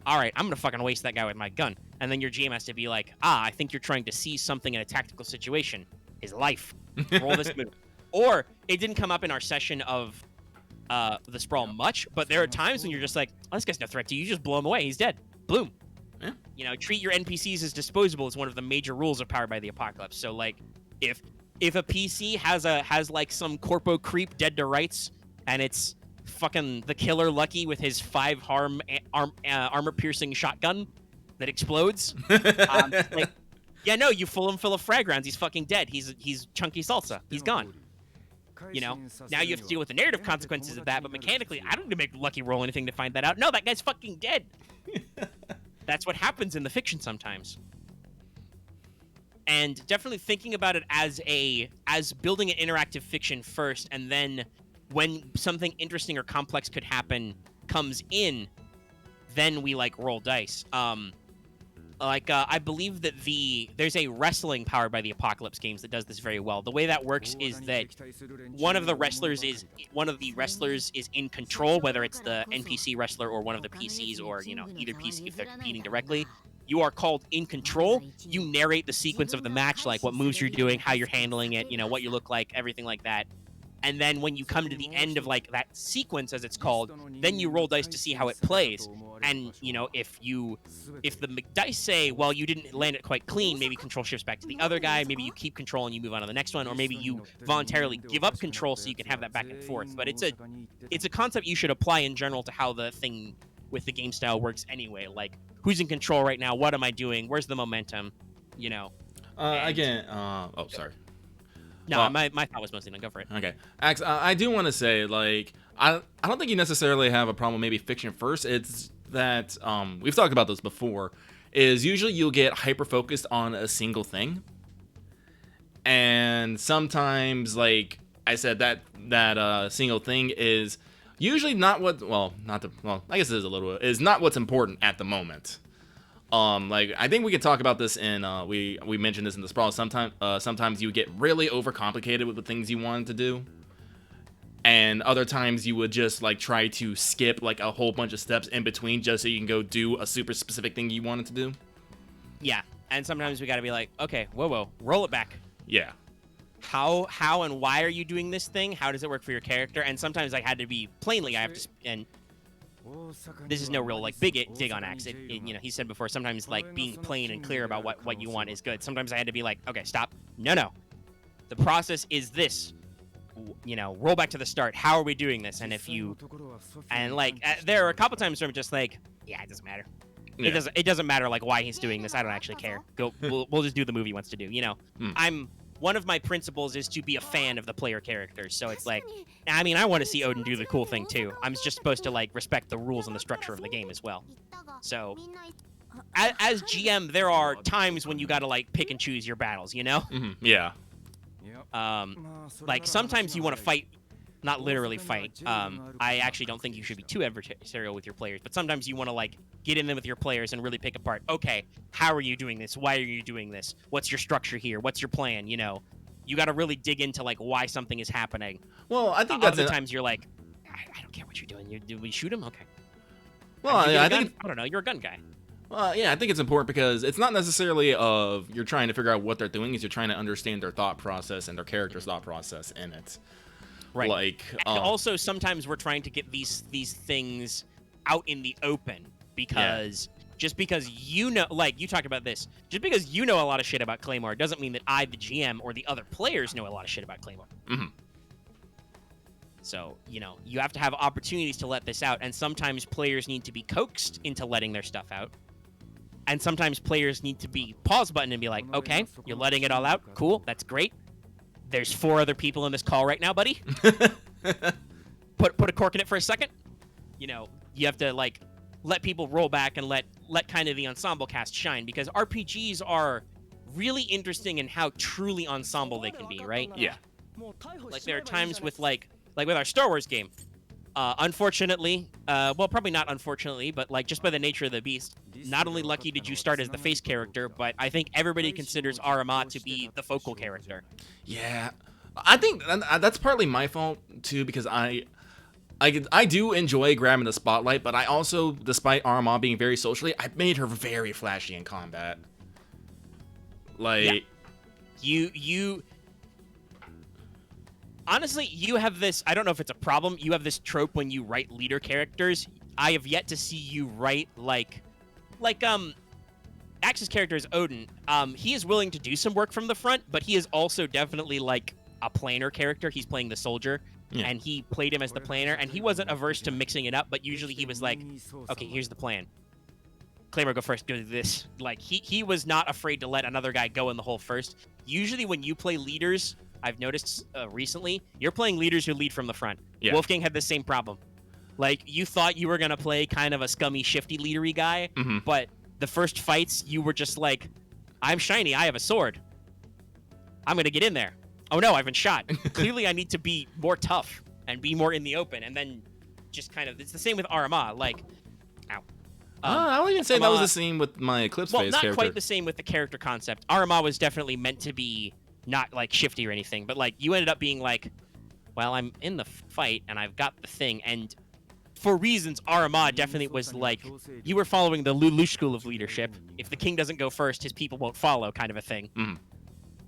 all right, I'm going to fucking waste that guy with my gun. And then your GM has to be like, I think you're trying to seize something in a tactical situation. His life. Roll this move. Or it didn't come up in our session of the Sprawl much, but there are times when you're just like, oh, this guy's no threat to you. You just blow him away. He's dead. Bloom. Yeah. You know, treat your NPCs as disposable is one of the major rules of Powered by the Apocalypse. So like, if a PC has like some corpo creep dead to rights, and it's fucking the killer Lucky with his 5 armor piercing shotgun that explodes, like, yeah, no, you full of frag rounds. He's fucking dead. He's chunky salsa. He's gone. You know, now you have to deal with the narrative consequences of that, but mechanically, I don't need to make Lucky roll anything to find that out. No, that guy's fucking dead. That's what happens in the fiction sometimes. And definitely thinking about it as building an interactive fiction first, and then when something interesting or complex could happen comes in, then we like roll dice. I believe that there's a wrestling Powered by the Apocalypse games that does this very well. The way that works is that one of the wrestlers is in control, whether it's the NPC wrestler or one of the PCs, or, you know, either PC if they're competing directly. You are called in control. You narrate the sequence of the match, like what moves you're doing, how you're handling it, you know, what you look like, everything like that. And then when you come to the end of like that sequence, as it's called, then you roll dice to see how it plays. And, you know, if the dice say, well, you didn't land it quite clean, maybe control shifts back to the other guy, maybe you keep control and you move on to the next one, or maybe you voluntarily give up control so you can have that back and forth. But it's a concept you should apply in general to how the thing with the game style works anyway. Like, who's in control right now? What am I doing? Where's the momentum? You know? Again, oh, sorry. No, Well, my thought was mostly done. Go for it. Okay, Ax, I do want to say, like, I don't think you necessarily have a problem maybe fiction first. It's that we've talked about this before. Is usually you'll get hyper focused on a single thing, and sometimes, like I said, that single thing is usually not what. Well, not the. Well, I guess it is a little. Is not what's important at the moment. Like I think we could talk about this in we mentioned this in the sprawl. Sometimes you get really overcomplicated with the things you wanted to do, and other times you would just like try to skip like a whole bunch of steps in between just so you can go do a super specific thing you wanted to do. Yeah, and sometimes we got to be like, okay, whoa, roll it back. Yeah. How and why are you doing this thing? How does it work for your character? And sometimes I had to be plainly, I have to, and this is no real like big dig on Axe. You know, he said before, sometimes like being plain and clear about what you want is good. Sometimes I had to be like, okay, stop. No. The process is this. You know, roll back to the start. How are we doing this? And if you, and like, there are a couple times where I'm just like, yeah, it doesn't matter. Yeah. It doesn't matter like why he's doing this. I don't actually care. We'll just do the movie he wants to do. You know, one of my principles is to be a fan of the player characters. So it's like, I mean, I want to see Odin do the cool thing too. I'm just supposed to like respect the rules and the structure of the game as well. So as GM, there are times when you got to like pick and choose your battles, you know? Yeah. Like sometimes you want to fight, not literally fight. I actually don't think you should be too adversarial with your players, but sometimes you want to like get in them with your players and really pick apart. Okay, how are you doing this? Why are you doing this? What's your structure here? What's your plan? You know, you got to really dig into like why something is happening. Well, I think that's other times you're like, I don't care what you're doing. Do we shoot him? Okay. Well, I think I don't know. You're a gun guy. Well, yeah, I think it's important because it's not necessarily of you're trying to figure out what they're doing, is you're trying to understand their thought process and their character's thought process in it. Right. Like, and also sometimes we're trying to get these things out in the open because just because you know, like you talked about this, just because you know a lot of shit about Claymore doesn't mean that I, the GM, or the other players know a lot of shit about Claymore. So, you know, you have to have opportunities to let this out, and sometimes players need to be coaxed into letting their stuff out. And sometimes players need to be pause button and be like, okay, you're letting it all out. Cool, that's great. There's 4 other people in this call right now, buddy. Put a cork in it for a second. You know, you have to like let people roll back and let kind of the ensemble cast shine, because RPGs are really interesting in how truly ensemble they can be, right? Yeah. Like there are times with like with our Star Wars game. Unfortunately, well, probably not unfortunately, but like just by the nature of the beast, not only lucky did you start as the face character, but I think everybody considers Arama to be the focal character. Yeah, I think that's partly my fault too, because I do enjoy grabbing the spotlight, but I also, despite Arama being very socially, I made her very flashy in combat. Like, you. Honestly, you have this, I don't know if it's a problem, you have this trope when you write leader characters. I have yet to see you write like Axe's character is Odin. He is willing to do some work from the front, but he is also definitely like a planer character. He's playing the soldier, and he played him as the planer, and he wasn't averse to mixing it up, but usually he was like, okay, here's the plan. Claymore, go first, go do this. Like, he was not afraid to let another guy go in the hole first. Usually when you play leaders, I've noticed recently, you're playing leaders who lead from the front. Yeah. Wolfgang had the same problem. Like, you thought you were going to play kind of a scummy, shifty, leadery guy, but the first fights, you were just like, I'm shiny, I have a sword. I'm going to get in there. Oh no, I've been shot. Clearly, I need to be more tough and be more in the open, and then just kind of, it's the same with Arama, like, ow. I don't even say that was the same with my Eclipse Phase character. Well, not quite the same with the character concept. Arama was definitely meant to be not like shifty or anything, but like you ended up being like, well, I'm in the fight and I've got the thing, and for reasons, Arama definitely was like, you were following the Lulu school of leadership. If the king doesn't go first, his people won't follow, kind of a thing.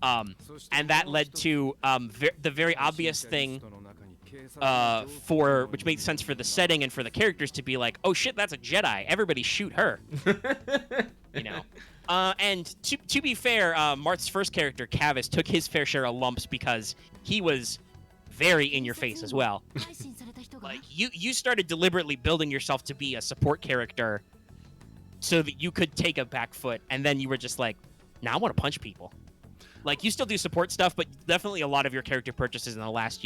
And that led to the very obvious thing which makes sense for the setting and for the characters to be like, oh shit, that's a Jedi. Everybody shoot her. You know. And to be fair, Marth's first character, Cavis, took his fair share of lumps because he was very in your face as well. Like you started deliberately building yourself to be a support character so that you could take a back foot, and then you were just like, now I want to punch people. Like, you still do support stuff, but definitely a lot of your character purchases in the last,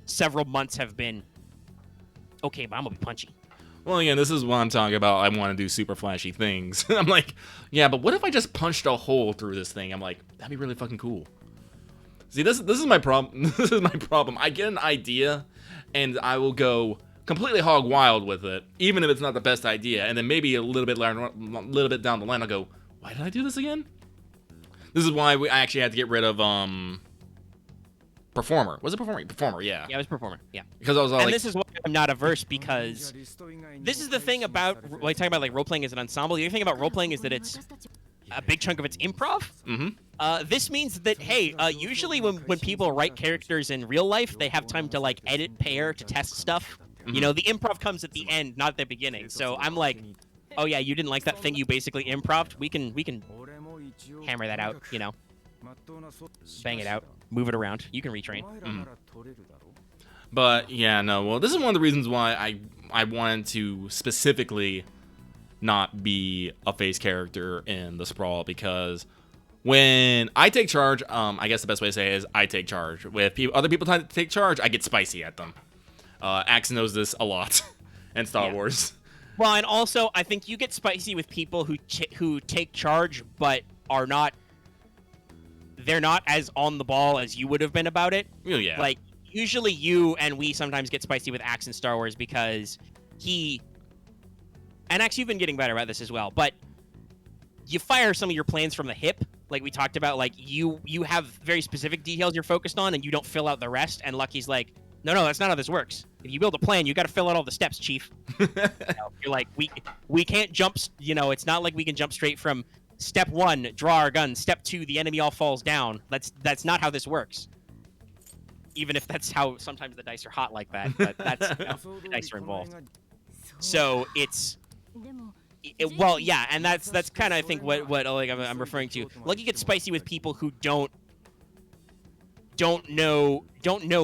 several months have been, okay, but I'm gonna be punchy. Well, again, this is what I'm talking about. I want to do super flashy things. I'm like, yeah, but what if I just punched a hole through this thing? I'm like, that'd be really fucking cool. See, this is my problem. This is my problem. I get an idea, and I will go completely hog wild with it, even if it's not the best idea. And then maybe a little bit down the line, I'll go, why did I do this again? This is why I actually had to get rid of Performer. Was it Performer? Performer, yeah. Yeah, it was Performer, yeah. Because I was all and like... this is why I'm not averse, because this is the thing about, like, talking about, like, role-playing as an ensemble. The other thing about role-playing is that it's a big chunk of it's improv. Mm-hmm. This means that, hey, usually when people write characters in real life, they have time to, like, edit, pair, to test stuff. Mm-hmm. You know, the improv comes at the end, not at the beginning. So I'm like, oh yeah, you didn't like that thing you basically improv'd? We can hammer that out, bang it out, move it around. You can retrain. But yeah, no. Well, this is one of the reasons why I wanted to specifically not be a face character in the Sprawl, because when I take charge, I guess the best way to say it is I take charge. With other people trying to take charge, I get spicy at them. Axe knows this a lot in Star Wars. Well, and also I think you get spicy with people who take charge but are not. They're not as on the ball as you would have been about it. Oh, yeah. Like, usually you and we sometimes get spicy with Axe in Star Wars because and Axe, you've been getting better at this as well, but you fire some of your plans from the hip, like we talked about. Like, you have very specific details you're focused on, and you don't fill out the rest, and Lucky's like, no, that's not how this works. If you build a plan, you got to fill out all the steps, Chief. You're like, we can't jump, it's not like we can jump straight from step 1, draw our gun. Step 2, the enemy all falls down. That's not how this works. Even if that's how sometimes the dice are hot like that, but that's the dice are involved. So well, yeah, and that's kind of, I think, what like I'm referring to. Lucky gets spicy with people who don't know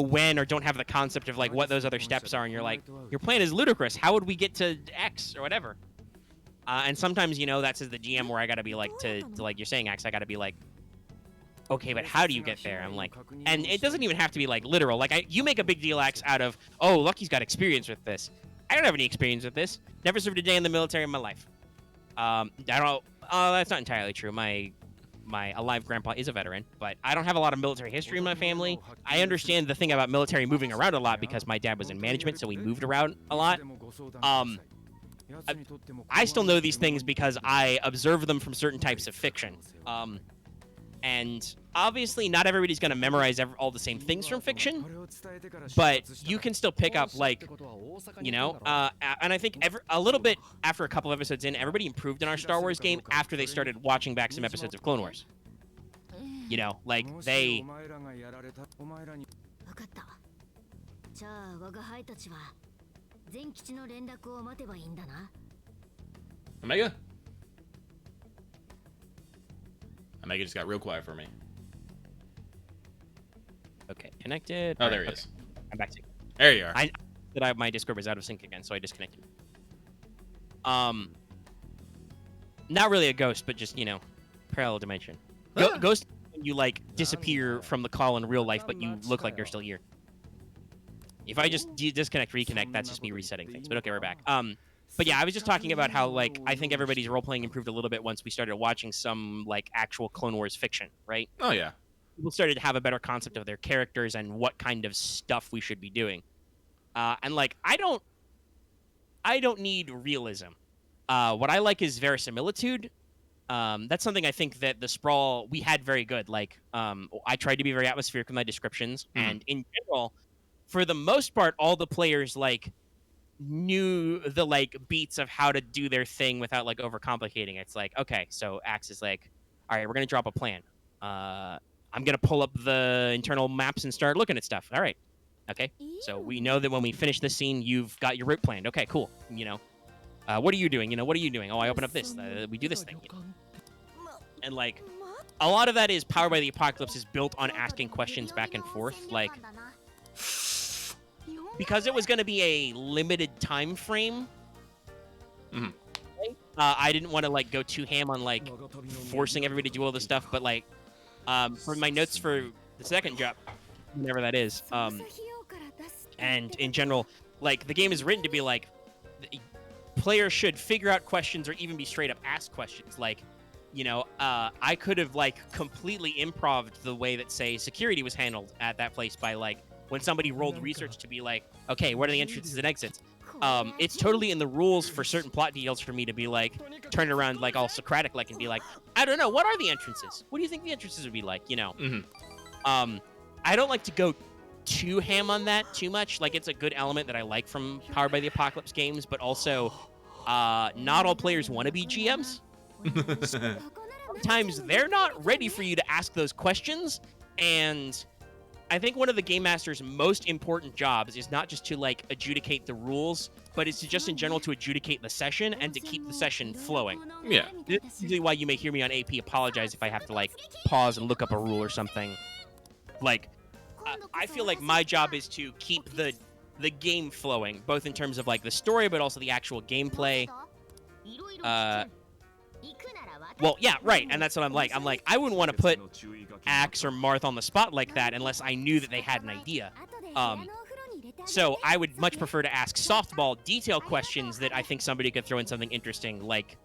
when, or don't have the concept of like what those other steps are, and you're like, your plan is ludicrous. How would we get to X or whatever? And sometimes, that's as the GM where I gotta be like, to like you're saying, X, I gotta be like, okay, but how do you get there? I'm like, and it doesn't even have to be like literal. Like, you make a big deal, X, out of, oh, Lucky's got experience with this. I don't have any experience with this. Never served a day in the military in my life. I don't know. That's not entirely true. My alive grandpa is a veteran, but I don't have a lot of military history in my family. I understand the thing about military moving around a lot because my dad was in management, so we moved around a lot. I still know these things because I observe them from certain types of fiction. And obviously not everybody's going to memorize all the same things from fiction, but you can still pick up, like, and I think a little bit after a couple episodes in, everybody improved in our Star Wars game after they started watching back some episodes of Clone Wars. Like, they... Omega? Omega just got real quiet for me. Okay, connected. Oh, there he is. I'm back to you. There you are. My Discord was out of sync again, so I disconnected. Not really a ghost, but just, parallel dimension. Ghost, you, like, disappear from the call in real life, but you look like you're still here. If I just disconnect, reconnect, that's just me resetting things. But okay, we're back. But yeah, I was just talking about how, like, I think everybody's role-playing improved a little bit once we started watching some, like, actual Clone Wars fiction, right? Oh, yeah. People started to have a better concept of their characters and what kind of stuff we should be doing. And, like, I don't need realism. What I like is verisimilitude. That's something I think that the Sprawl, we had very good. Like, I tried to be very atmospheric with my descriptions, and in general, for the most part, all the players, like, knew the, like, beats of how to do their thing without, like, overcomplicating it. It's like, okay, so Axe is like, all right, we're going to drop a plan. I'm going to pull up the internal maps and start looking at stuff. All right. Okay. So we know that when we finish this scene, you've got your route planned. Okay, cool. What are you doing? What are you doing? Oh, I open up this. We do this thing. And, like, a lot of that is Powered by the Apocalypse is built on asking questions back and forth. Like, because it was going to be a limited time frame, I didn't want to, like, go too ham on, like, forcing everybody to do all this stuff, but, like, For my notes for the second job, whenever that is, and in general, like the game is written to be like, players should figure out questions or even be straight up asked questions. Like, I could have like completely improved the way that say security was handled at that place by like when somebody rolled research to be like, okay, what are the entrances and exits? It's totally in the rules for certain plot details for me to be like, turn around like all Socratic like and be like, I don't know, what are the entrances? What do you think the entrances would be like? I don't like to go too ham on that too much. Like, it's a good element that I like from Powered by the Apocalypse games, but also not all players want to be GMs. Sometimes they're not ready for you to ask those questions, and I think one of the game master's most important jobs is not just to like adjudicate the rules, but it's to just in general to adjudicate the session and to keep the session flowing. Yeah. This is usually why you may hear me on AP apologize if I have to like pause and look up a rule or something. Like, I feel like my job is to keep the game flowing, both in terms of like the story, but also the actual gameplay. Well, yeah, right, and that's what I'm like. I wouldn't want to put Axe or Marth on the spot like that unless I knew that they had an idea. So I would much prefer to ask softball detail questions that I think somebody could throw in something interesting. Like,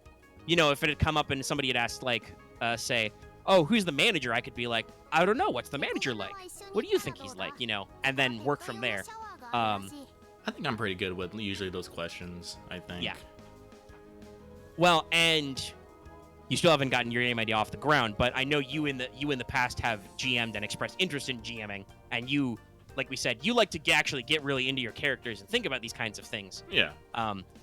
if it had come up and somebody had asked, like, say, oh, who's the manager? I could be like, I don't know. What's the manager like? What do you think he's like? And then work from there. I think I'm pretty good with usually those questions, I think. Yeah. Well, and you still haven't gotten your game idea off the ground, but I know you in the past have GM'd and expressed interest in GMing, and you, like we said, you like to actually get really into your characters and think about these kinds of things. Yeah.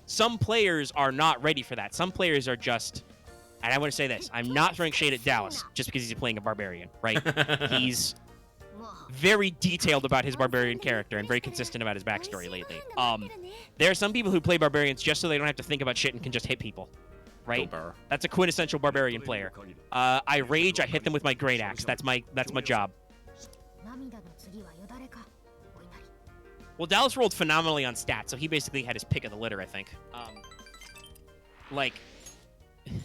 Some players are not ready for that. Some players are just, and I want to say this, I'm not throwing shade at Dallas just because he's playing a barbarian, right? He's very detailed about his barbarian character and very consistent about his backstory lately. There are some people who play barbarians just so they don't have to think about shit and can just hit people. Right? That's a quintessential barbarian player. I rage, I hit them with my great axe. That's my job. Well, Dallas rolled phenomenally on stats, so he basically had his pick of the litter, I think.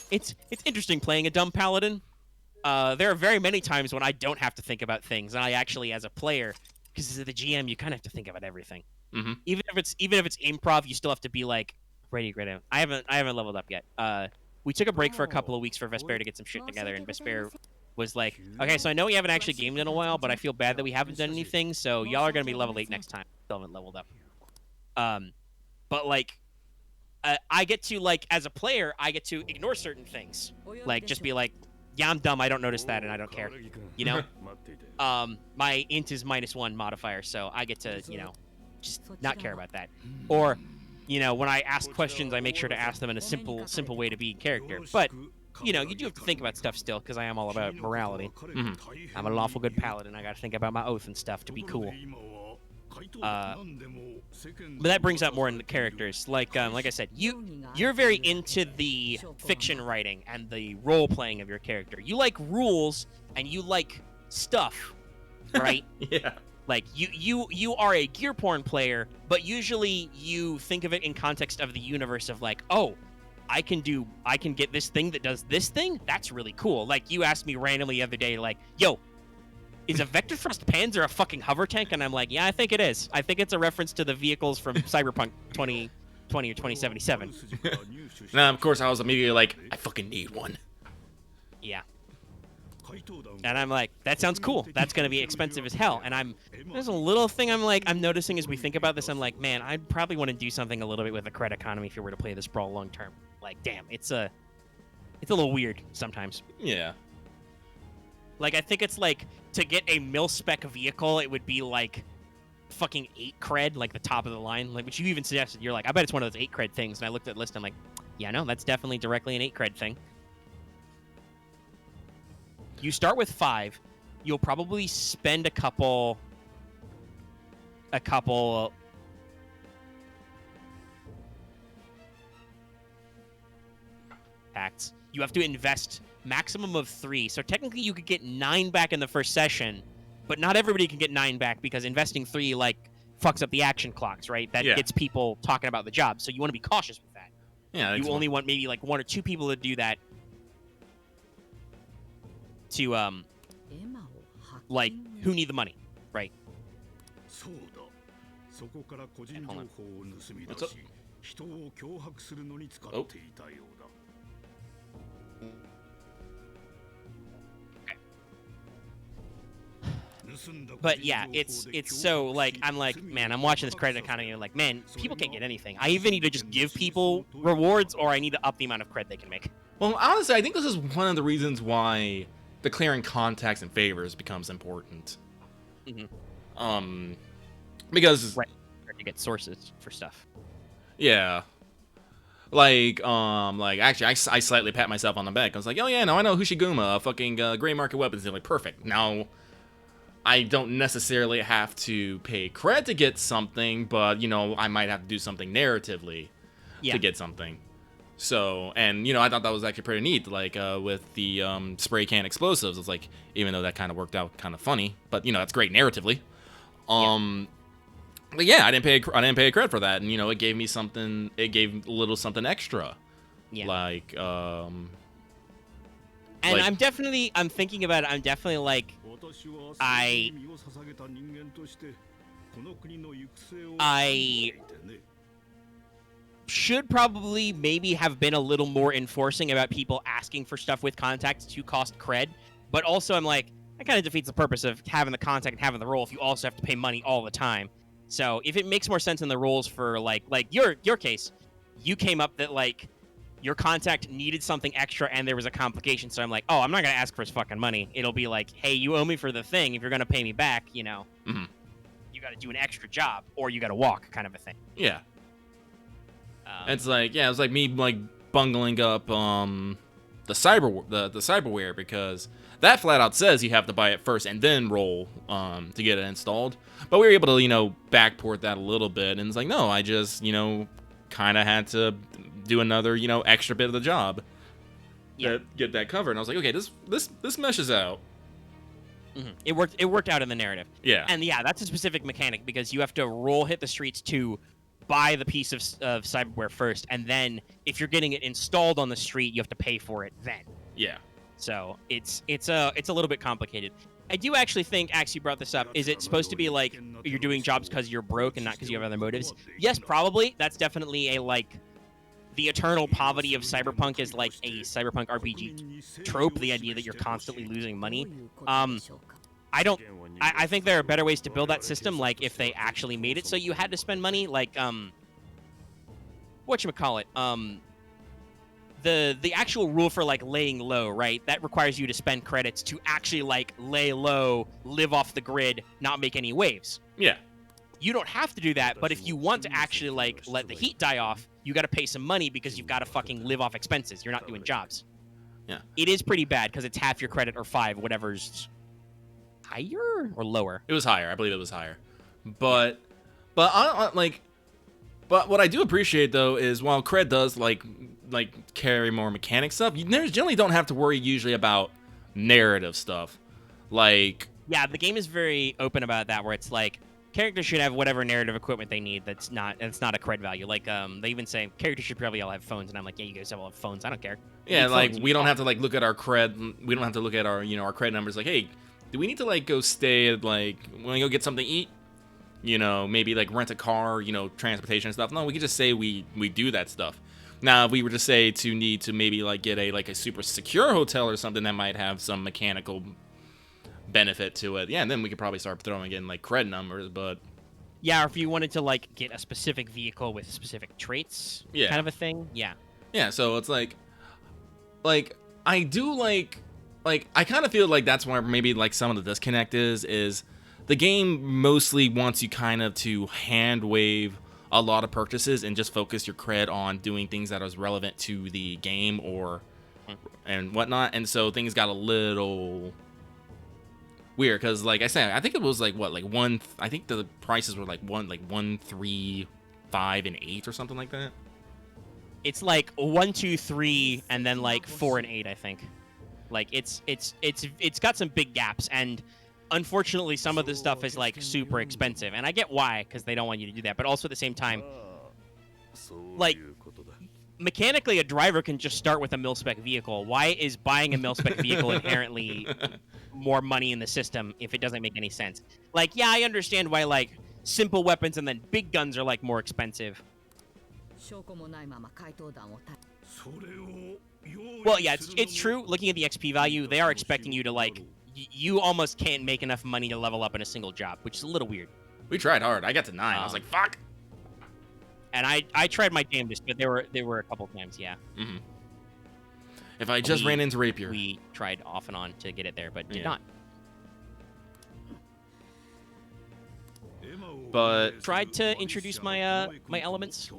It's interesting playing a dumb paladin. There are very many times when I don't have to think about things, and I actually, as a player, because as the GM, you kind of have to think about everything. Mm-hmm. Even if it's improv, you still have to be like, ready. I haven't leveled up yet. We took a break for a couple of weeks for Vesper to get some shit together, and Vesper was like, okay, so I know we haven't actually gamed in a while, but I feel bad that we haven't done anything, so y'all are going to be level 8 next time. Still haven't leveled up. But, like, I get to, like, as a player, I get to ignore certain things. Like, just be like, yeah, I'm dumb, I don't notice that, and I don't care. My int is -1 modifier, so I get to, just not care about that. Or, when I ask questions, I make sure to ask them in a simple way to be in character. But, you do have to think about stuff still, because I am all about morality. Mm-hmm. I'm a lawful good paladin. I got to think about my oath and stuff to be cool. But that brings out more in the characters. Like I said, you're very into the fiction writing and the role playing of your character. You like rules and you like stuff, right? Yeah. Like you are a gear porn player, but usually you think of it in context of the universe of like, oh, I can get this thing that does this thing. That's really cool. Like you asked me randomly the other day, like, yo, is a Vector Thrust Panzer a fucking hover tank? And I'm like, yeah, I think it is. I think it's a reference to the vehicles from Cyberpunk 2020 or 2077. Now, of course, I was immediately like, I fucking need one. Yeah. And I'm like, that sounds cool. That's going to be expensive as hell. And there's a little thing I'm noticing as we think about this. I'm like, man, I'd probably want to do something a little bit with the credit economy if you were to play this brawl long term. Like, damn, it's a little weird sometimes. Yeah. Like, I think it's like, to get a mil-spec vehicle, it would be like fucking 8 cred, like the top of the line, like which you even suggested. You're like, I bet it's one of those 8 cred things. And I looked at the list, and I'm like, yeah, no, that's definitely directly an 8 cred thing. You start with 5. You'll probably spend a couple acts. You have to invest maximum of 3. So technically you could get 9 back in the first session, but not everybody can get 9 back because investing 3 like fucks up the action clocks, right? That gets people talking about the job. So you want to be cautious with that. Yeah, you only want maybe like 1 or 2 people to do that to like who need the money, right? What's up? Oh. But yeah, it's so like I'm like, man, I'm watching this credit economy and like, man, people can't get anything. I either need to just give people rewards or I need to up the amount of cred they can make. Well, honestly, I think this is one of the reasons why declaring contacts and favors becomes important. Because right, to get sources for stuff. Yeah. Actually, I slightly pat myself on the back. I was like, oh yeah, no, I know Hushiguma, a fucking gray market weapons dealer. Perfect. Now, I don't necessarily have to pay cred to get something, but, you know, I might have to do something narratively to get something. So, and, you know, I thought that was actually pretty neat, like, with the spray can explosives. It's like, even though that kind of worked out kind of funny, but, you know, that's great narratively. But yeah, I didn't pay a cred for that, and, you know, it gave me something, it gave a little something extra. Yeah. Like, and I'm thinking about it, I'm definitely like, I should probably maybe have been a little more enforcing about people asking for stuff with contacts to cost cred, but also I'm like, that kind of defeats the purpose of having the contact and having the role if you also have to pay money all the time. So if it makes more sense in the rules for like your case, you came up that like your contact needed something extra and there was a complication. So I'm like, oh, I'm not going to ask for his fucking money. It'll be like, hey, you owe me for the thing. If you're going to pay me back, you know, you got to do an extra job or you got to walk kind of a thing. Yeah. It's like, yeah, it was like me like bungling up the cyberware because that flat out says you have to buy it first and then roll to get it installed. But we were able to, you know, backport that a little bit, and it's like, no, I just, you know, kind of had to do another, you know, extra bit of the job to get that covered. And I was like, okay, this meshes out. It worked out in the narrative. Yeah. And yeah, that's a specific mechanic because you have to hit the streets to buy the piece of cyberware first, and then if you're getting it installed on the street, you have to pay for it then. Yeah. So it's a little bit complicated. I do actually think, Axe, you brought this up, is it supposed to be like you're doing jobs because you're broke and not because you have other motives? Yes, probably. That's definitely a like the eternal poverty of Cyberpunk is like a Cyberpunk RPG trope, the idea that you're constantly losing money. I think there are better ways to build that system, like if they actually made it so you had to spend money, like whatchamacallit, the actual rule for like laying low, right? That requires you to spend credits to actually like lay low, live off the grid, not make any waves. Yeah. You don't have to do that, but if you want to actually like let the heat die off, you got to pay some money because you've got to fucking live off expenses. You're not doing jobs. Yeah. It is pretty bad because it's half your credit or 5, whatever's higher or lower. It was higher. I believe it was higher. But what I do appreciate though is while cred does like carry more mechanic stuff, you generally don't have to worry usually about narrative stuff. Like, yeah, the game is very open about that, where it's like characters should have whatever narrative equipment they need that's not a cred value. Like they even say characters should probably all have phones, and I'm like, yeah, you guys all have phones. I don't care. Yeah, like we don't have to like look at our cred. We don't have to look at our our cred numbers. Like, hey, do we need to like go stay at like when we go get something to eat? You know, maybe like rent a car. You know, transportation and stuff. No, we could just say we do that stuff. Now, if we were to say to need to maybe like get a super secure hotel or something that might have some mechanical benefit to it, yeah, and then we could probably start throwing in like cred numbers. But yeah, or if you wanted to like get a specific vehicle with specific traits, kind of a thing. Yeah. So it's like I do like I kind of feel like that's where maybe like some of the disconnect is the game mostly wants you kind of to hand wave a lot of purchases and just focus your cred on doing things that is relevant to the game and whatnot. And so things got a little weird because, like I said, I think it was like what, like one. I think the prices were like 1, 3, 5, and 8 or something like that. It's like 1, 2, 3, and then like 4 and 8. I think. Like it's got some big gaps, and unfortunately, some of the stuff is like super expensive, and I get why, because they don't want you to do that. But also at the same time, like mechanically, a driver can just start with a mil-spec vehicle. Why is buying a mil-spec vehicle inherently more money in the system if it doesn't make any sense? Like, yeah, I understand why, like, simple weapons and then big guns are, like, more expensive. Well, yeah, it's true. Looking at the XP value, they are expecting you to, like, you almost can't make enough money to level up in a single job, which is a little weird. We tried hard. I got to 9. I was like, fuck. And I tried my damnedest, but there were a couple times, yeah. Mm-hmm. If I just ran into Rapier. We tried off and on to get it there, but did not. But tried to introduce my my elements.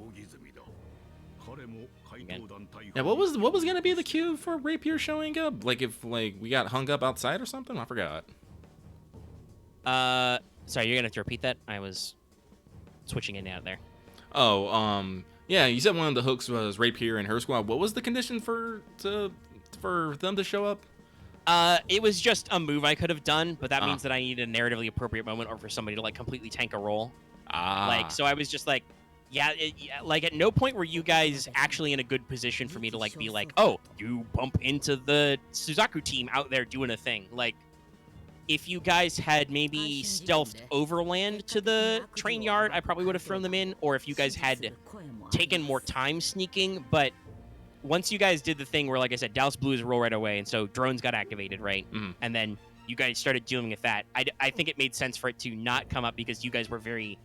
Again. Yeah, what was gonna be the cue for Rapier showing up? Like if we got hung up outside or something? I forgot. Sorry, you're gonna have to repeat that. I was switching in and out there. Oh, yeah, you said one of the hooks was Rapier and her squad. What was the condition for them to show up? It was just a move I could have done, but that means that I need a narratively appropriate moment or for somebody to like completely tank a roll. Like, so I was just like, yeah, like at no point were you guys actually in a good position for me to like be like, oh, you bump into the Suzaku team out there doing a thing. Like, if you guys had maybe stealthed overland to the train yard, I probably would have thrown them in. Or if you guys had taken more time sneaking, but once you guys did the thing where, like I said, Dallas blew his roll right away, and so drones got activated, right? Mm-hmm. And then you guys started dealing with that. I think it made sense for it to not come up because you guys were very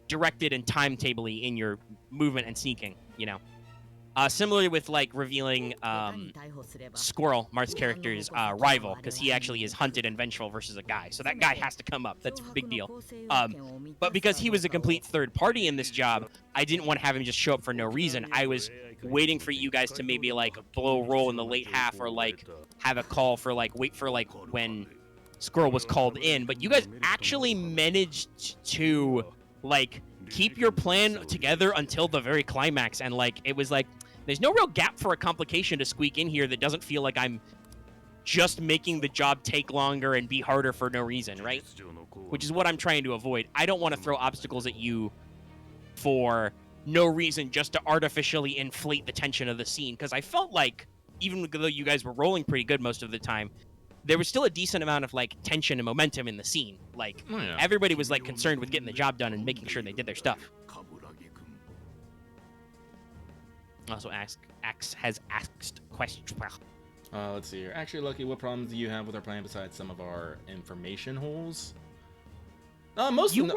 directed and timetable-y in your movement and sneaking, you know? Similarly with, like, revealing Squirrel, Marth's character's rival, because he actually is hunted and vengeful versus a guy. So that guy has to come up. That's a big deal. But because he was a complete third party in this job, I didn't want to have him just show up for no reason. I was waiting for you guys to maybe, like, blow a roll in the late half or, like, have a call for, like, wait for, like, when Squirrel was called in. But you guys actually managed to, like, keep your plan together until the very climax. And, like, it was like, there's no real gap for a complication to squeak in here that doesn't feel like I'm just making the job take longer and be harder for no reason, right? Which is what I'm trying to avoid. I don't want to throw obstacles at you for no reason just to artificially inflate the tension of the scene, because I felt like, even though you guys were rolling pretty good most of the time, there was still a decent amount of, like, tension and momentum in the scene. Like, everybody was, like, concerned with getting the job done and making sure they did their stuff. Also, Axe has asked questions. Let's see here. Actually, Lucky, what problems do you have with our plan besides some of our information holes? Most you were,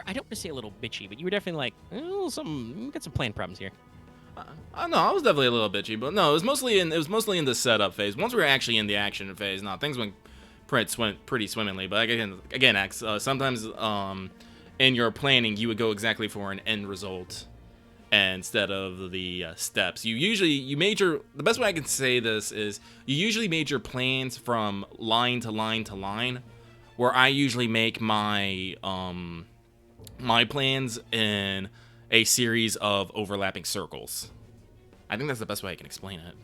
I don't want to say a little bitchy, but you were definitely like, oh, we got some plan problems here. No, I was definitely a little bitchy, but no, it was mostly in the setup phase. Once we were actually in the action phase, no, things went pretty swimmingly. But again, Axe, sometimes in your planning, you would go exactly for an end result instead of the steps. The best way I can say this is you usually made your plans from line to line to line, where I usually make my my plans in a series of overlapping circles. I think that's the best way I can explain it.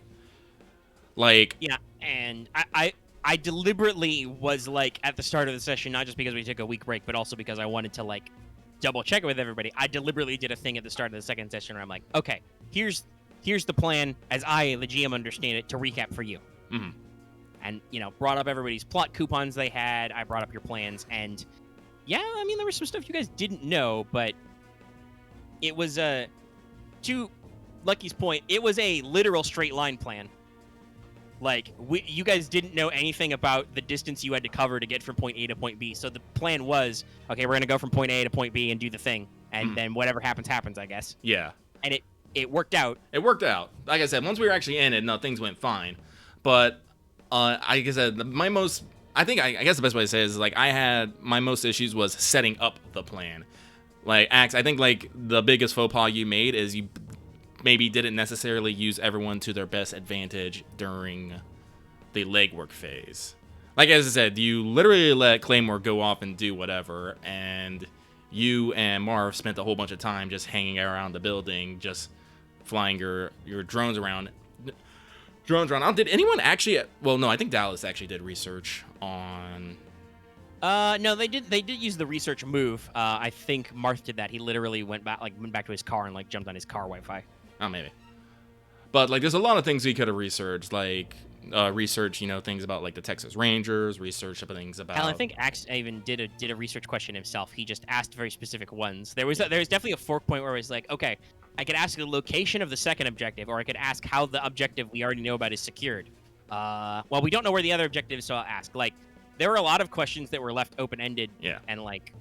Like, yeah, and I deliberately was like at the start of the session, not just because we took a week break, but also because I wanted to like double check it with everybody. I deliberately did a thing at the start of the second session where I'm like, okay, here's the plan as I, the GM, understand it to recap for you. Mm-hmm. And, you know, brought up everybody's plot coupons they had. I brought up your plans. And, yeah, I mean, there was some stuff you guys didn't know, but it was, to Lucky's point, it was a literal straight line plan. Like, you guys didn't know anything about the distance you had to cover to get from point A to point B. So the plan was, okay, we're going to go from point A to point B and do the thing. And then whatever happens, happens, I guess. Yeah. And it worked out. It worked out. Like I said, once we were actually in it, no, things went fine. But, like I said, I guess the best way to say it is, like, my most issues was setting up the plan. Like, Axe, I think, like, the biggest faux pas you made is you maybe didn't necessarily use everyone to their best advantage during the legwork phase. Like, as I said, you literally let Claymore go off and do whatever, and you and Marv spent a whole bunch of time just hanging around the building, just flying your drones around. Did anyone actually... Well, no, I think Dallas actually did research on... No, they did use the research move. I think Marth did that. He literally went back to his car and, like, jumped on his car Wi-Fi. Oh, maybe. But like, there's a lot of things we could have researched, like research, things about like the Texas Rangers, research things about. Hell, I think Axe even did a research question himself. He just asked very specific ones. There was definitely a fork point where it was like, okay, I could ask the location of the second objective, or I could ask how the objective we already know about is secured. Well, we don't know where the other objective is, so I'll ask. Like, there were a lot of questions that were left open-ended. Yeah. And like,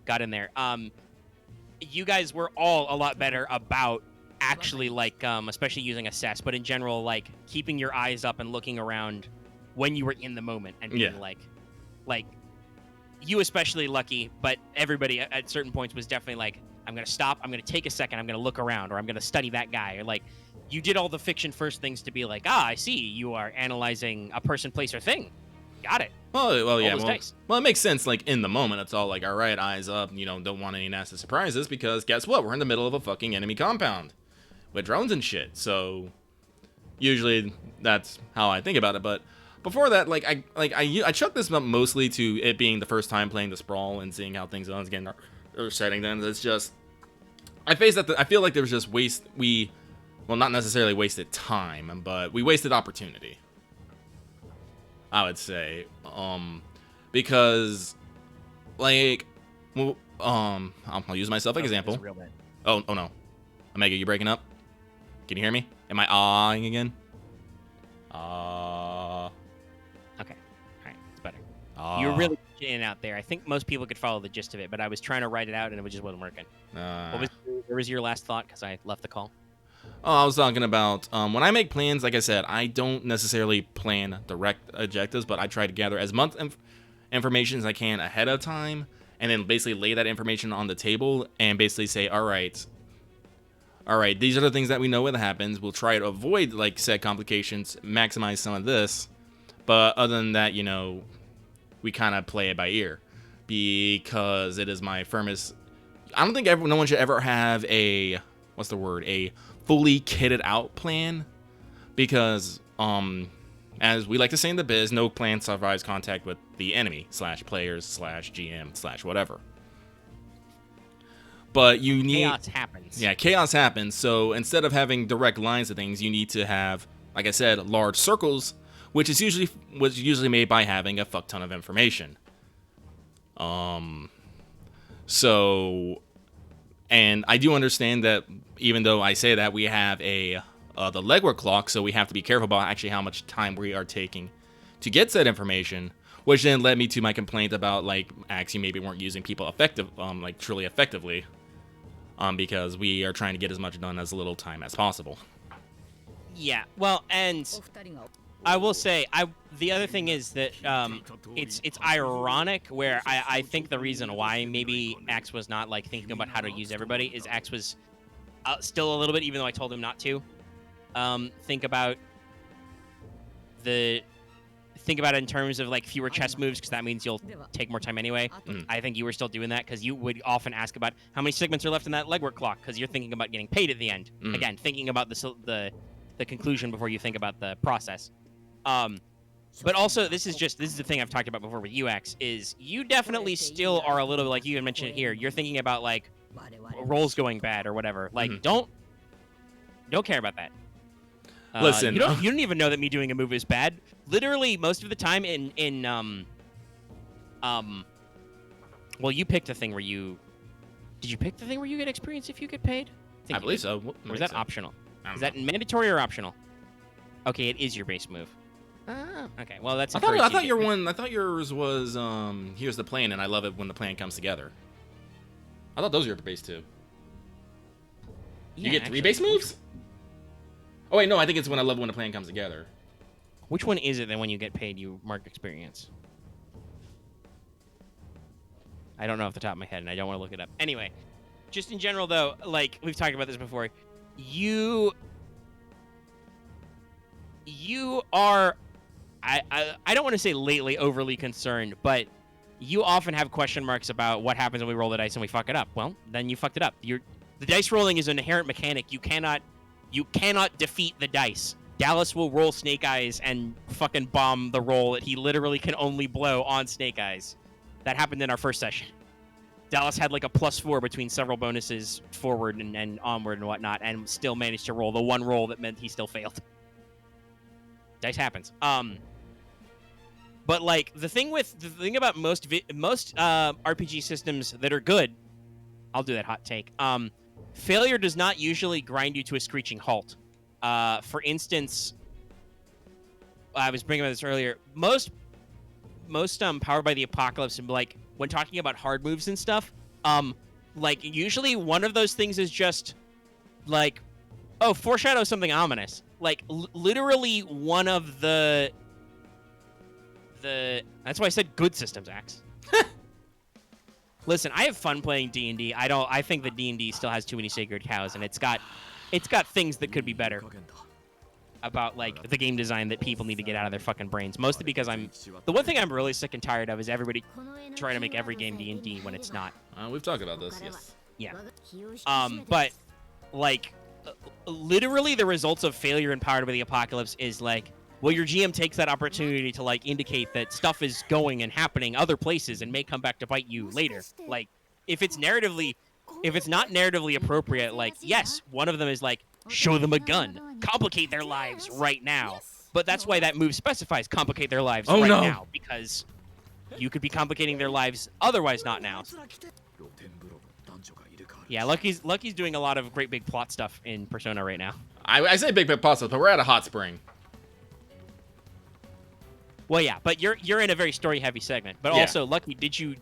got in there. You guys were all a lot better about actually like especially using assess, but in general like keeping your eyes up and looking around when you were in the moment and being like you especially lucky, but everybody at certain points was definitely like, I'm gonna stop, I'm gonna take a second, I'm gonna look around, or I'm gonna study that guy, or like you did all the fiction first things to be like, I see you are analyzing a person, place, or thing. Got it. Well, yeah. Dice. Well, it makes sense. Like in the moment, it's all like, all right, eyes up. Don't want any nasty surprises because guess what? We're in the middle of a fucking enemy compound with drones and shit. So usually that's how I think about it. But before that, I chucked this up mostly to it being the first time playing the Sprawl and seeing how things go. Again, or setting them. It's just I feel like there was just not necessarily wasted time, but we wasted opportunity. I would say, because, like, I'll use myself as an example. Oh no, Omega, you breaking up? Can you hear me? Am I ahhing again? Okay, all right, it's better. Ah. You're really in and out there. I think most people could follow the gist of it, but I was trying to write it out and it just wasn't working. What was your last thought? Because I left the call. Oh, I was talking about when I make plans, like I said, I don't necessarily plan direct objectives, but I try to gather as much information as I can ahead of time, and then basically lay that information on the table and basically say, all right, these are the things that we know what happens. We'll try to avoid like said complications, maximize some of this, but other than that, we kind of play it by ear because it is my firmest. I don't think no one should ever have a fully kitted out plan, because as we like to say in the biz, no plan survives contact with the enemy /players /GM /whatever. But you need chaos happens. Yeah, chaos happens. So instead of having direct lines of things, you need to have, like I said, large circles, which is usually made by having a fuck ton of information. So, and I do understand that even though I say that, we have the legwork clock, so we have to be careful about actually how much time we are taking to get said information, which then led me to my complaint about like Axe, you maybe weren't using people truly effectively, because we are trying to get as much done as little time as possible. Yeah, well, and I will say, the other thing is that it's ironic where I think the reason why maybe Axe was not like thinking about how to use everybody is Axe was still a little bit, even though I told him not to, think about it in terms of like fewer chess moves, because that means you'll take more time anyway. I think you were still doing that because you would often ask about how many segments are left in that legwork clock, because you're thinking about getting paid at the end. Again, thinking about the conclusion before you think about the process. But also, this is the thing I've talked about before with UX, is you definitely still are a little bit, like you even mentioned it here, you're thinking about like rolls going bad or whatever. Like, don't care about that. Listen, you don't even know that me doing a move is bad. Literally, most of the time well, you picked the thing where did you pick the thing where you get experience if you get paid? I believe so. Or is that optional? Is that mandatory or optional? Okay, it is your base move. Okay, well that's. I thought yours was here's the plan, and I love it when the plan comes together. I thought those were your base too. You get three base moves? Oh wait, no, I think it's when I love when the plan comes together. Which one is it that when you get paid you mark experience? I don't know off the top of my head, and I don't want to look it up. Anyway, just in general though, like we've talked about this before, you are, I don't want to say lately overly concerned, but you often have question marks about what happens when we roll the dice and we fuck it up. Well, then you fucked it up. The dice rolling is an inherent mechanic. You cannot defeat the dice. Dallas will roll Snake Eyes and fucking bomb the roll that he literally can only blow on Snake Eyes. That happened in our first session. Dallas had like a +4 between several bonuses forward and onward and whatnot, and still managed to roll the one roll that meant he still failed. Dice happens. But like the thing about most RPG systems that are good, I'll do that hot take. Failure does not usually grind you to a screeching halt. For instance, I was bringing up this earlier. Most Powered by the Apocalypse, and like when talking about hard moves and stuff, like usually one of those things is just like, oh, foreshadow something ominous. Like literally one of the that's why I said good systems, Axe. Listen, I have fun playing D&D. I think that D&D still has too many sacred cows, and it's got things that could be better about like the game design that people need to get out of their fucking brains. Mostly because the one thing I'm really sick and tired of is everybody trying to make every game D&D when it's not. We've talked about this, yes. Yeah. But like literally the results of failure in Powered by the Apocalypse is like, well, your GM takes that opportunity to like indicate that stuff is going and happening other places and may come back to bite you later. Like if it's not narratively appropriate, like yes, one of them is like show them a gun, complicate their lives right now. But that's why that move specifies complicate their lives now, because you could be complicating their lives otherwise not now. Yeah, Lucky's doing a lot of great big plot stuff in Persona right now. I say big plot stuff, but we're at a hot spring. Well, yeah, but you're in a very story-heavy segment. But yeah. Also, Lucky, did you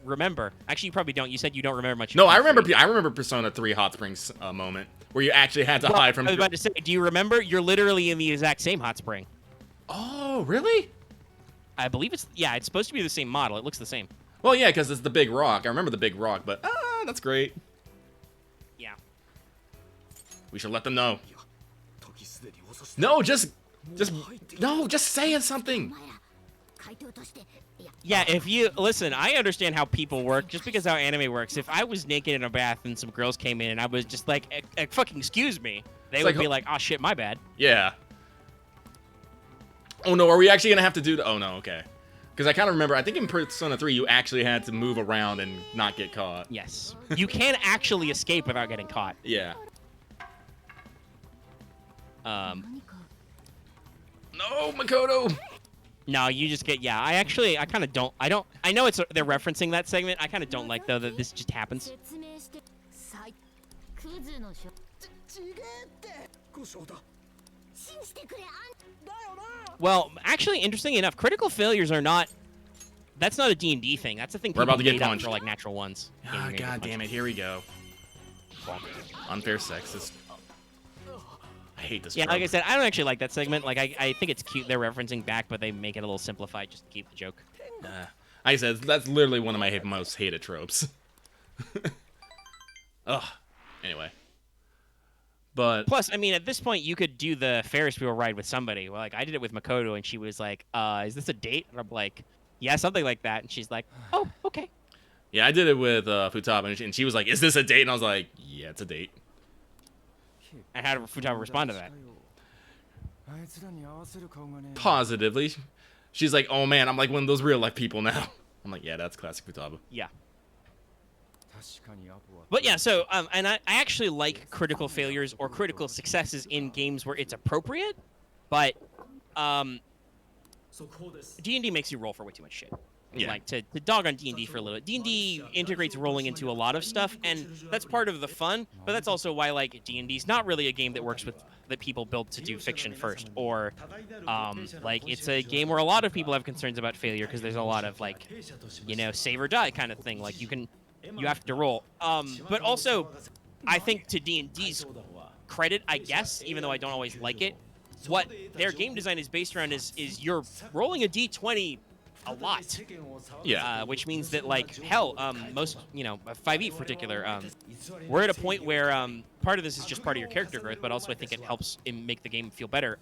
remember? Actually, you probably don't. You said you don't remember much. No, I remember Persona 3 Hot Springs moment where you actually had to hide from. I was about to say, do you remember? You're literally in the exact same hot spring. Oh, really? I believe it's supposed to be the same model. It looks the same. Well, yeah, because it's the big rock. I remember the big rock, but that's great. Yeah. We should let them know. No, just say something. Yeah, if you listen, I understand how people work just because how anime works. If I was naked in a bath and some girls came in and I was just like, fucking excuse me, they would be like, oh shit, my bad. Yeah. Oh no, are we actually gonna have to do? Oh no, okay. Because I kind of remember, I think in Persona 3 you actually had to move around and not get caught. Yes, you can actually escape without getting caught. Yeah. No, Makoto. No, you just get, yeah, I kind of don't, I know they're referencing that segment. I kind of don't like, though, that this just happens. Well, actually, interestingly enough, critical failures are not, that's not a D&D thing. That's a thing we're about to get punched for, like, natural ones. Ah, God damn it, here we go. Unfair sexist. I hate this. Yeah, like I said, I don't actually like that segment. Like, I think it's cute they're referencing back, but they make it a little simplified just to keep the joke. Like I said, that's literally one of my most hated tropes. Ugh. Anyway. But plus, I mean, at this point, you could do the Ferris wheel ride with somebody. Well, like, I did it with Makoto, and she was like, is this a date? And I'm like, yeah, something like that. And she's like, oh, okay. Yeah, I did it with Futaba, and she was like, is this a date? And I was like, yeah, it's a date. And how did Futaba respond to that? Positively. She's like, oh man, I'm like one of those real life people now. I'm like, yeah, that's classic Futaba. Yeah. But yeah, so, and I actually like critical failures or critical successes in games where it's appropriate, but D&D makes you roll for way too much shit. Yeah. Like, to dog on D&D for a little bit. D&D integrates rolling into a lot of stuff, and that's part of the fun, but that's also why, like, D&D's not really a game that works with that people build to do fiction first, or, like, it's a game where a lot of people have concerns about failure because there's a lot of, like, you know, save or die kind of thing. Like, you have to roll. But also, I think to D&D's credit, I guess, even though I don't always like it, what their game design is based around is you're rolling a D20 a lot. Yeah. Which means that, like, hell, most, you know, 5e in particular, we're at a point where part of this is just part of your character growth, but also I think it helps make the game feel better.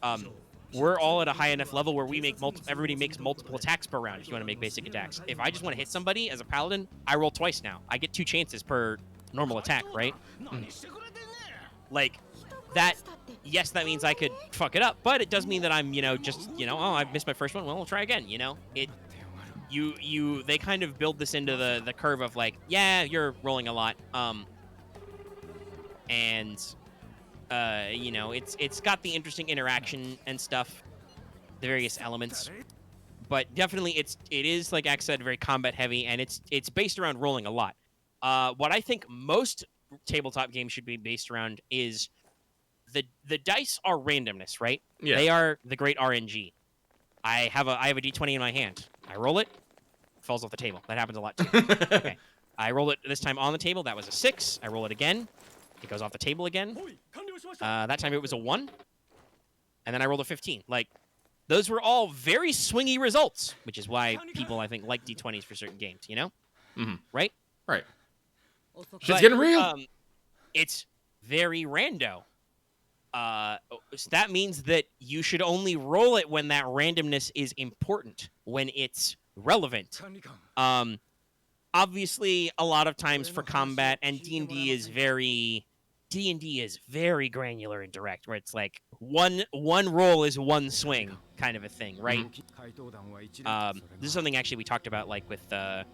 We're all at a high enough level where we make everybody makes multiple attacks per round if you want to make basic attacks. If I just want to hit somebody as a paladin, I roll twice now. I get 2 chances per normal attack, right? Like, that, yes, that means I could fuck it up, but it does mean that I'm, you know, just, you know, oh, I've missed my first one, well, I'll try again, you know? they kind of build this into the curve of like, yeah, you're rolling a lot, and you know, it's got the interesting interaction and stuff, the various elements, but definitely it is, like Axe said, very combat heavy, and it's based around rolling a lot. What I think most tabletop games should be based around is the dice are randomness, right? Yeah. They are the great RNG. I have a D20 in my hand. I roll it, falls off the table. That happens a lot too. Okay. I roll it this time on the table. That was a 6. I roll it again. It goes off the table again. That time it was a 1. And then I rolled a 15. Like, those were all very swingy results, which is why people, I think, like D20s for certain games, you know? Mm-hmm. Right? Right. Shit's getting real. It's very rando. So that means that you should only roll it when that randomness is important, when it's relevant. Obviously, a lot of times for combat, and D&D is very granular and direct, where it's like one roll is one swing kind of a thing, right? This is something actually we talked about, like with the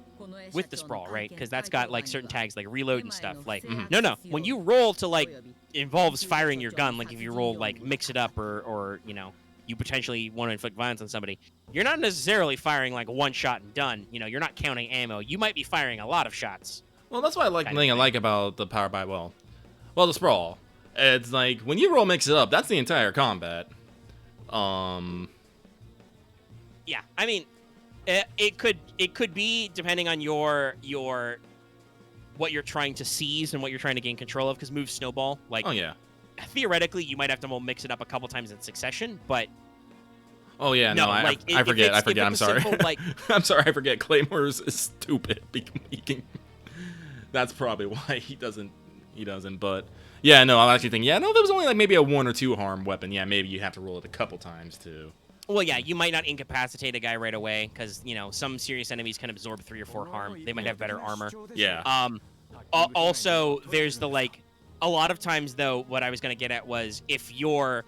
Sprawl, right? Because that's got like certain tags like reload and stuff. Like, no, when you roll to like involves firing your gun, like if you roll like mix it up or you know, you potentially want to inflict violence on somebody, you're not necessarily firing like one shot and done. You know, you're not counting ammo. You might be firing a lot of shots. Well, that's what I like about the Power by the Sprawl. It's like when you roll mix it up, that's the entire combat. Yeah, I mean, it could be depending on your what you're trying to seize and what you're trying to gain control of, because moves snowball. Like, oh yeah, theoretically you might have to mix it up a couple times in succession, but oh yeah, no, I forget. I'm sorry. Simple, like, I'm sorry, I forget. Claymore's is stupid. That's probably why he doesn't. But yeah, no, I'm actually thinking. Yeah, no, there was only like maybe a 1 or 2 harm weapon. Yeah, maybe you have to roll it a couple times too. Well, yeah, you might not incapacitate a guy right away, because, you know, some serious enemies can absorb 3 or 4 harm. They might have better armor. Yeah. Also, there's the, like, a lot of times, though, what I was going to get at was, if you're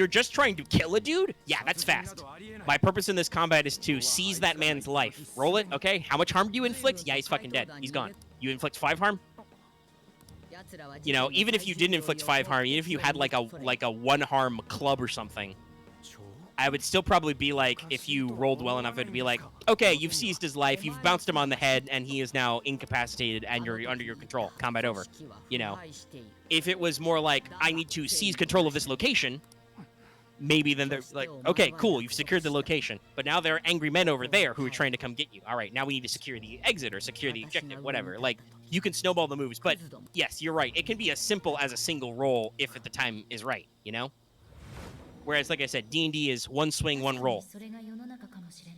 just trying to kill a dude, yeah, that's fast. My purpose in this combat is to seize that man's life. Roll it, okay? How much harm do you inflict? Yeah, he's fucking dead. He's gone. You inflict 5 harm? You know, even if you didn't inflict 5 harm, even if you had, like a 1 harm club or something, I would still probably be like, if you rolled well enough, it'd be like, okay, you've seized his life, you've bounced him on the head, and he is now incapacitated, and you're under your control. Combat over. You know, if it was more like, I need to seize control of this location, maybe then they're like, okay, cool, you've secured the location, but now there are angry men over there who are trying to come get you. All right, now we need to secure the exit or secure the objective, whatever. Like, you can snowball the moves, but yes, you're right. It can be as simple as a single roll if at the time is right, you know? Whereas, like I said, D&D is 1 swing, 1 roll.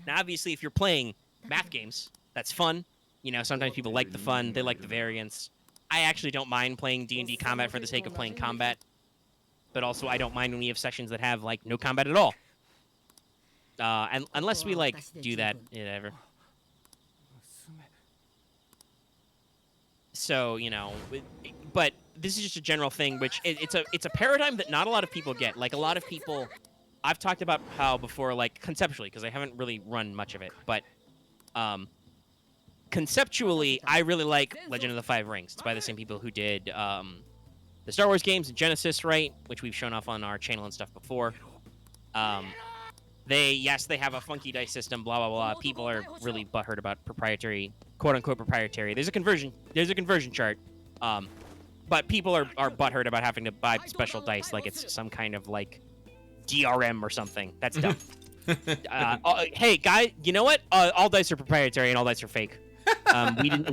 Now, obviously, if you're playing math games, that's fun. You know, sometimes people like the fun. They like the variance. I actually don't mind playing D&D combat for the sake of playing combat. But also, I don't mind when we have sessions that have, like, no combat at all. And unless we, like, do that, whatever. So, you know, but this is just a general thing, which it's a paradigm that not a lot of people get. Like, a lot of people, I've talked about how before, like, conceptually, because I haven't really run much of it, but conceptually, I really like Legend of the Five Rings. It's by the same people who did the Star Wars games and Genesis, right? Which we've shown off on our channel and stuff before. They have a funky dice system, blah, blah, blah. People are really butthurt about proprietary, quote-unquote proprietary. There's a conversion chart. But people are butthurt about having to buy special dice like it's some kind of, like, DRM or something. That's dumb. Hey, guy, you know what? All dice are proprietary and all dice are fake.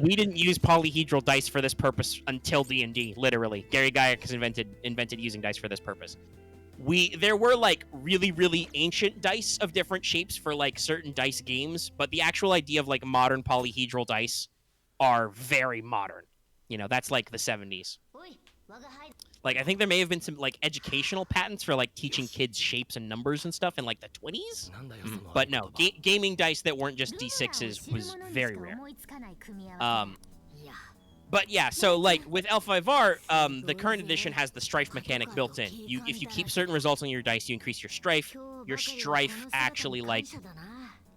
We didn't use polyhedral dice for this purpose until D&D, literally. Gary Gygax invented using dice for this purpose. There were, like, really, really ancient dice of different shapes for, like, certain dice games, but the actual idea of, like, modern polyhedral dice are very modern. You know, that's, like, the 70s. Like, I think there may have been some, like, educational patents for, like, teaching kids shapes and numbers and stuff in, like, the 20s? But no, gaming dice that weren't just D6s was very rare. But yeah, so, like, with L5R, the current edition has the strife mechanic built in. If you keep certain results on your dice, you increase your strife. Your strife actually, like,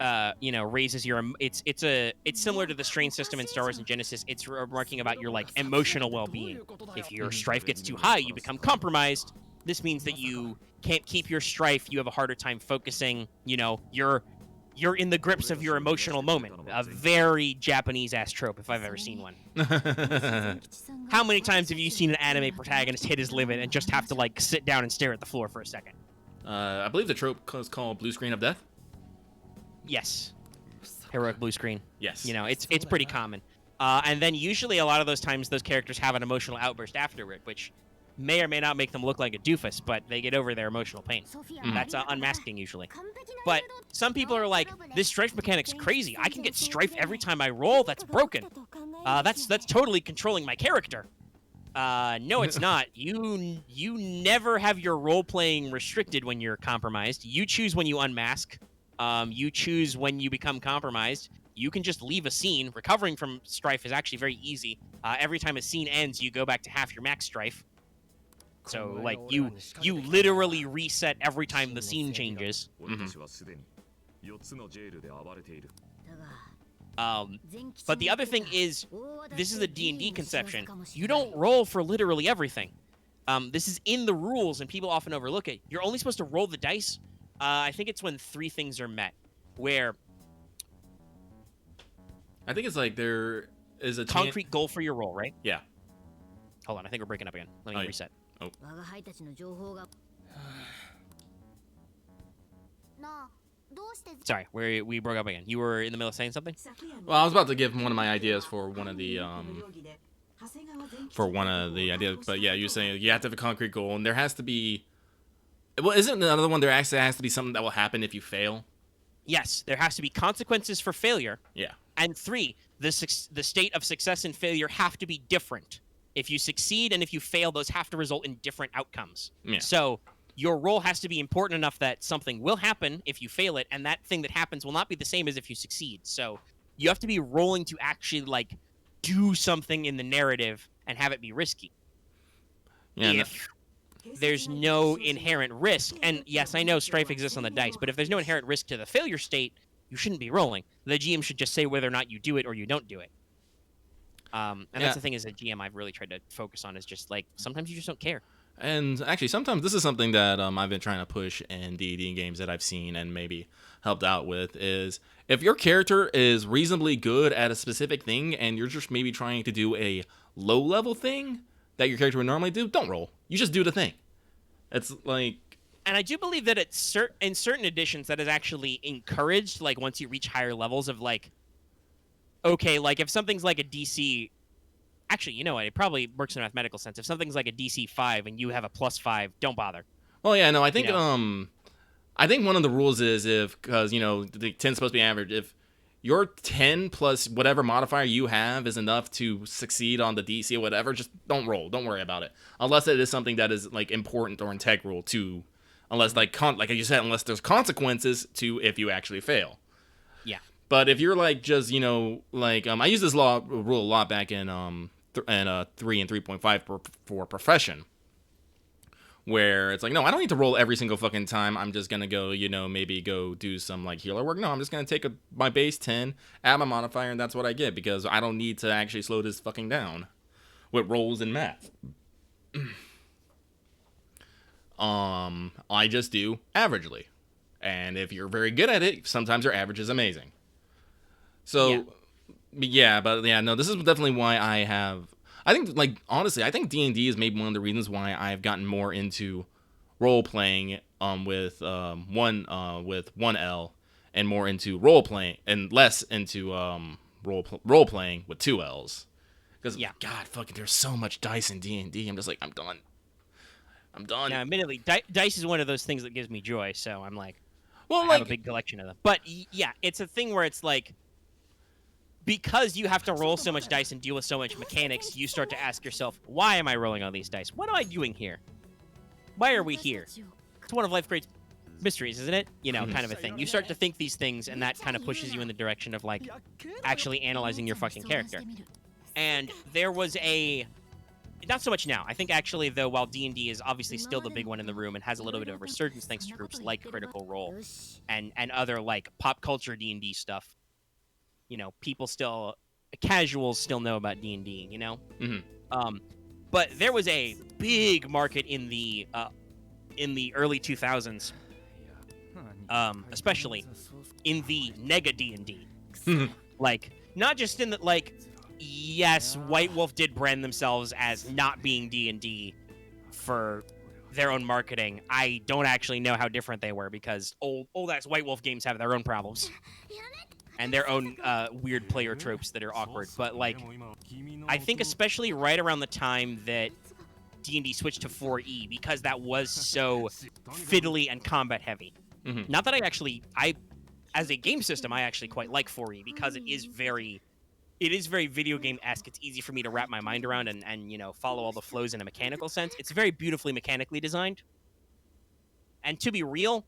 raises your it's similar to the strain system in Star Wars and Genesis. It's remarking about your like emotional well-being. If your strife gets too high, you become compromised. This means that you can't keep your strife. You have a harder time focusing. You're in the grips of your emotional moment. A very Japanese ass trope, if I've ever seen one. How many times have you seen an anime protagonist hit his limit and just have to like sit down and stare at the floor for a second? I believe the trope is called blue screen of death. Yes. Heroic blue screen. Yes. It's pretty common. And then usually a lot of those times those characters have an emotional outburst afterward, which may or may not make them look like a doofus, but they get over their emotional pain. That's unmasking usually. But some people are like, this strife mechanic's crazy. I can get strife every time I roll. That's broken. That's totally controlling my character. No, it's not. You never have your role playing restricted when you're compromised. You choose when you unmask. You choose when you become compromised. You can just leave a scene. Recovering from strife is actually very easy. Every time a scene ends, you go back to half your max strife. So, like, you literally reset every time the scene changes. But the other thing is, this is a D&D conception. You don't roll for literally everything. This is in the rules, and people often overlook it. You're only supposed to roll the dice. I think it's when 3 things are met, where I think it's like there is a concrete goal for your roll, right? Yeah. Hold on, I think we're breaking up again. Let me reset. Oh. Sorry, we broke up again. You were in the middle of saying something? Well, I was about to give one of my ideas for one of the ideas, but yeah, you're saying you have to have a concrete goal, and there has to be. Well, isn't another one there actually has to be something that will happen if you fail? Yes, there has to be consequences for failure. Yeah. And 3, the state of success and failure have to be different. If you succeed and if you fail, those have to result in different outcomes. Yeah. So your role has to be important enough that something will happen if you fail it, and that thing that happens will not be the same as if you succeed. So you have to be rolling to actually, like, do something in the narrative and have it be risky. Yeah. If there's no inherent risk, and yes, I know strife exists on the dice, but if there's no inherent risk to the failure state, you shouldn't be rolling. The GM should just say whether or not you do it or you don't do it. And that's the thing as a GM I've really tried to focus on is just, like, sometimes you just don't care. And actually, sometimes this is something that I've been trying to push in D&D games that I've seen and maybe helped out with is if your character is reasonably good at a specific thing and you're just maybe trying to do a low-level thing that your character would normally do, don't roll. You just do the thing. It's like... And I do believe that in certain editions that is actually encouraged, like, once you reach higher levels of, like, okay, like, if something's like a DC... Actually, you know what? It probably works in a mathematical sense. If something's like a DC 5 and you have a +5, don't bother. Well, yeah, no, I think I think one of the rules is because, the 10's supposed to be average, if your 10 plus whatever modifier you have is enough to succeed on the DC or whatever, just don't roll. Don't worry about it. Unless it is something that is, like, important or integral to, unless, like you said, unless there's consequences to if you actually fail. Yeah. But if you're, like, just, I use this rule a lot back in 3 and 3.5 for profession, where it's like, no, I don't need to roll every single fucking time. I'm just gonna go, maybe go do some, like, healer work. No, I'm just gonna take my base 10, add my modifier, and that's what I get, because I don't need to actually slow this fucking down with rolls and math. I just do averagely, and if you're very good at it, sometimes your average is amazing. So, no, this is definitely why I think, like, honestly, I think D&D is maybe one of the reasons why I've gotten more into role playing with 1L and more into role playing and less into role playing with 2Ls. Because God, fucking, there's so much dice in D&D. I'm just like, I'm done. Now, admittedly, dice is one of those things that gives me joy. So I'm like, I have a big collection of them. But yeah, it's a thing where it's like, because you have to roll so much dice and deal with so much mechanics, you start to ask yourself, why am I rolling all these dice? What am I doing here? Why are we here? It's one of life's great mysteries, isn't it? Kind of a thing. You start to think these things, and that kind of pushes you in the direction of, like, actually analyzing your fucking character. And there was not so much now. I think actually, though, while D&D is obviously still the big one in the room and has a little bit of a resurgence thanks to groups like Critical Role and other like pop culture D&D stuff, you know, people still, casuals still know about D&D, you know. But there was a big market in the early 2000s, especially in the nega D&D. Like, not just in the, like, yes, White Wolf did brand themselves as not being D&D for their own marketing. I don't actually know how different they were because old-ass White Wolf games have their own problems. And their own weird player tropes that are awkward. But, like, I think especially right around the time that D&D switched to 4E, because that was so fiddly and combat heavy. Not that as a game system, I actually quite like 4E because it is very video game-esque. It's easy for me to wrap my mind around and you know, follow all the flows in a mechanical sense. It's very beautifully mechanically designed. And to be real,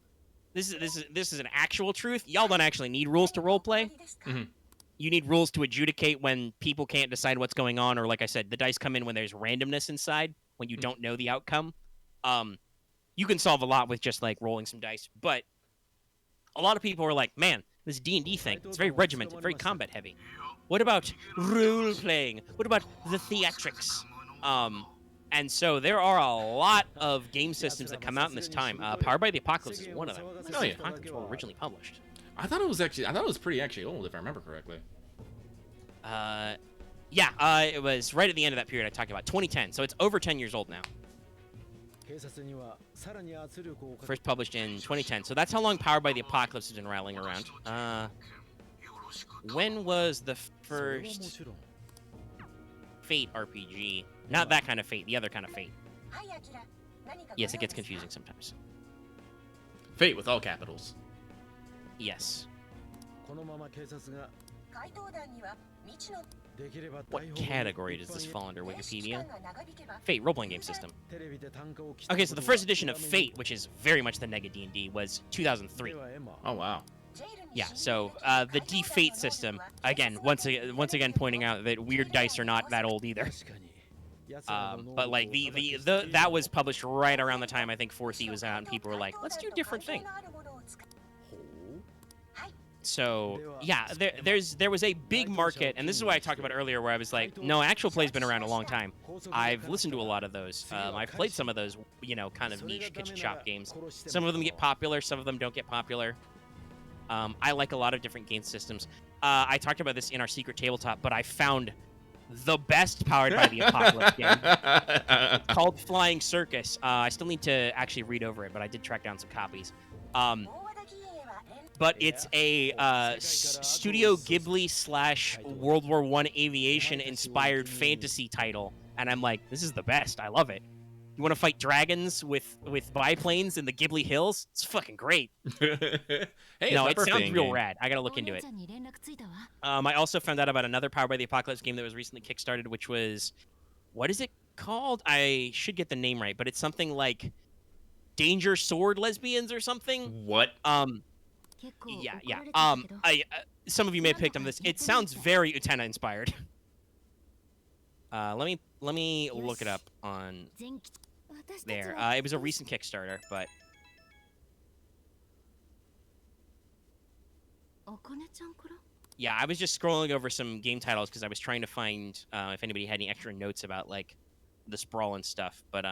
this is an actual truth. Y'all don't actually need rules to roleplay. You need rules to adjudicate when people can't decide what's going on, or like I said, the dice come in when there's randomness inside, when you don't know the outcome. You can solve a lot with just like rolling some dice, but a lot of people are like, man, this D&D thing, it's very regimented, very combat heavy. What about role playing? What about the theatrics? And so there are a lot of game systems that come out in this time. Powered by the Apocalypse is one of them. Oh yeah, Apocalypse were originally published. I thought it was pretty actually old if I remember correctly. Yeah, it was right at the end of that period I talked about, 2010. So it's over 10 years old now. First published in 2010. So that's how long Powered by the Apocalypse has been rattling around. When was the first Fate RPG? Not that kind of Fate, the other kind of Fate. Yes, it gets confusing sometimes. Fate with all capitals. Yes. What category does this fall under, Wikipedia? Fate, role-playing game system. Okay, so the first edition of Fate, which is very much the Nega D&D, was 2003. Oh, wow. Yeah, so the D-Fate system, again, once again pointing out that weird dice are not that old either. But like that was published right around the time I think 4th was out, and people were like, let's do a different thing. So yeah, there was a big market, and this is what I talked about earlier, where I was like, no, actual play's been around a long time. I've listened to a lot of those. I've played some of those, you know, kind of niche kitchen shop games. Some of them get popular, some of them don't get popular. I like a lot of different game systems. I talked about this in our secret tabletop, but I found the best Powered by the Apocalypse game called Flying Circus. I still need to actually read over it, but I did track down some copies. But it's a Studio Ghibli / World War I aviation inspired fantasy title, and I'm like, this is the best. I love it. You want to fight dragons with biplanes in the Ghibli Hills? It's fucking great. Hey, no, it sounds real rad. I gotta look into it. I also found out about another Powered by the Apocalypse game that was recently kickstarted, which was, what is it called? I should get the name right, but it's something like Danger Sword Lesbians or something. What? Yeah. Some of you may have picked on this. It sounds very Utena inspired. Let me look it up on there. It was a recent Kickstarter, but yeah, I was just scrolling over some game titles because I was trying to find if anybody had any extra notes about like the sprawl and stuff. But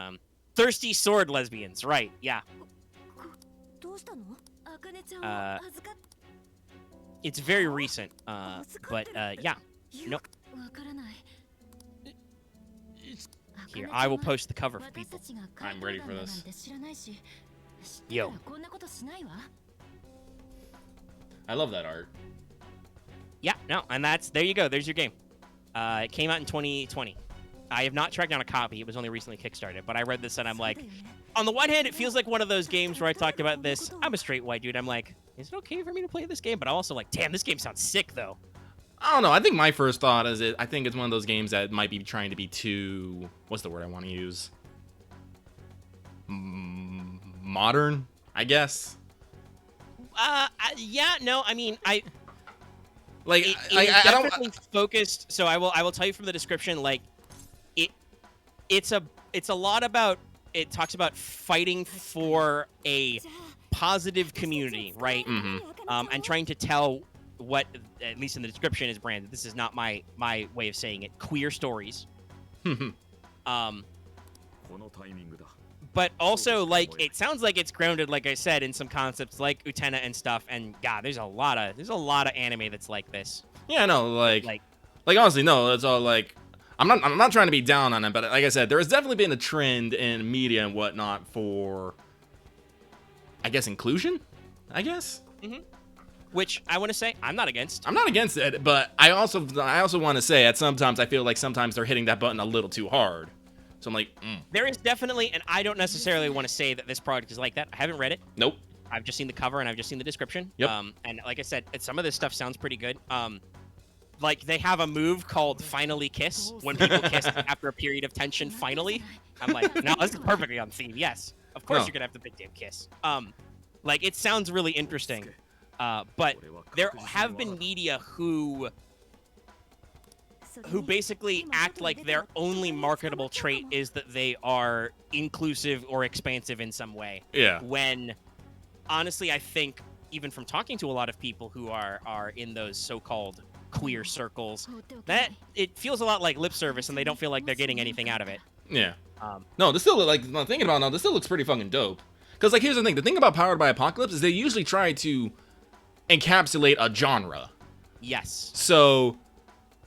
Thirsty Sword Lesbians, right? Yeah. It's very recent, but yeah. Nope. Here, I will post the cover for people. I'm ready for this. Yo. I love that art. Yeah, no, and there you go. There's your game. It came out in 2020. I have not tracked down a copy. It was only recently kickstarted, but I read this and I'm like, on the one hand, it feels like one of those games where I talked about this. I'm a straight white dude. I'm like, is it okay for me to play this game? But I'm also like, damn, this game sounds sick, though. I don't know. I think my first thought is I think it's one of those games that might be trying to be too... What's the word I want to use? Modern, I guess. Yeah, no, I mean, like, it is definitely focused. So I will tell you from the description, like, it's a lot about, it talks about fighting for a positive community, right? And trying to tell what, at least in the description is branded, this is not my way of saying it, queer stories. um but also, like, it sounds like it's grounded, like I said, in some concepts like Utena and stuff. And God, there's a lot of anime that's like this. Yeah, no, like honestly, no, it's all like, I'm not trying to be down on it, but like I said, there has definitely been a trend in media and whatnot for, I guess, inclusion, I guess. Which I want to say I'm not against. I'm not against it, but I also want to say that sometimes I feel like sometimes they're hitting that button a little too hard. So I'm like, There is definitely, and I don't necessarily want to say that this product is like that. I haven't read it. Nope. I've just seen the cover and I've just seen the description. Yep. And like I said, some of this stuff sounds pretty good. Like, they have a move called Finally Kiss, when people kiss after a period of tension, finally. I'm like, no, this is perfectly on theme. Yes, of course you're going to have the big damn kiss. Like, it sounds really interesting. But there have been media who basically act like their only marketable trait is that they are inclusive or expansive in some way. Yeah. When, honestly, I think, even from talking to a lot of people who are in those so-called queer circles, that it feels a lot like lip service, and they don't feel like they're getting anything out of it. Yeah. No, this still, like, thinking about it now, this still looks pretty fucking dope. Because, like, here's the thing about Powered by Apocalypse is they usually try to encapsulate a genre. Yes. So,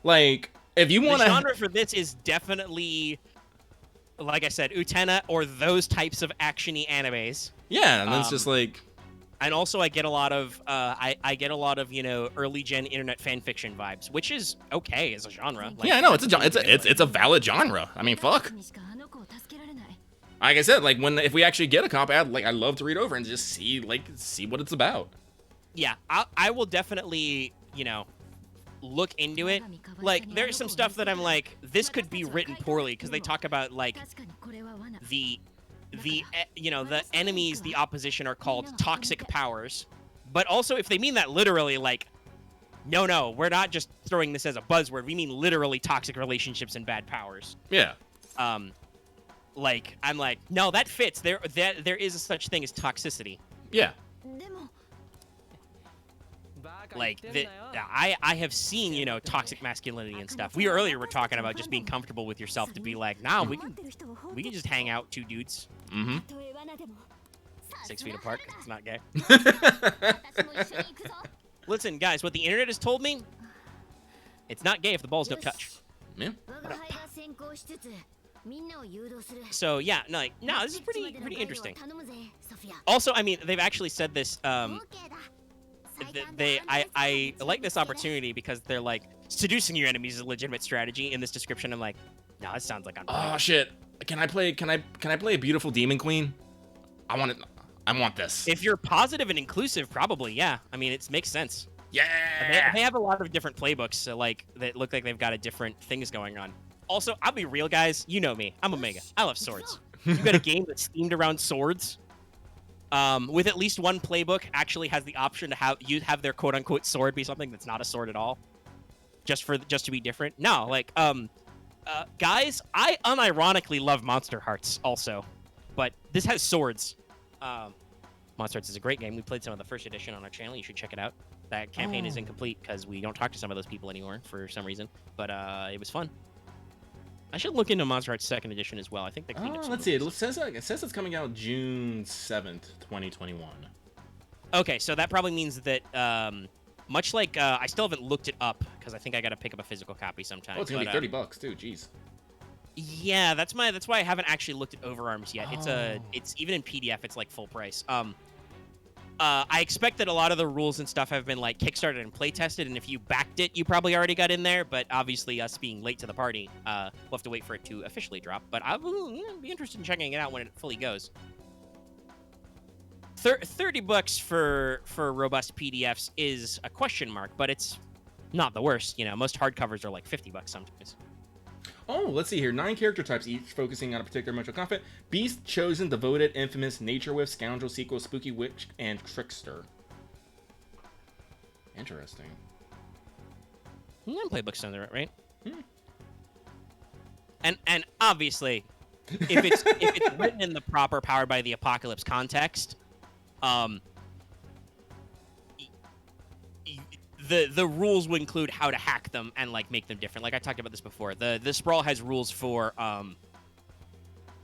like, if you want to... The genre for this is definitely, like I said, Utena or those types of action-y animes. Yeah, and it's just like... And also, I get a lot of, I get a lot of, you know, early gen internet fan fiction vibes, which is okay as a genre. Like, yeah, no, it's a valid genre. I mean, fuck. Like I said, like, if we actually get a copy, I'd love to read over and just see what it's about. Yeah, I will definitely, you know, look into it. Like, there's some stuff that I'm like, this could be written poorly, because they talk about, like, the you know, the enemies, the opposition, are called toxic powers. But also, if they mean that literally, like, no, we're not just throwing this as a buzzword. We mean literally toxic relationships and bad powers. Yeah. Like, I'm like, no, that fits. There is a such thing as toxicity. Yeah. Like, I have seen, you know, toxic masculinity and stuff. We earlier were talking about just being comfortable with yourself to be like, nah, we can just hang out, two dudes. 6 feet apart, 'cause it's not gay. Listen, guys, what the internet has told me, it's not gay if the balls don't touch. Yeah. So yeah, no, this is pretty interesting. Also, I mean, they've actually said this. I like this opportunity because they're like, seducing your enemies is a legitimate strategy. In this description, I'm like, no, this sounds like I'm. Oh shit! Can I play a beautiful demon queen? I want it. I want this. If you're positive and inclusive, probably, yeah. I mean, it makes sense. Yeah. They have a lot of different playbooks, so like that look like they've got a different things going on. Also, I'll be real, guys. You know me. I'm Omega. I love swords. You got a game that's themed around swords, with at least one playbook actually has the option to have their quote unquote sword be something that's not a sword at all, just to be different. No, like guys, I unironically love Monster Hearts also, but this has swords. Monster Hearts is a great game. We played some of the first edition on our channel. You should check it out. That campaign is incomplete because we don't talk to some of those people anymore for some reason, but it was fun. I should look into Monster Hearts 2nd Edition as well. I think they cleaned up some let's see. It says it's coming out June 7th, 2021. Okay, so that probably means that, much like, I still haven't looked it up, because I think I gotta pick up a physical copy sometime. Oh, it's gonna be $30 too, jeez. Yeah, that's why I haven't actually looked at Overarms yet. It's even in PDF, it's like full price. I expect that a lot of the rules and stuff have been like kickstarted and play tested, and if you backed it, you probably already got in there. But obviously, us being late to the party, we'll have to wait for it to officially drop. But I will be interested in checking it out when it fully goes. $30 for robust PDFs is a question mark, but it's not the worst. You know, most hardcovers are like $50 sometimes. Oh, let's see here. 9 character types, each focusing on a particular mental conflict. Beast, Chosen, Devoted, Infamous, Nature Whiff, Scoundrel, Sequel, Spooky Witch, and Trickster. Interesting. Playbook sounds right? And obviously, if it's written in the proper Powered by the Apocalypse context, y- the rules would include how to hack them and like make them different. Like I talked about this before. The Sprawl has rules for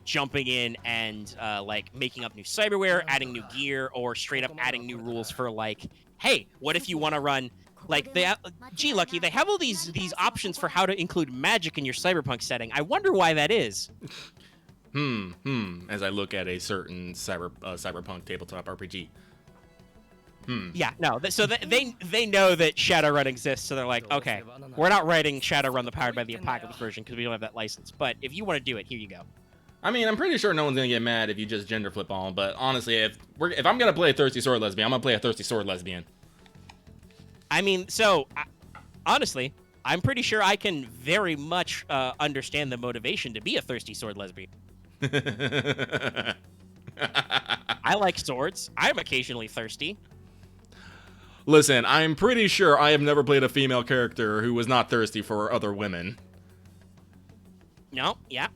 jumping in and like making up new cyberware, adding new gear, or straight up adding new rules for like, hey, what if you want to run like gee, Lucky, they have all these options for how to include magic in your cyberpunk setting. I wonder why that is. As I look at a certain cyberpunk tabletop RPG. Yeah, no. So they know that Shadowrun exists, so they're like, okay, we're not writing Shadowrun the Powered by the Apocalypse version because we don't have that license. But if you want to do it, here you go. I mean, I'm pretty sure no one's gonna get mad if you just gender flip on them, but honestly, if I'm gonna play a thirsty sword lesbian, I'm gonna play a thirsty sword lesbian. I mean, so honestly, I'm pretty sure I can very much understand the motivation to be a thirsty sword lesbian. I like swords. I'm occasionally thirsty. Listen, I'm pretty sure I have never played a female character who was not thirsty for other women. No, yeah.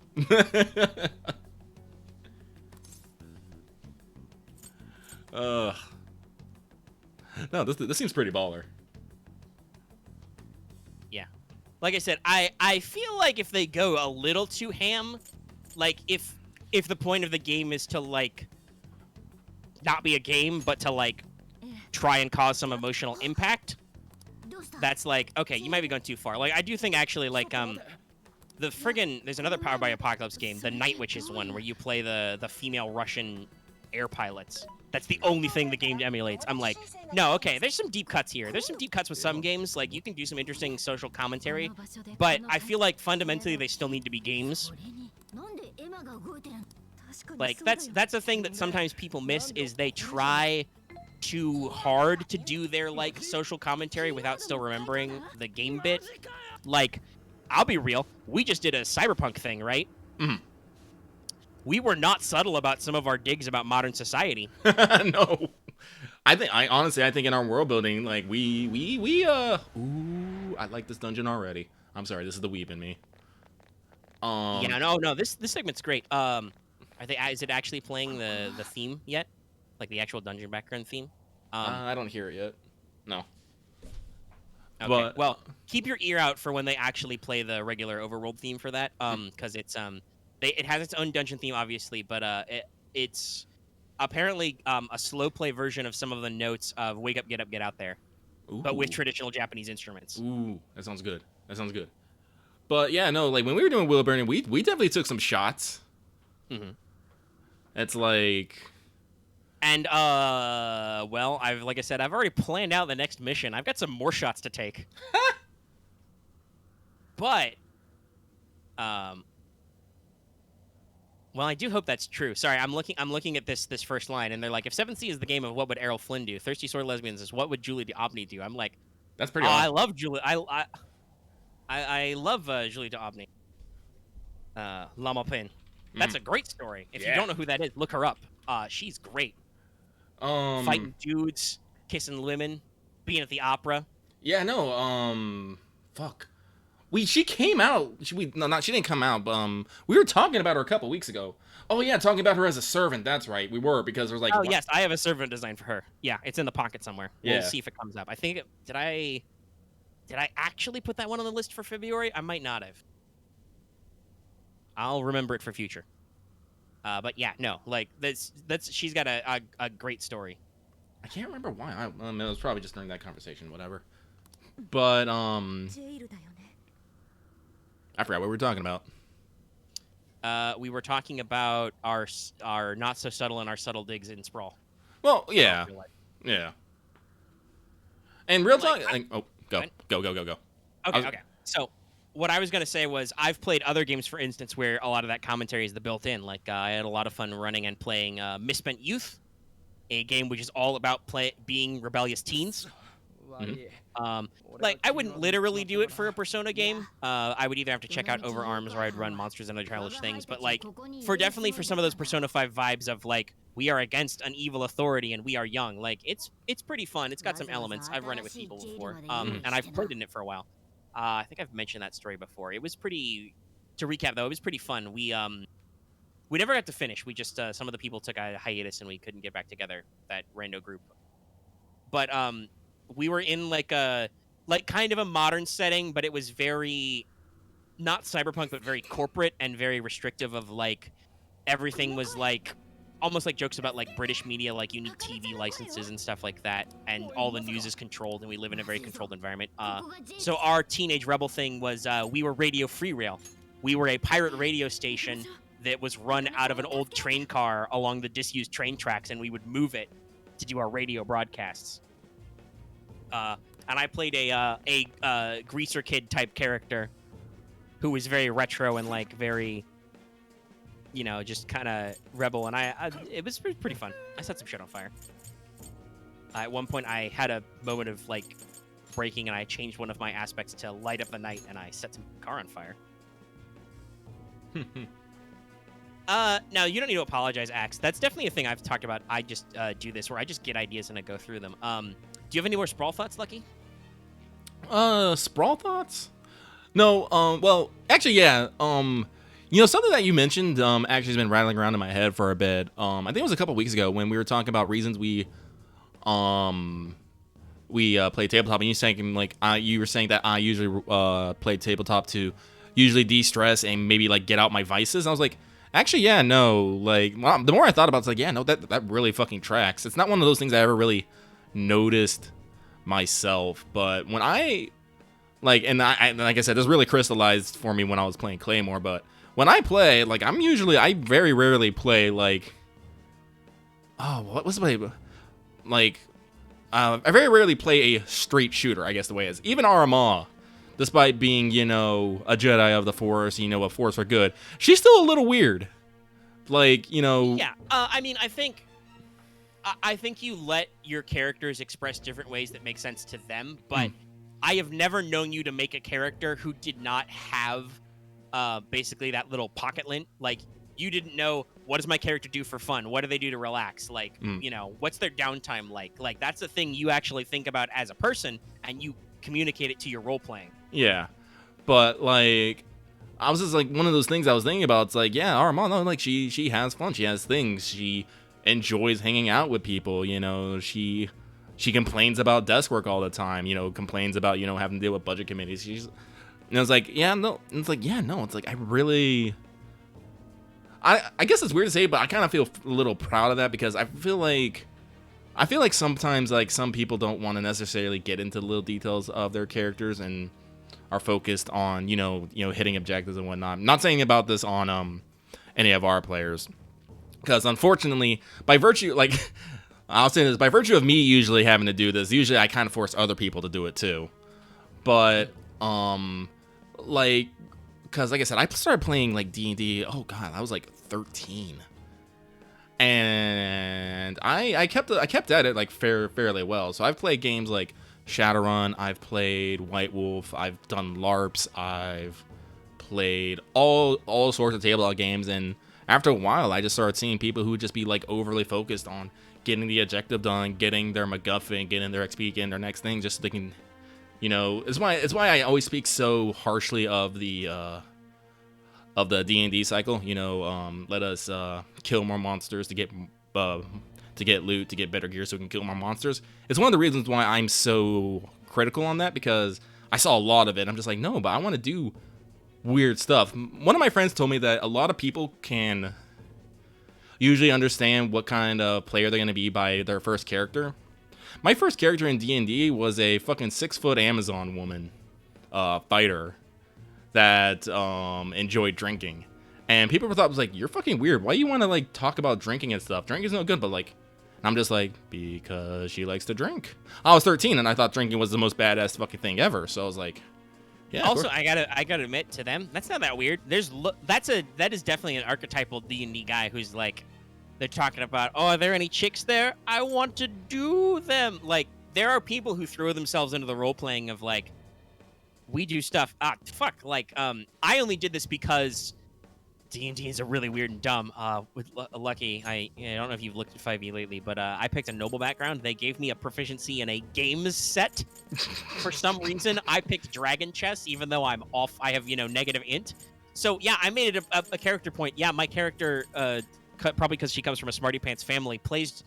No, this seems pretty baller. Yeah. Like I said, I feel like if they go a little too ham, like if the point of the game is to like not be a game, but to like try and cause some emotional impact, that's like, okay, you might be going too far. Like I do think actually like the friggin' there's another Powered by Apocalypse game, the Night Witches one, where you play the female Russian air pilots. That's the only thing the game emulates. I'm like, no, okay, there's some deep cuts here. There's some deep cuts with some games. Like, you can do some interesting social commentary, but I feel like fundamentally they still need to be games. Like, that's a thing that sometimes people miss, is they try too hard to do their, like, social commentary without still remembering the game bit. Like, I'll be real, we just did a cyberpunk thing, right? Mm. We were not subtle about some of our digs about modern society. No. I honestly think in our world building, like ooh, I like this dungeon already. I'm sorry, this is the weeb in me. Yeah, no, this segment's great. Is it actually playing the theme yet? Like the actual dungeon background theme? I don't hear it yet. No. Okay. But, well, keep your ear out for when they actually play the regular overworld theme for that. Because it's it has its own dungeon theme, obviously, but it's apparently a slow play version of some of the notes of "Wake Up, Get Up, Get Out There," but with traditional Japanese instruments. Ooh, that sounds good. That sounds good. But yeah, no, like when we were doing Wheel Burning, we definitely took some shots. Mm-hmm. It's like, and well, like I said, I've already planned out the next mission. I've got some more shots to take. But well, I do hope that's true. Sorry, I'm looking at this first line, and they're like, if 7th Sea is the game of what would Errol Flynn do, Thirsty Sword Lesbians is what would Julie D'Aubigny do. I'm like, that's pretty awesome. I love Julie. I love Julie D'Aubigny. Lama Pin. That's a great story. If you don't know who that is, look her up. She's great. Fighting dudes, kissing women, being at the opera. Yeah, no. Fuck. She came out. She didn't come out. But we were talking about her a couple weeks ago. Oh yeah, talking about her as a servant. That's right. We were, because there's like. Oh yes, I have a servant design for her. Yeah, it's in the pocket somewhere. Yeah. We'll see if it comes up. I think did I actually put that one on the list for February? I might not have. I'll remember it for future. But yeah, no, like that's she's got a great story. I can't remember why. It was probably just during that conversation, whatever. But I forgot what we were talking about. We were talking about our not so subtle and our subtle digs in Sprawl. Well, yeah, yeah. And real talk. Go. Okay. So what I was gonna say was I've played other games, for instance, where a lot of that commentary is built in. Like I had a lot of fun running and playing Misspent Youth, a game which is all about being rebellious teens. Mm-hmm. Like I wouldn't literally do it for a Persona game. I would either have to check out Overarms or I'd run Monsters and Other Childish Things. But like definitely for some of those Persona 5 vibes of like we are against an evil authority and we are young. Like it's pretty fun. It's got some elements. I've run it with people before, and I've played in it for a while. I think I've mentioned that story before. It was pretty to recap though, it was pretty fun. We never got to finish. We just some of the people took a hiatus and we couldn't get back together. That rando group. But we were in like kind of a modern setting, but it was very not cyberpunk, but very corporate and very restrictive. Of like everything was like almost like jokes about like British media, like you need TV licenses and stuff like that, and all the news is controlled, and we live in a very controlled environment. So our teenage rebel thing was we were Radio Free Rail. We were a pirate radio station that was run out of an old train car along the disused train tracks, and we would move it to do our radio broadcasts. And I played a greaser kid type character who was very retro and like very, just kind of rebel. And it was pretty fun. I set some shit on fire. At one point, I had a moment of like breaking, and I changed one of my aspects to light up the night, and I set some car on fire. Now, you don't need to apologize, Axe. That's definitely a thing I've talked about. I just do this where I just get ideas and I go through them. Do you have any more Sprawl thoughts, Lucky? Sprawl thoughts? No, well, actually, yeah. Something that you mentioned actually has been rattling around in my head for a bit. I think it was a couple weeks ago when we were talking about reasons we play tabletop, and you saying like you were saying that I usually play tabletop to usually de-stress and maybe like get out my vices. And I was like, actually, yeah, no. Like, well, the more I thought about it, it's like, yeah, no, that really fucking tracks. It's not one of those things I ever really noticed myself, but when I like I said, this really crystallized for me when I was playing Claymore. But when I play, like, I very rarely play like, what was the like, I very rarely play a straight shooter, I guess the way it is. Even Arama, despite being, a Jedi of the Force, a Force for good, she's still a little weird. Like, Yeah, I mean, I think you let your characters express different ways that make sense to them, but I have never known you to make a character who did not have basically that little pocket lint. Like, you didn't know, what does my character do for fun? What do they do to relax? Like, what's their downtime like? Like, that's the thing you actually think about as a person, and you communicate it to your role-playing. Yeah, but, like, I was just, like, one of those things I was thinking about. It's like, yeah, Armando, like, she has fun. She has things. She enjoys hanging out with people, She complains about desk work all the time, complains about, having to deal with budget committees. It's like, yeah, no. And it's like, yeah, no. It's like, I really... I guess it's weird to say, but I kind of feel a little proud of that, because I feel like sometimes, like, some people don't want to necessarily get into the little details of their characters and are focused on, hitting objectives and whatnot. I'm not saying about this on any of our players, because unfortunately, by virtue, like, I'll say this, by virtue of me usually having to do this, usually I kind of force other people to do it too. But like, because like I said, I started playing like D&D. Oh god, I was like 13, and I kept at it like fairly well. So I've played games like Shadowrun, I've played White Wolf, I've done LARPs, I've played all sorts of tabletop games, and after a while, I just started seeing people who would just be like overly focused on getting the objective done, getting their MacGuffin, getting their XP, getting their next thing, just so they can, it's why I always speak so harshly of the D&D cycle. Let us kill more monsters to get loot, to get better gear, so we can kill more monsters. It's one of the reasons why I'm so critical on that, because I saw a lot of it. I'm just like, no, but I want to do weird stuff. One of my friends told me that a lot of people can usually understand what kind of player they're going to be by their first character. My first character in D&D was a fucking 6-foot Amazon woman fighter that enjoyed drinking. And people thought, was like, you're fucking weird. Why you want to like talk about drinking and stuff? Drinking's no good, but like, I'm just like, because she likes to drink. I was 13 and I thought drinking was the most badass fucking thing ever. So I was like, yeah. Also, I gotta admit to them, that's not that weird. That is definitely an archetypal D&D guy who's like, they're talking about, oh, are there any chicks there? I want to do them. Like, there are people who throw themselves into the role playing of like, we do stuff. Like, I only did this because D&D is a really weird and dumb. With Lucky, I don't know if you've looked at 5e lately, but I picked a noble background. They gave me a proficiency in a games set. For some reason, I picked Dragon Chess, even though I'm off. I have, negative int. So yeah, I made it a character point. Yeah, my character, probably because she comes from a smarty pants family, plays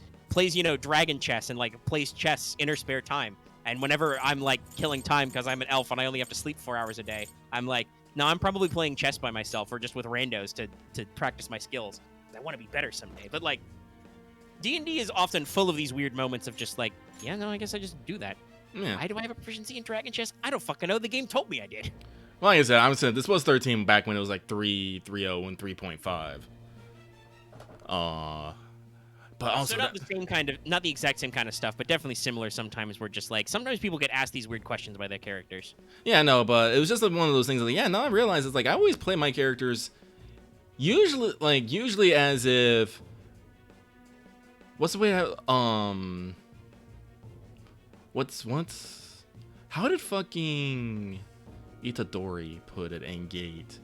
dragon chess and like plays chess in her spare time. And whenever I'm like killing time because I'm an elf and I only have to sleep 4 hours a day, I'm like, no, I'm probably playing chess by myself or just with randos to practice my skills. I want to be better someday. But like, D&D is often full of these weird moments of just like, yeah, no, I guess I just do that. Yeah. Why do I have a proficiency in dragon chess? I don't fucking know. The game told me I did. Well, like I said, I'm saying this was 13 back when it was like 3.0 and 3.5. But also so not the exact same kind of stuff, but definitely similar sometimes. Where just like sometimes people get asked these weird questions by their characters. Yeah, no, but it was just like one of those things. Like, yeah, now I realize it's like I always play my characters usually as if what's the way how did fucking Itadori put it in Gate?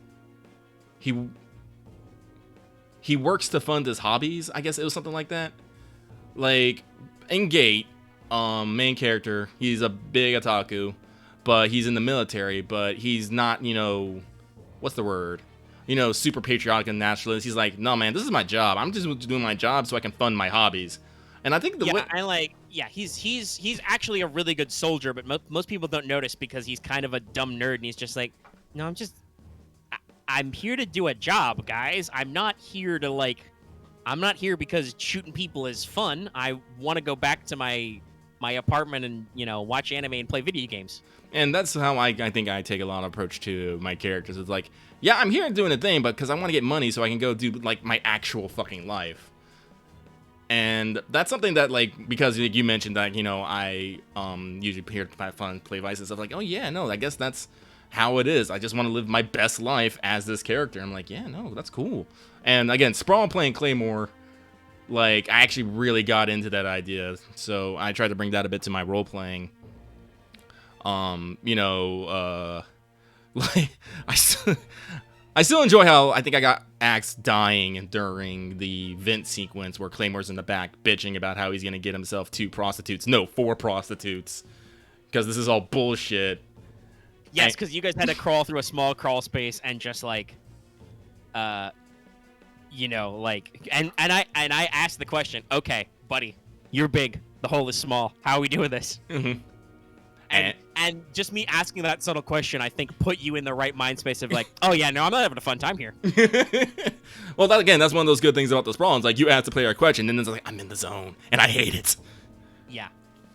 He works to fund his hobbies. I guess it was something like that. Like in Gate, main character, he's a big otaku, but he's in the military, but he's not, what's the word? Super patriotic and nationalist. He's like, no, man, this is my job. I'm just doing my job so I can fund my hobbies. And I think he's actually a really good soldier, but most people don't notice because he's kind of a dumb nerd and he's just like, no, I'm here to do a job, guys. I'm not here because shooting people is fun. I want to go back to my apartment and, watch anime and play video games. And that's how I think I take a lot of approach to my characters. It's like, yeah, I'm here doing a thing, but because I want to get money so I can go do, like, my actual fucking life. And that's something that, like, because you mentioned that, I usually here to have fun, play Vice and stuff. Like, oh, yeah, no, I guess that's how it is. I just want to live my best life as this character. I'm like, yeah, no, that's cool. And again, Sprawl playing Claymore, like, I actually really got into that idea. So I tried to bring that a bit to my role playing. Like I still enjoy how I think I got Axe dying during the vent sequence where Claymore's in the back bitching about how he's gonna get himself 2 prostitutes. No, 4 prostitutes. Because this is all bullshit. Yes, because you guys had to crawl through a small crawl space and just like, and I asked the question, okay, buddy, you're big, the hole is small. How are we doing this? Mm-hmm. And just me asking that subtle question, I think, put you in the right mind space of like, oh yeah, no, I'm not having a fun time here. Well, that's one of those good things about the Sprawl. It's like you ask the player a question, and then it's like, I'm in the zone, and I hate it. Yeah.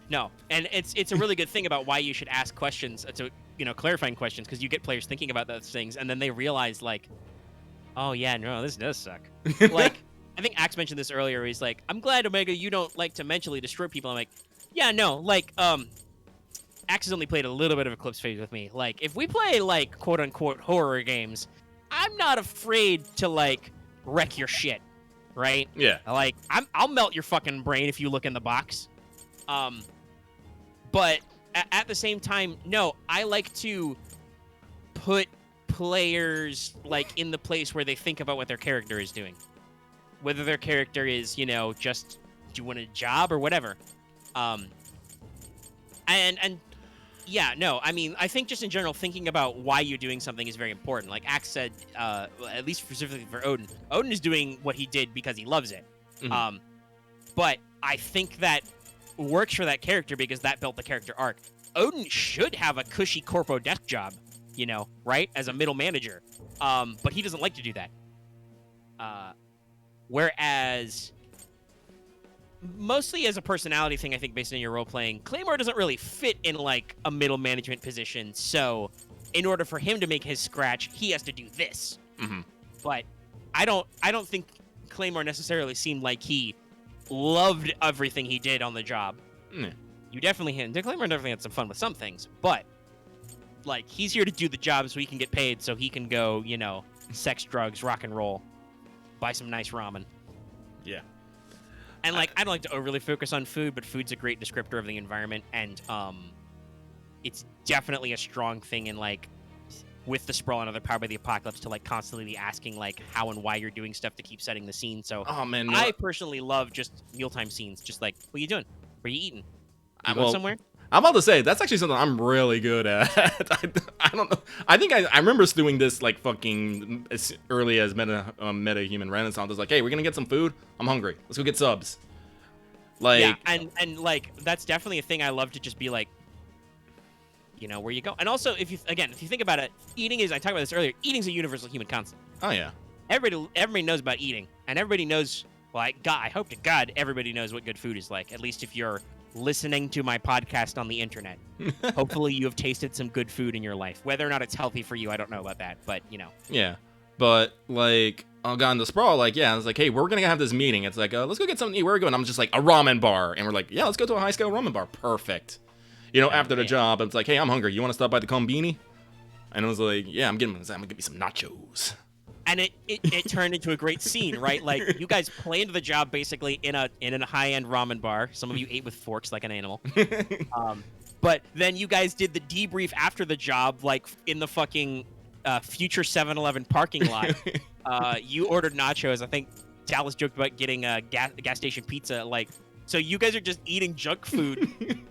No, and it's a really good thing about why you should ask questions, clarifying questions, because you get players thinking about those things, and then they realize, like, oh yeah, no, this does suck. Like, I think Axe mentioned this earlier. He's like, I'm glad, Omega, you don't like to mentally destroy people. I'm like, yeah, no, like, Axe has only played a little bit of Eclipse Phase with me. Like, if we play, like, quote-unquote horror games, I'm not afraid to, like, wreck your shit, right? Yeah. Like, I'll melt your fucking brain if you look in the box. But at the same time, no, I like to put players, like, in the place where they think about what their character is doing. Whether their character is, just doing a job or whatever. And yeah, no, I mean, I think just in general, thinking about why you're doing something is very important. Like Axe said, at least specifically for Odin. Odin is doing what he did because he loves it. Mm-hmm. But I think that works for that character because that built the character arc. Odin should have a cushy corpo desk job, right? As a middle manager. But he doesn't like to do that. Whereas, mostly as a personality thing, I think, based on your role-playing, Claymore doesn't really fit in, like, a middle management position, so in order for him to make his scratch, he has to do this. Mm-hmm. But I don't think Claymore necessarily seemed like he loved everything he did on the job. Mm. Claymore definitely had some fun with some things, but, like, he's here to do the job so he can get paid, so he can go, sex, drugs, rock and roll, buy some nice ramen. Yeah. And, like, I don't like to overly focus on food, but food's a great descriptor of the environment, and it's definitely a strong thing in, like, with the Sprawl and other Powered by the Apocalypse to, like, constantly be asking, like, how and why you're doing stuff to keep setting the scene. So oh, man, no. I personally love just mealtime scenes. Just like, what are you doing? Where are you eating? You going somewhere? I'm about to say that's actually something I'm really good at. I don't know. I think I remember us doing this like fucking as early as meta human renaissance. I was like, hey, we're gonna get some food. I'm hungry. Let's go get subs. Like, Yeah, and like that's definitely a thing I love to just be like, you know, where you go. And also, if you think about it, eating is, I talked about this earlier, eating's a universal human concept. oh yeah. Everybody knows about eating, and everybody knows, well, I hope to God everybody knows what good food is like, at least if you're listening to my podcast on the internet. Hopefully you have tasted some good food in your life. Whether or not it's healthy for you, I don't know about that, but, you know. Yeah. But, like, I got into Sprawl, like, yeah, I was like, hey, we're gonna have this meeting. It's like, let's go get something to eat. Where are we going? I'm just like, a ramen bar. And we're like, yeah, let's go to a high-scale ramen bar. Perfect. You know, after the job, it's like, hey, I'm hungry. You want to stop by the Combini? And I was like, yeah, I'm gonna get me some nachos. And it turned into a great scene, right? Like, you guys planned the job basically in a high-end ramen bar. Some of you ate with forks like an animal. But then you guys did the debrief after the job, like in the fucking future 7-Eleven parking lot. You ordered nachos. I think Dallas joked about getting a gas station pizza. Like, so you guys are just eating junk food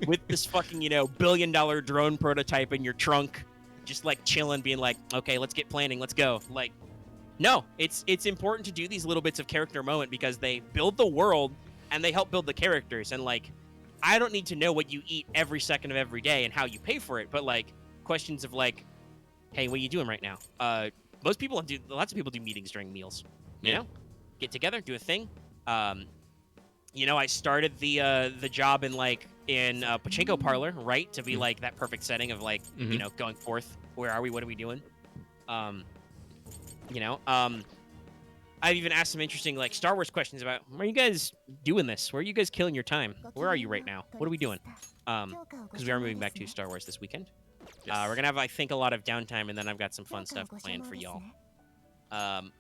with this fucking, you know, billion-dollar drone prototype in your trunk, just like chilling, being like, okay, let's get planning, let's go. Like, no, it's important to do these little bits of character moment because they build the world and they help build the characters. And like, I don't need to know what you eat every second of every day and how you pay for it, but like questions of like, hey, what are you doing right now? Lots of people do meetings during meals. You know, get together, do a thing. You know, I started the job in a pachinko parlor, right, to be like that perfect setting of like, you know, going forth. Where are we? What are we doing? You know, I've even asked some interesting like Star Wars questions about where are you guys doing this? Where are you guys killing your time? Where are you right now? What are we doing? Because we are moving back to Star Wars this weekend. Yes. We're gonna have, I think, a lot of downtime, and then I've got some fun stuff planned for y'all. I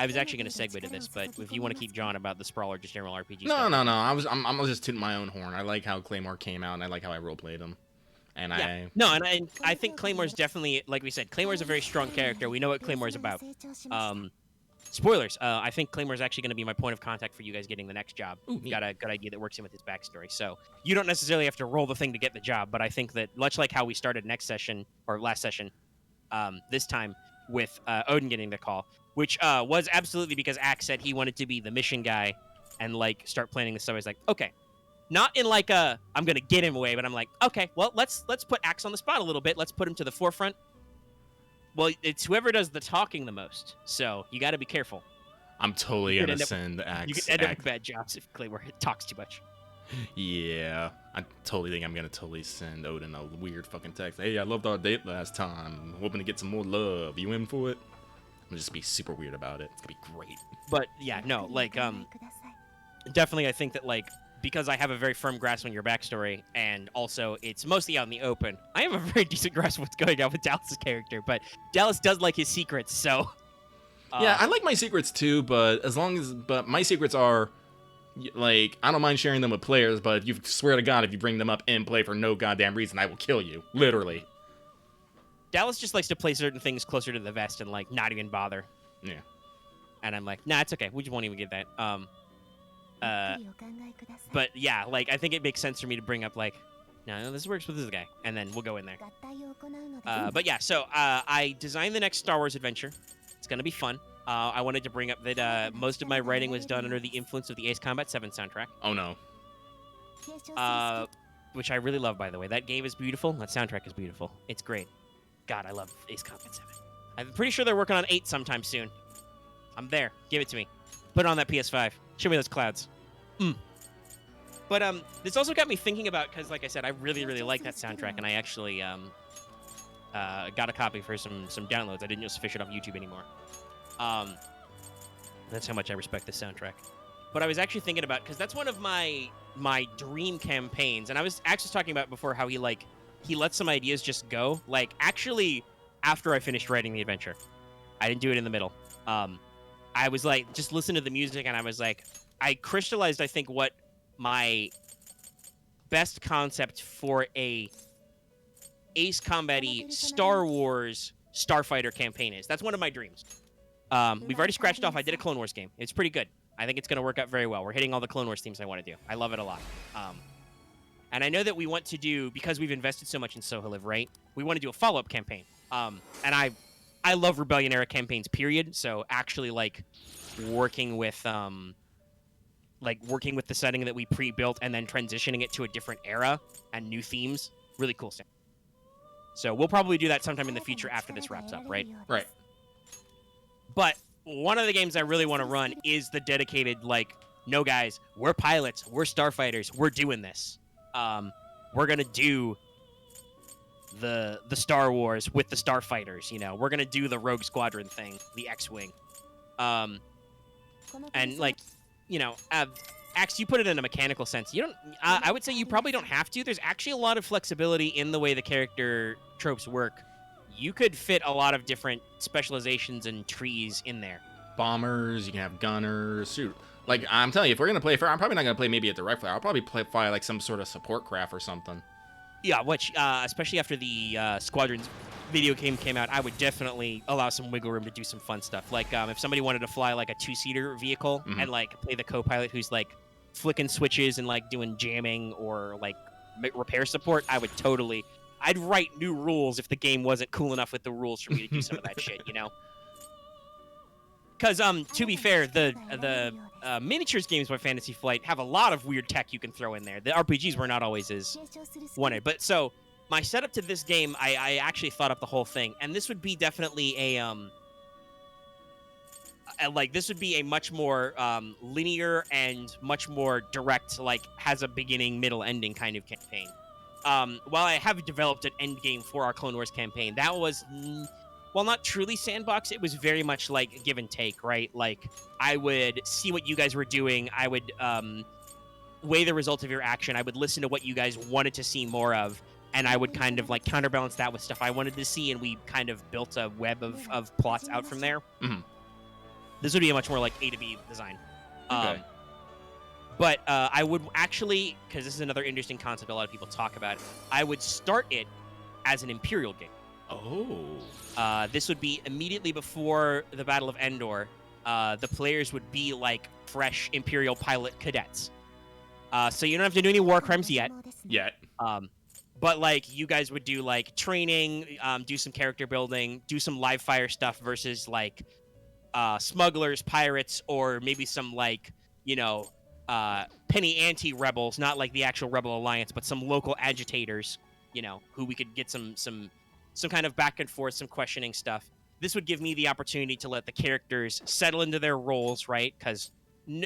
was actually gonna segue to this, but if you want to keep John about the Sprawl or just general RPG stuff. No. I'm just tooting my own horn. I like how Claymore came out, and I like how I roleplayed him. And I think Claymore's definitely, like we said, Claymore's a very strong character. We know what Claymore's about. Spoilers. I think Claymore's actually going to be my point of contact for you guys getting the next job. Ooh, got a good idea that works in with his backstory. So you don't necessarily have to roll the thing to get the job, but I think that much like how we started next session or last session, this time with Odin getting the call, which was absolutely because Axe said he wanted to be the mission guy and like start planning this stuff. I was like, okay. Not in like a I'm gonna get him away, but I'm like, okay, well let's put Axe on the spot a little bit. Let's put him to the forefront. Well, it's whoever does the talking the most, so you got to be careful. I'm totally gonna send Axe. You can end up with bad jobs if Claymore talks too much. Yeah, I totally think I'm gonna send Odin a weird fucking text. Hey, I loved our date last time. I'm hoping to get some more love. You in for it? I'm gonna just be super weird about it. It's gonna be great. But yeah, no, like definitely I think that like because I have a very firm grasp on your backstory, and also it's mostly out in the open, I have a very decent grasp of what's going on with Dallas' character, but Dallas does like his secrets, so... yeah, I like my secrets too, but but my secrets are, like, I don't mind sharing them with players, but you swear to God, if you bring them up in play for no goddamn reason, I will kill you. Literally. Dallas just likes to play certain things closer to the vest and, like, not even bother. Yeah. And I'm like, nah, it's okay. We just won't even get that. But yeah, like I think it makes sense for me to bring up like, no, this works with this guy, and then we'll go in there. But yeah, so I designed the next Star Wars adventure. It's gonna be fun. I wanted to bring up that most of my writing was done under the influence of the Ace Combat 7 soundtrack. Oh no. Which I really love, by the way. That game is beautiful. That soundtrack is beautiful. It's great. God, I love Ace Combat 7. I'm pretty sure they're working on 8 sometime soon. I'm there. Give it to me. Put it on that PS5. Show me those clouds. But this also got me thinking about, because like I said, I really, really like that soundtrack, and I actually got a copy for some downloads. I didn't just fish it off YouTube anymore. That's how much I respect this soundtrack. But I was actually thinking about, because that's one of my dream campaigns, and I was actually talking about before how he lets some ideas just go. Like, actually, after I finished writing the adventure. I didn't do it in the middle. I was like, just listen to the music, and I was like, I crystallized, I think, what my best concept for a Ace Combat-y Star Wars Starfighter campaign is. That's one of my dreams. We've already scratched off. I did a Clone Wars game. It's pretty good. I think it's going to work out very well. We're hitting all the Clone Wars themes I want to do. I love it a lot. And I know that we want to do, because we've invested so much in Sohaliv, right? We want to do a follow-up campaign. And I love Rebellion era campaigns, period. So actually, like, working with the setting that we pre-built and then transitioning it to a different era and new themes, really cool stuff. So we'll probably do that sometime in the future after this wraps up, right? Right. But one of the games I really want to run is the dedicated, like, no, guys, we're pilots, we're starfighters, we're doing this. We're gonna do the Star Wars with the starfighters. You know, we're gonna do the Rogue Squadron thing, the X-wing. And like, you know, Axe, you put it in a mechanical sense. You don't. I would say you probably don't have to. There's actually a lot of flexibility in the way the character tropes work. You could fit a lot of different specializations and trees in there. Bombers, you can have gunners. Shoot. Like, I'm telling you, if we're going to play fair, I'm probably not going to play maybe a direct flyer. I'll probably fly like some sort of support craft or something. Yeah, which, especially after the Squadrons video game came out, I would definitely allow some wiggle room to do some fun stuff. Like, if somebody wanted to fly, like, a two-seater vehicle and, like, play the co-pilot who's, like, flicking switches and, like, doing jamming or, like, repair support, I'd write new rules if the game wasn't cool enough with the rules for me to do some of that shit, you know? Because, to be fair, the miniatures games by Fantasy Flight have a lot of weird tech you can throw in there. The RPGs were not always as wanted. But so, my setup to this game, I actually thought up the whole thing. And this would be definitely this would be a much more linear and much more direct, like, has a beginning, middle, ending kind of campaign. While I have developed an end game for our Clone Wars campaign, that was... While not truly sandbox, it was very much like give and take, right? Like, I would see what you guys were doing. I would weigh the result of your action. I would listen to what you guys wanted to see more of, and I would kind of, like, counterbalance that with stuff I wanted to see, and we kind of built a web of plots out from there. Mm-hmm. This would be a much more, like, A to B design. Okay. But I would actually, because this is another interesting concept a lot of people talk about, I would start it as an Imperial game. Oh. This would be immediately before the Battle of Endor. The players would be like fresh Imperial pilot cadets. So you don't have to do any war crimes yet. But like you guys would do like training, do some character building, do some live fire stuff versus like smugglers, pirates, or maybe some like, you know, penny ante rebels, not like the actual Rebel Alliance, but some local agitators, you know, who we could get some kind of back and forth, some questioning stuff. This would give me the opportunity to let the characters settle into their roles, right? Because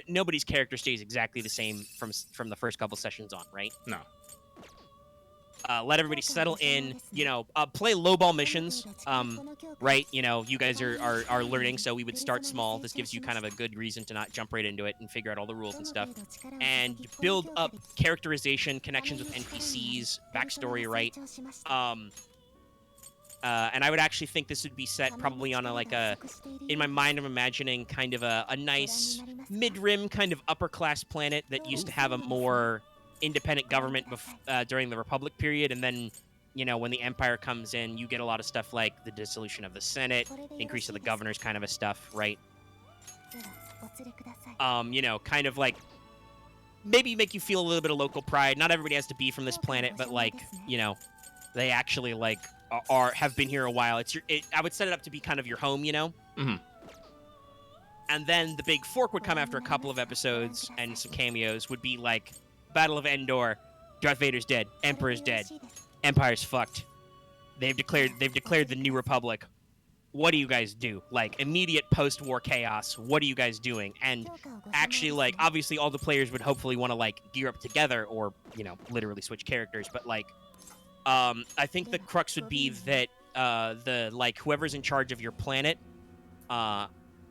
nobody's character stays exactly the same from the first couple sessions on, right? No. Let everybody settle in, you know, play lowball missions, right? You know, you guys are learning, so we would start small. This gives you kind of a good reason to not jump right into it and figure out all the rules and stuff. And build up characterization, connections with NPCs, backstory, right? And I would actually think this would be set probably on in my mind I'm imagining kind of a nice mid-rim kind of upper-class planet that used to have a more independent government during the Republic period, and then, you know, when the Empire comes in, you get a lot of stuff like the dissolution of the Senate, increase of the governors kind of a stuff, right? You know, kind of like maybe make you feel a little bit of local pride. Not everybody has to be from this planet, but like, you know, they actually like have been here a while. I would set it up to be kind of your home, you know? Mm-hmm. And then the big fork would come after a couple of episodes and some cameos would be like Battle of Endor, Darth Vader's dead, Emperor's dead, Empire's fucked. They've declared the New Republic. What do you guys do? Like, immediate post-war chaos. What are you guys doing? And actually, like, obviously all the players would hopefully want to, like, gear up together or, you know, literally switch characters. But, like, I think the crux would be that whoever's in charge of your planet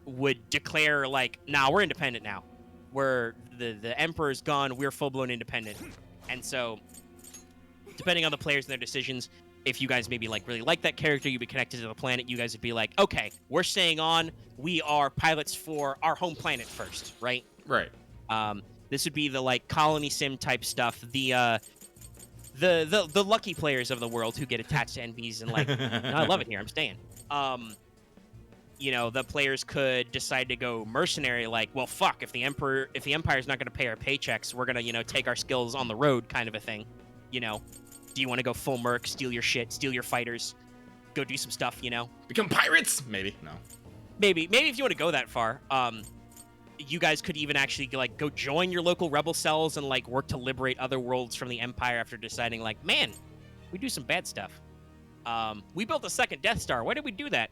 would declare, like, nah, we're independent now. The Emperor's gone, we're full-blown independent. And so, depending on the players and their decisions, if you guys maybe like really like that character, you'd be connected to the planet, you guys would be like, okay, we're staying on, we are pilots for our home planet first, right? Right. This would be the like colony sim type stuff, the lucky players of the world who get attached to NPCs and like, no, I love it here, I'm staying. You know, the players could decide to go mercenary, like, well, fuck, if the Empire's not going to pay our paychecks, we're going to, you know, take our skills on the road kind of a thing. You know, do you want to go full merc, steal your shit, steal your fighters, go do some stuff? You know, Become pirates? Maybe. No. maybe if you want to go that far, you guys could even actually like go join your local rebel cells and like work to liberate other worlds from the Empire after deciding like, man, we do some bad stuff. We built a second Death Star. Why did we do that?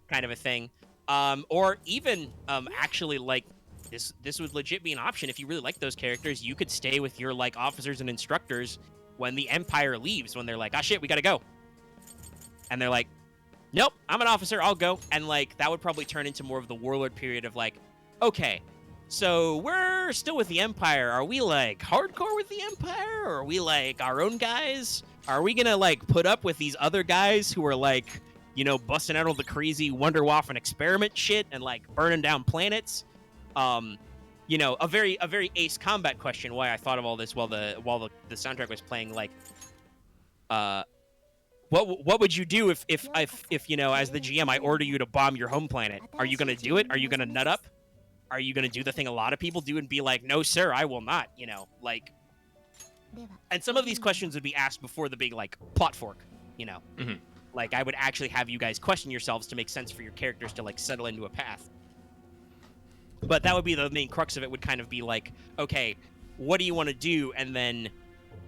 Kind of a thing. Or even actually like this would legit be an option if you really like those characters. You could stay with your like officers and instructors when the Empire leaves, when they're like, ah shit, we gotta go. And they're like, nope, I'm an officer, I'll go. And like that would probably turn into more of the warlord period of like, okay, so we're still with the Empire. Are we like hardcore with the Empire? Or are we like our own guys? Are we gonna like put up with these other guys who are like, you know, busting out all the crazy Wonder Waffen experiment shit and like burning down planets? You know, a very Ace Combat question. Why I thought of all this while the soundtrack was playing. Like, what would you do if you know, as the GM, I order you to bomb your home planet? Are you gonna do it? Are you gonna nut up? Are you gonna do the thing a lot of people do and be like, no sir, I will not? You know, like. And some of these questions would be asked before the big like plot fork. You know. Mm-hmm. Like, I would actually have you guys question yourselves to make sense for your characters to, like, settle into a path. But that would be the main crux of it, would kind of be like, okay, what do you want to do? And then,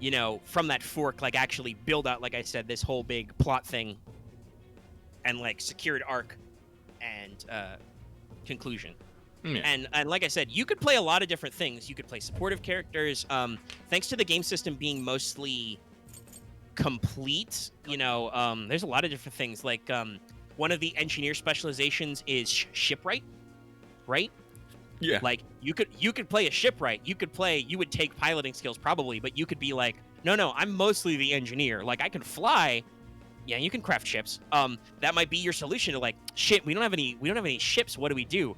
you know, from that fork, like, actually build out, like I said, this whole big plot thing and, like, secured arc and conclusion. Yeah. And like I said, you could play a lot of different things. You could play supportive characters. Thanks to the game system being mostly complete, you know, there's a lot of different things. Like one of the engineer specializations is shipwright, right? Yeah. Like you could play a shipwright. You would take piloting skills probably, but you could be like, no, I'm mostly the engineer. Like I can fly. Yeah, you can craft ships. That might be your solution to like, shit, we don't have any ships. What do we do?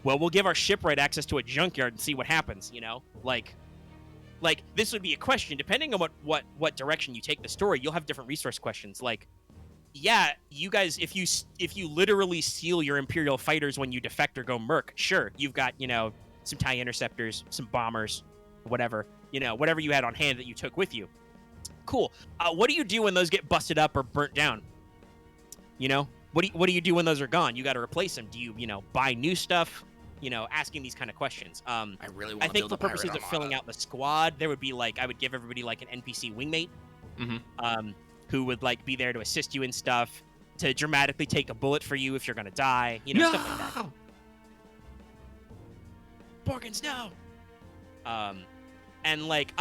Well, we'll give our shipwright access to a junkyard and see what happens, you know? Like this would be a question depending on what direction you take the story. You'll have different resource questions. Like, yeah, you guys, if you literally steal your Imperial fighters when you defect or go merc, sure, you've got, you know, some TIE interceptors, some bombers, whatever, you know, whatever you had on hand that you took with you. Cool. What do you do when those get busted up or burnt down? You know, what do you do when those are gone? You got to replace them. Do you, you know, buy new stuff? You know, asking these kind of questions. I think for purposes of filling out the squad, there would be like, I would give everybody like an NPC wingmate, who would like be there to assist you in stuff, to dramatically take a bullet for you if you're gonna die, you know, stuff like that. Borgans, no. And like,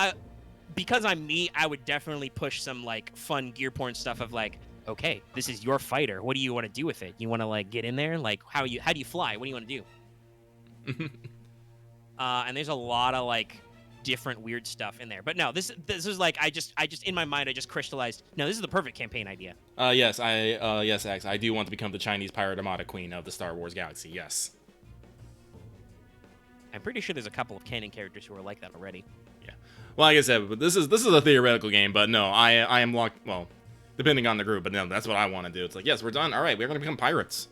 because I'm me, I would definitely push some like fun gear porn stuff of like, okay, this is your fighter. What do you want to do with it? You want to like get in there? Like, how do you fly? What do you want to do? And there's a lot of like different weird stuff in there. But no, this is like I just in my mind I just crystallized. No, this is the perfect campaign idea. Yes, X. I do want to become the Chinese pirate armada queen of the Star Wars galaxy. Yes. I'm pretty sure there's a couple of canon characters who are like that already. Yeah. Well, like I said, but this is a theoretical game, but no, I am locked. Well, depending on the group, but no, that's what I want to do. It's like, yes, we're done. All right, we're gonna become pirates.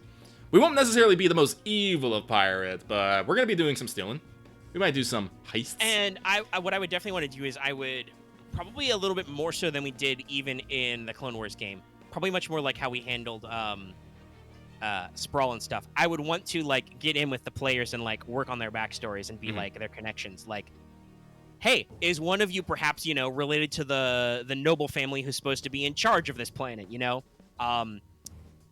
We won't necessarily be the most evil of pirates, but we're going to be doing some stealing. We might do some heists. And what I would definitely want to do is I would probably a little bit more so than we did even in the Clone Wars game. Probably much more like how we handled Sprawl and stuff. I would want to like get in with the players and like work on their backstories and be like their connections. Like, hey, is one of you perhaps, you know, related to the noble family who's supposed to be in charge of this planet, you know?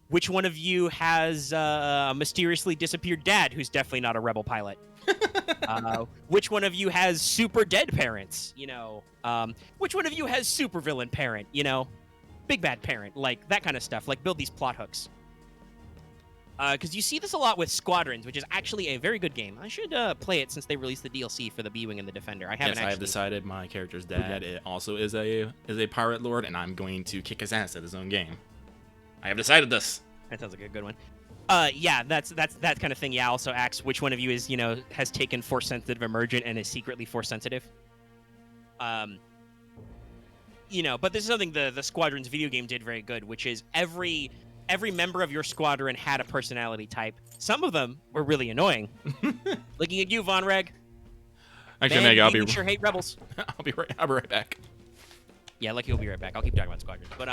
Which one of you has a mysteriously disappeared dad who's definitely not a rebel pilot? Which one of you has super dead parents? You know, which one of you has super villain parent? You know, big bad parent, like that kind of stuff. Like build these plot hooks. Because you see this a lot with Squadrons, which is actually a very good game. I should play it since they released the DLC for the B-Wing and the Defender. I have decided my character's dad also is a pirate lord, and I'm going to kick his ass at his own game. I have decided this. That sounds like a good one. Yeah, that's that kind of thing. Yeah, also asks which one of you is, you know, has taken Force-sensitive Emergent and is secretly Force-sensitive. You know, but this is something the Squadrons video game did very good, which is every member of your squadron had a personality type. Some of them were really annoying. Looking at you, Von Reg. Actually, Meg, I'll be sure hate rebels. I'll be right back. Yeah, Lucky will be right back. I'll keep talking about squadrons. But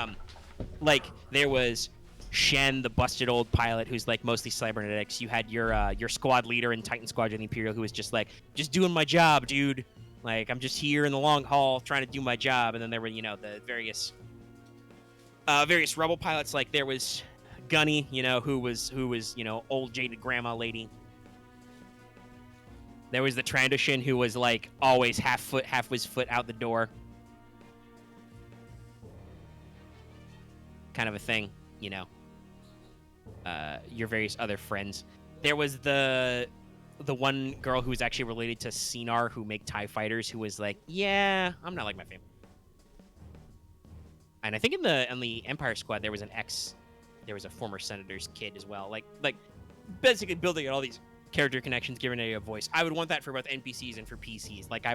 like there was Shen, the busted old pilot who's like mostly cybernetics. You had your squad leader in Titan Squadron Imperial who was just like, just doing my job, dude. Like I'm just here in the long haul trying to do my job. And then there were, the various rebel pilots. Like there was Gunny, who was old jaded grandma lady. There was the Trandoshan who was like always half his foot out the door. Kind of a thing, your various other friends. There was the one girl who was actually related to Cinar who make TIE fighters who was like, yeah, I'm not like my family. And I think in the Empire Squad there was a former senator's kid as well. Like basically building all these character connections, giving it a voice. I would want that for both NPCs and for PCs. Like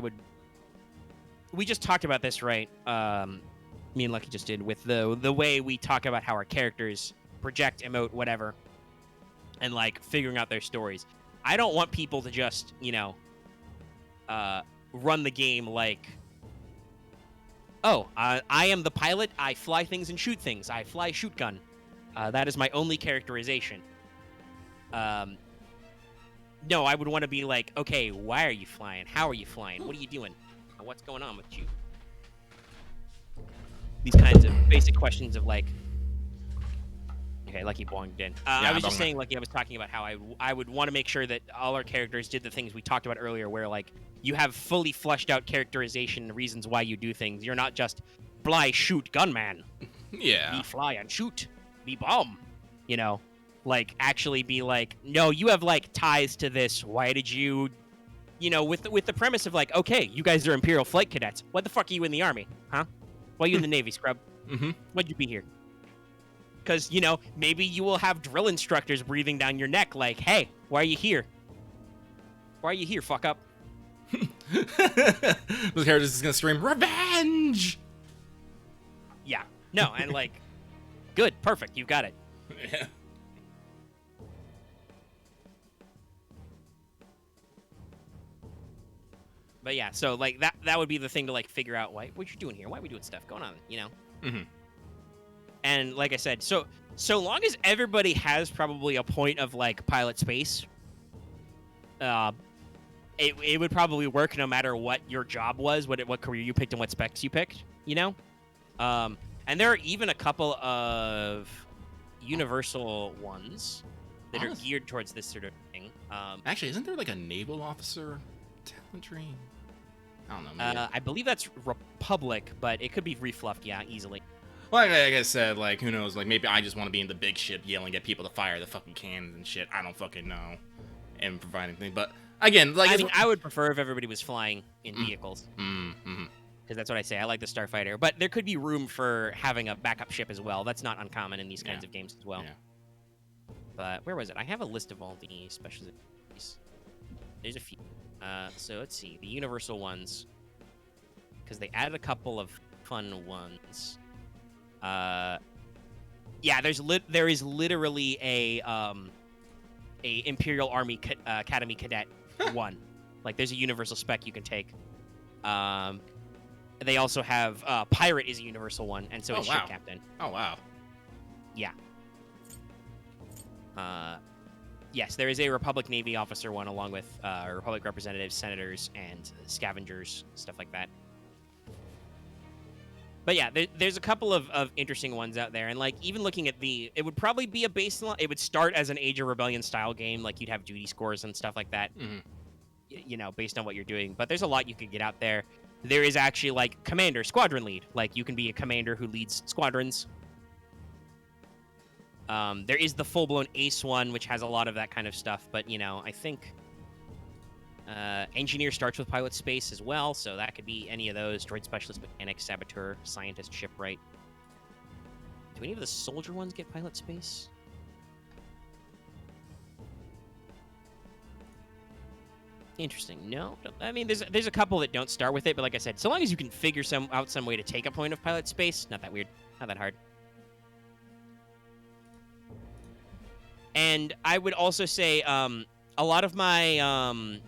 we just talked about this, right? Me and Lucky just did with the way we talk about how our characters project, emote, whatever, and like figuring out their stories. I don't want people to just, run the game like, oh, I am the pilot. I fly things and shoot things. I fly shoot gun. That is my only characterization. No, I would want to be like, okay, why are you flying? How are you flying? What are you doing? What's going on with you? These kinds of basic questions of like, okay, Lucky boinged in. I was just saying, Lucky, I was talking about how I would want to make sure that all our characters did the things we talked about earlier, where like you have fully fleshed out characterization and reasons why you do things. You're not just fly, shoot, gunman. Yeah. Be fly and shoot. Be bomb. Like actually be like, no, you have like ties to this. Why did you, with the premise of like, okay, you guys are Imperial flight cadets. What the fuck are you in the Army, huh? Why are you in the Navy, scrub? Mm-hmm. Why'd you be here? Because, maybe you will have drill instructors breathing down your neck like, hey, why are you here? Why are you here, fuck up? Those characters is going to scream, revenge! Yeah. No, and like, good, perfect, you got it. Yeah. But yeah, so like that would be the thing to like figure out what you're doing here. Why are we doing stuff going on, Mm-hmm. And like I said, so long as everybody has probably a point of like pilot space, it would probably work no matter what your job was, what career you picked and what specs you picked, And there are even a couple of universal ones that are geared towards this sort of thing. Actually, isn't there like a naval officer talent tree? I don't know. Maybe. I believe that's Republic, but it could be refluffed, yeah, easily. Well, like I said, like, who knows? Like, maybe I just want to be in the big ship yelling at people to fire the fucking cannons and shit. I don't fucking know. And providing things. But, again, like... I would prefer if everybody was flying in vehicles. Mm-hmm. Because that's what I say. I like the Starfighter. But there could be room for having a backup ship as well. That's not uncommon in these kinds of games as well. Yeah. But where was it? I have a list of all the special abilities. There's a few. So let's see. The universal ones. Because they added a couple of fun ones. Yeah, there is literally a Imperial Army Academy Cadet one. Like there's a universal spec you can take. They also have Pirate is a universal one, and so is Ship Captain. Oh wow. Yeah. Yes, there is a Republic Navy officer one, along with Republic representatives, senators, and scavengers, stuff like that. But yeah, there's a couple of interesting ones out there, and like even looking at it would probably be a baseline. It would start as an Age of Rebellion style game, like you'd have duty scores and stuff like that. Mm-hmm. Based on what you're doing. But there's a lot you could get out there. There is actually like commander, squadron lead. Like you can be a commander who leads squadrons. There is the full-blown ace one, which has a lot of that kind of stuff. But I think engineer starts with pilot space as well, so that could be any of those. Droid specialist, mechanic, saboteur, scientist, shipwright. Do any of the soldier ones get pilot space? Interesting. No, I mean there's a couple that don't start with it, but like I said, so long as you can figure out some way to take a point of pilot space, not that weird, not that hard. And I would also say a lot of my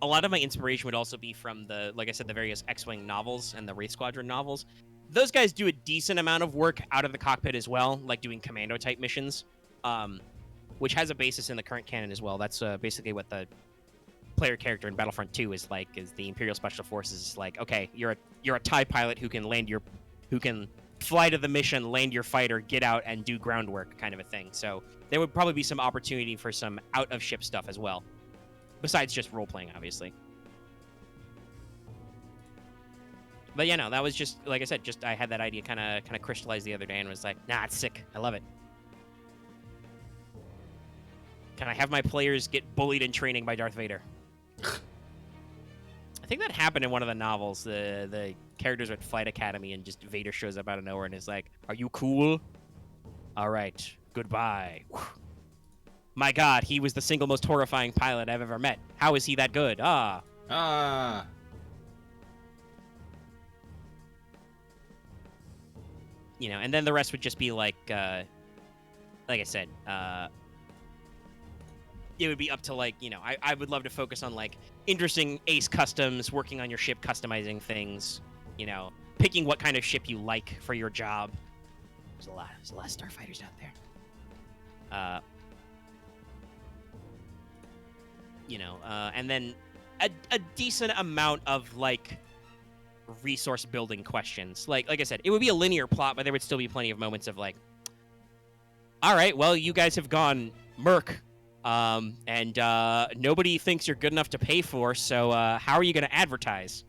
a lot of my inspiration would also be from the, like I said, the various X-Wing novels and the Wraith Squadron novels. Those guys do a decent amount of work out of the cockpit as well, like doing commando-type missions, which has a basis in the current canon as well. That's basically what the player character in Battlefront 2 is like, is the Imperial Special Forces is like, okay, you're a TIE pilot who can fly to the mission, land your fighter, get out, and do groundwork kind of a thing. So there would probably be some opportunity for some out-of-ship stuff as well, besides just role-playing, obviously. But yeah, no, that was just, like I said, just I had that idea kind of crystallized the other day and was like, nah, it's sick. I love it. Can I have my players get bullied in training by Darth Vader? I think that happened in one of the novels. The characters are at Flight Academy and just Vader shows up out of nowhere and is like, are you cool? All right, goodbye. My God, he was the single most horrifying pilot I've ever met. How is he that good? You know, and then the rest would just be like I said, it would be up to, like, you know, I would love to focus on, like, interesting ace customs, working on your ship, customizing things, you know, picking what kind of ship you like for your job. There's a lot of starfighters out there. You know, and then a decent amount of, like, resource building questions. Like I said, it would be a linear plot, but there would still be plenty of moments of, like, all right, well, you guys have gone merc. And nobody thinks you're good enough to pay for, so how are you going to advertise?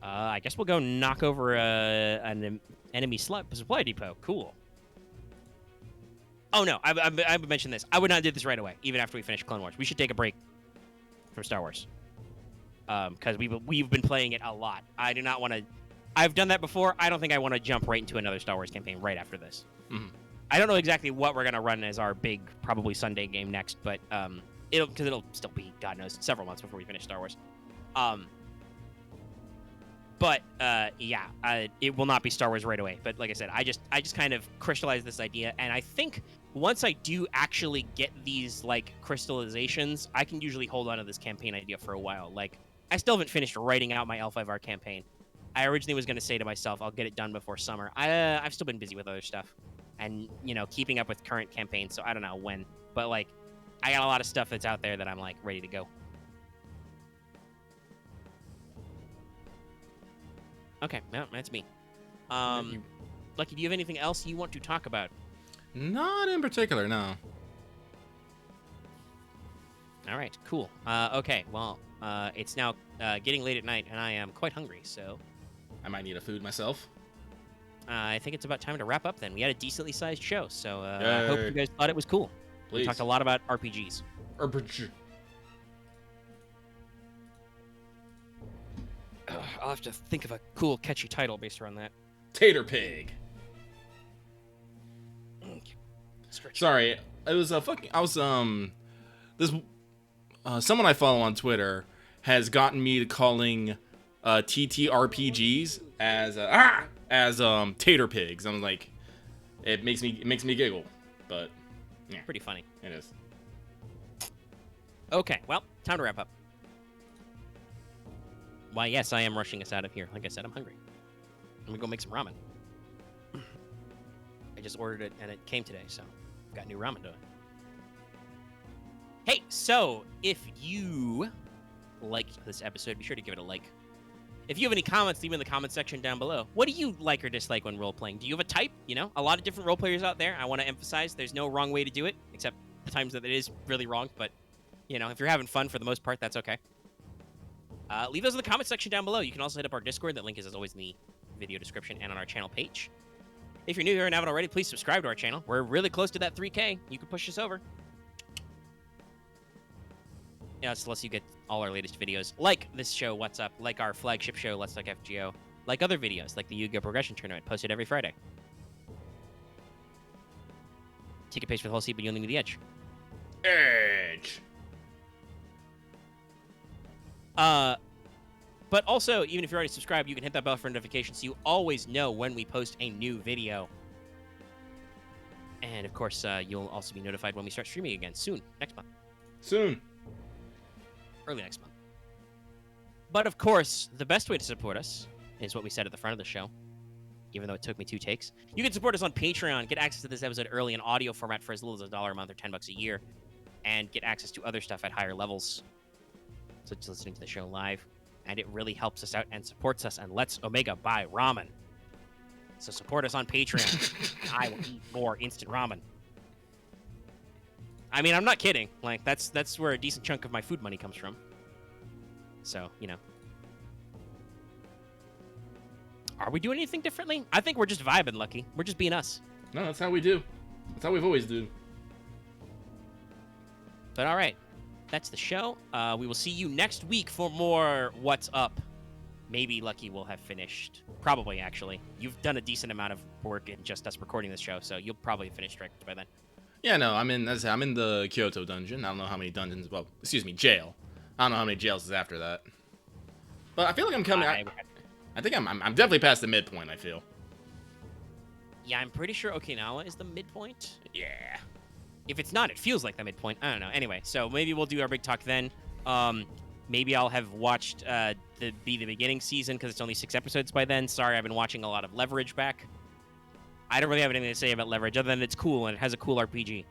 I guess we'll go knock over an enemy supply depot. Cool. Oh, no, I would mention this. I would not do this right away, even after we finish Clone Wars. We should take a break from Star Wars. Because we've been playing it a lot. I do not want to... I've done that before. I don't think I want to jump right into another Star Wars campaign right after this. Mm-hmm. I don't know exactly what we're going to run as our big, probably Sunday game next, but it'll still be, God knows, several months before we finish Star Wars. It will not be Star Wars right away. But like I said, I just kind of crystallized this idea, and I think once I do actually get these, like, crystallizations, I can usually hold on to this campaign idea for a while. Like, I still haven't finished writing out my L5R campaign. I originally was going to say to myself, I'll get it done before summer. I've still been busy with other stuff. And, you know, keeping up with current campaigns, so I don't know when. But, like, I got a lot of stuff that's out there that I'm, like, ready to go. Okay, no, that's me. Lucky, do you have anything else you want to talk about? Not in particular, no. All right, cool. Okay, well, it's now getting late at night, and I am quite hungry, so... I might need a food myself. I think it's about time to wrap up then. We had a decently sized show, so I hope you guys thought it was cool. Please. We talked a lot about RPGs. I'll have to think of a cool, catchy title based around that. Tater Pig. Sorry, it was someone I follow on Twitter has gotten me to calling TTRPGs as Tater Pigs. I'm like, it makes me giggle, but yeah, pretty funny. It is. Okay, well, time to wrap up. Why, yes, I am rushing us out of here. Like I said, I'm hungry. I'm gonna go make some ramen. I just ordered it and it came today, so I've got new ramen doing. Hey, so if you liked this episode, be sure to give it a like. If you have any comments, leave them in the comment section down below. What do you like or dislike when role-playing? Do you have a type? You know, a lot of different role-players out there. I want to emphasize there's no wrong way to do it, except the times that it is really wrong. But, you know, if you're having fun for the most part, that's okay. Leave those in the comment section down below. You can also hit up our Discord. That link is, as always, in the video description and on our channel page. If you're new here and haven't already, please subscribe to our channel. We're really close to that 3K. You can push us over. Yeah, so unless you get all our latest videos, like this show, What's Up, like our flagship show, Let's Talk FGO, like other videos, like the Yu-Gi-Oh! Progression Tournament, posted every Friday. Ticket pays for the whole seat, but you only need the edge. Edge! But also, even if you're already subscribed, you can hit that bell for notifications so you always know when we post a new video. And, of course, you'll also be notified when we start streaming again soon, next month. Soon. early next month. But of course, the best way to support us is what we said at the front of the show, even though it took me 2 takes. You can support us on Patreon, get access to this episode early in audio format for as little as $1 a month or $10 a year, and get access to other stuff at higher levels, such as listening to the show live. And it really helps us out and supports us and lets Omega buy ramen. So support us on Patreon. I will eat more instant ramen. I mean, I'm not kidding. Like, that's where a decent chunk of my food money comes from. So, you know. Are we doing anything differently? I think we're just vibing, Lucky. We're just being us. No, that's how we do. That's how we've always do. But all right. That's the show. We will see you next week for more What's Up. Maybe Lucky will have finished. Probably, actually. You've done a decent amount of work in just us recording this show, so you'll probably finish Strikers by then. Yeah, no, I'm in the Kyoto dungeon. I don't know how many dungeons. Well, excuse me, jail. I don't know how many jails is after that. But I feel like I'm coming. I think I'm definitely past the midpoint. I feel. Yeah, I'm pretty sure Okinawa is the midpoint. Yeah. If it's not, it feels like the midpoint. I don't know. Anyway, so maybe we'll do our big talk then. Maybe I'll have watched the beginning season because it's only 6 episodes by then. Sorry, I've been watching a lot of Leverage back. I don't really have anything to say about Leverage other than it's cool and it has a cool RPG.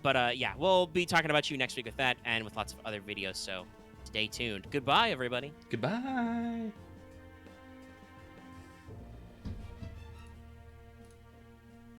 But yeah, we'll be talking about you next week with that and with lots of other videos, so stay tuned. Goodbye, everybody. Goodbye.